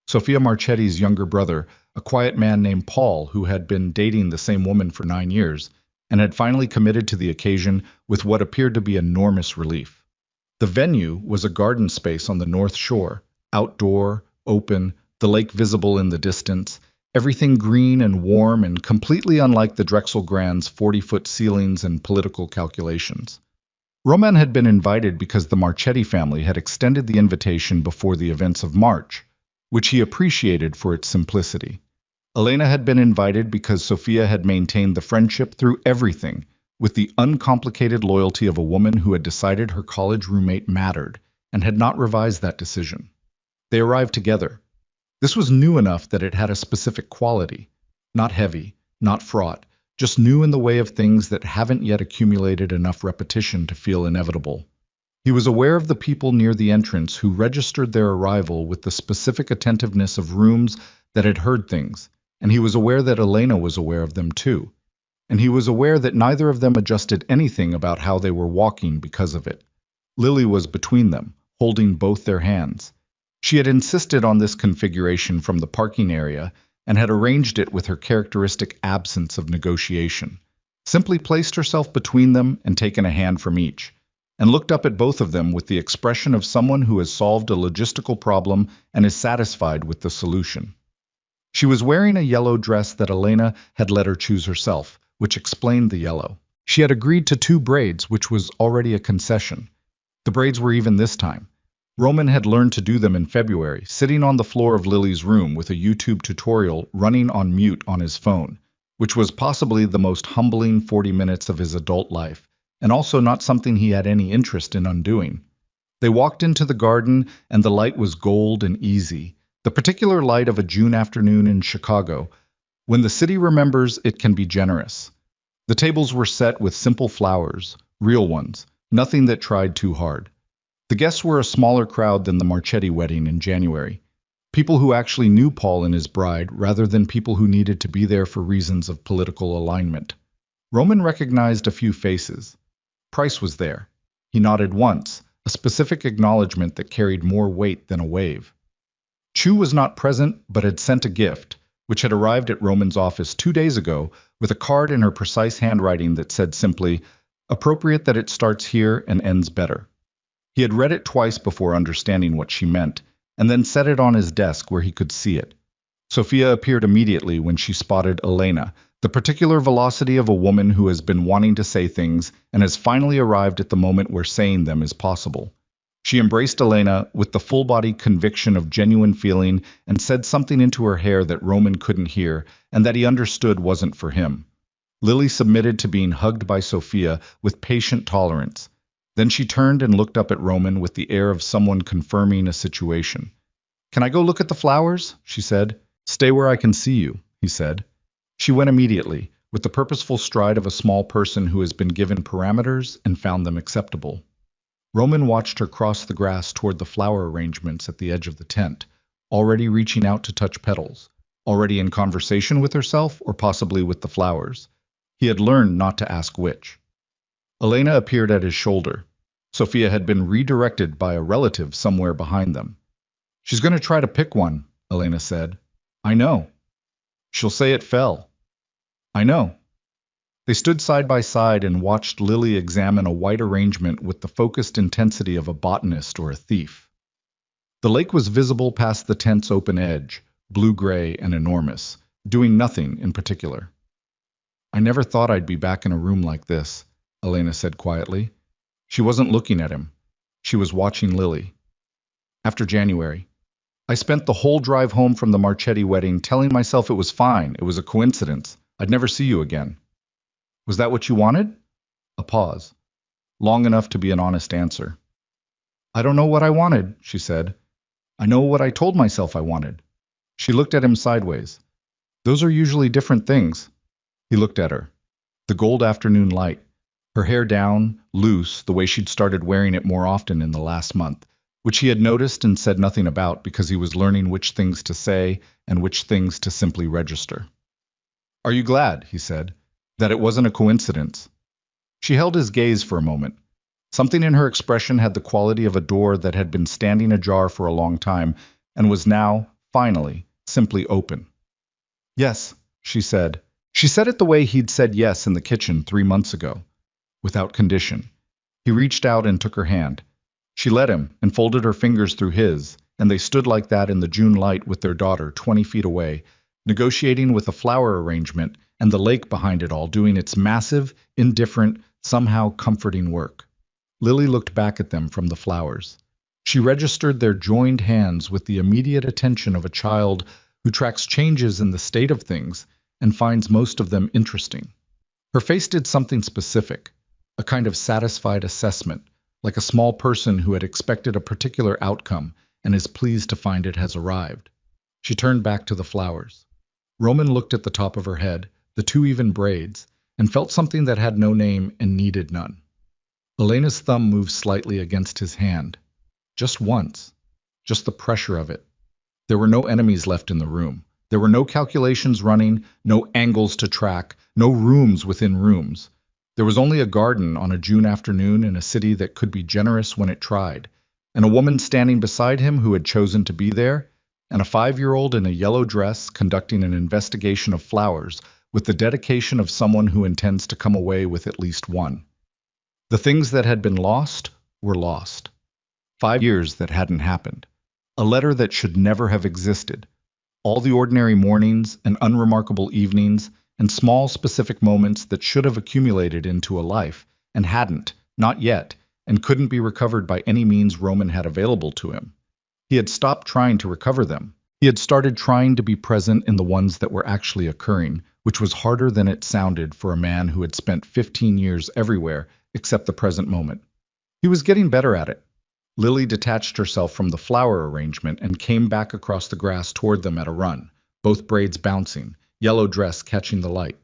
Sofia Marchetti's younger brother, a quiet man named Paul who had been dating the same woman for 9 years, and had finally committed to the occasion with what appeared to be enormous relief. The venue was a garden space on the North Shore, outdoor, open, the lake visible in the distance, everything green and warm and completely unlike the Drexel Grand's 40-foot ceilings and political calculations. Roman had been invited because the Marchetti family had extended the invitation before the events of March, which he appreciated for its simplicity. Elena had been invited because Sofia had maintained the friendship through everything, with the uncomplicated loyalty of a woman who had decided her college roommate mattered and had not revised that decision. They arrived together. This was new enough that it had a specific quality, not heavy, not fraught, just new in the way of things that haven't yet accumulated enough repetition to feel inevitable. He was aware of the people near the entrance who registered their arrival with the specific attentiveness of rooms that had heard things, and he was aware that Elena was aware of them too. And he was aware that neither of them adjusted anything about how they were walking because of it. Lily was between them, holding both their hands. She had insisted on this configuration from the parking area and had arranged it with her characteristic absence of negotiation. Simply placed herself between them and taken a hand from each, and looked up at both of them with the expression of someone who has solved a logistical problem and is satisfied with the solution. She was wearing a yellow dress that Elena had let her choose herself, which explained the yellow. She had agreed to 2 braids, which was already a concession. The braids were even this time. Roman had learned to do them in February, sitting on the floor of Lily's room with a YouTube tutorial running on mute on his phone, which was possibly the most humbling 40 minutes of his adult life, and also not something he had any interest in undoing. They walked into the garden, and the light was gold and easy, the particular light of a June afternoon in Chicago. When the city remembers, it can be generous. The tables were set with simple flowers, real ones, nothing that tried too hard. The guests were a smaller crowd than the Marchetti wedding in January. People who actually knew Paul and his bride, rather than people who needed to be there for reasons of political alignment. Roman recognized a few faces. Price was there. He nodded once, a specific acknowledgement that carried more weight than a wave. Chu was not present, but had sent a gift, which had arrived at Roman's office 2 days ago with a card in her precise handwriting that said simply, "Appropriate that it starts here and ends better." He had read it twice before understanding what she meant, and then set it on his desk where he could see it. Sofia appeared immediately when she spotted Elena, the particular velocity of a woman who has been wanting to say things and has finally arrived at the moment where saying them is possible. She embraced Elena with the full-body conviction of genuine feeling and said something into her hair that Roman couldn't hear and that he understood wasn't for him. Lily submitted to being hugged by Sofia with patient tolerance. Then she turned and looked up at Roman with the air of someone confirming a situation. "Can I go look at the flowers?" she said. "Stay where I can see you," he said. She went immediately, with the purposeful stride of a small person who has been given parameters and found them acceptable. Roman watched her cross the grass toward the flower arrangements at the edge of the tent, already reaching out to touch petals, already in conversation with herself or possibly with the flowers. He had learned not to ask which. Elena appeared at his shoulder. Sofia had been redirected by a relative somewhere behind them. "She's going to try to pick one," Elena said. "I know." "She'll say it fell." "I know." They stood side by side and watched Lily examine a white arrangement with the focused intensity of a botanist or a thief. The lake was visible past the tent's open edge, blue-gray and enormous, doing nothing in particular. "I never thought I'd be back in a room like this," Elena said quietly. She wasn't looking at him. She was watching Lily. "After January. I spent the whole drive home from the Marchetti wedding telling myself it was fine, it was a coincidence, I'd never see you again." "Was that what you wanted?" A pause. Long enough to be an honest answer. "I don't know what I wanted," she said. "I know what I told myself I wanted." She looked at him sideways. "Those are usually different things." He looked at her. The gold afternoon light. Her hair down, loose, the way she'd started wearing it more often in the last month, which he had noticed and said nothing about because he was learning which things to say and which things to simply register. "Are you glad," he said, "that it wasn't a coincidence?" She held his gaze for a moment. Something in her expression had the quality of a door that had been standing ajar for a long time and was now, finally, simply open. Yes, she said. She said it the way he'd said yes in the kitchen 3 months ago, without condition. He reached out and took her hand. She let him and folded her fingers through his, and they stood like that in the June light with their daughter 20 feet away, negotiating with a flower arrangement and the lake behind it all doing its massive, indifferent, somehow comforting work. Lily looked back at them from the flowers. She registered their joined hands with the immediate attention of a child who tracks changes in the state of things and finds most of them interesting. Her face did something specific, a kind of satisfied assessment, like a small person who had expected a particular outcome and is pleased to find it has arrived. She turned back to the flowers. Roman looked at the top of her head, the two even braids, and felt something that had no name and needed none. Elena's thumb moved slightly against his hand. Just once. Just the pressure of it. There were no enemies left in the room. There were no calculations running, no angles to track, no rooms within rooms. There was only a garden on a June afternoon in a city that could be generous when it tried, and a woman standing beside him who had chosen to be there, and a 5-year-old in a yellow dress conducting an investigation of flowers with the dedication of someone who intends to come away with at least one. The things that had been lost were lost. 5 years that hadn't happened. A letter that should never have existed. All the ordinary mornings and unremarkable evenings and small specific moments that should have accumulated into a life and hadn't, not yet, and couldn't be recovered by any means Roman had available to him. He had stopped trying to recover them. He had started trying to be present in the ones that were actually occurring, which was harder than it sounded for a man who had spent 15 years everywhere except the present moment. He was getting better at it. Lily detached herself from the flower arrangement and came back across the grass toward them at a run, both braids bouncing, yellow dress catching the light.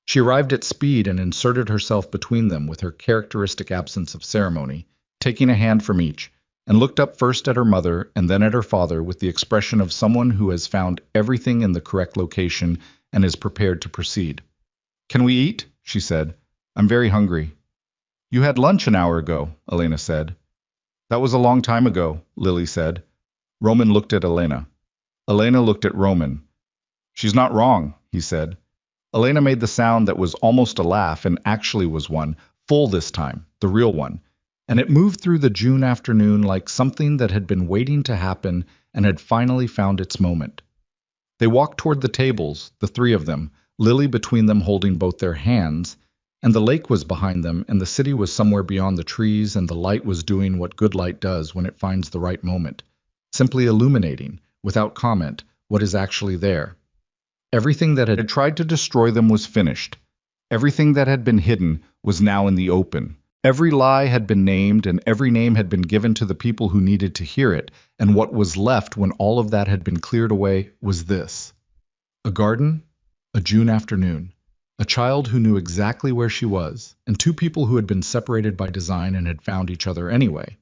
She arrived at speed and inserted herself between them with her characteristic absence of ceremony, taking a hand from each, and looked up first at her mother and then at her father with the expression of someone who has found everything in the correct location and is prepared to proceed. "Can we eat?" she said. "I'm very hungry." "You had lunch an hour ago," Elena said. "That was a long time ago," Lily said. Roman looked at Elena. Elena looked at Roman. "She's not wrong," he said. Elena made the sound that was almost a laugh and actually was one, full this time, the real one, and it moved through the June afternoon like something that had been waiting to happen and had finally found its moment. They walked toward the tables, the three of them, Lily between them holding both their hands, and the lake was behind them, and the city was somewhere beyond the trees, and the light was doing what good light does when it finds the right moment, simply illuminating, without comment, what is actually there. Everything that had tried to destroy them was finished. Everything that had been hidden was now in the open. Every lie had been named, and every name had been given to the people who needed to hear it, and what was left when all of that had been cleared away was this. A garden, a June afternoon. A child who knew exactly where she was, and two people who had been separated by design and had found each other anyway.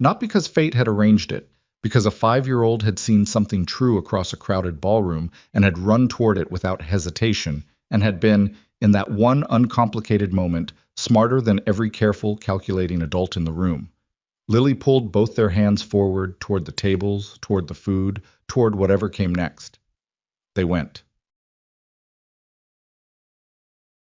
Not because fate had arranged it, because a 5-year-old had seen something true across a crowded ballroom and had run toward it without hesitation, and had been, in that one uncomplicated moment, smarter than every careful, calculating adult in the room. Lily pulled both their hands forward toward the tables, toward the food, toward whatever came next. They went.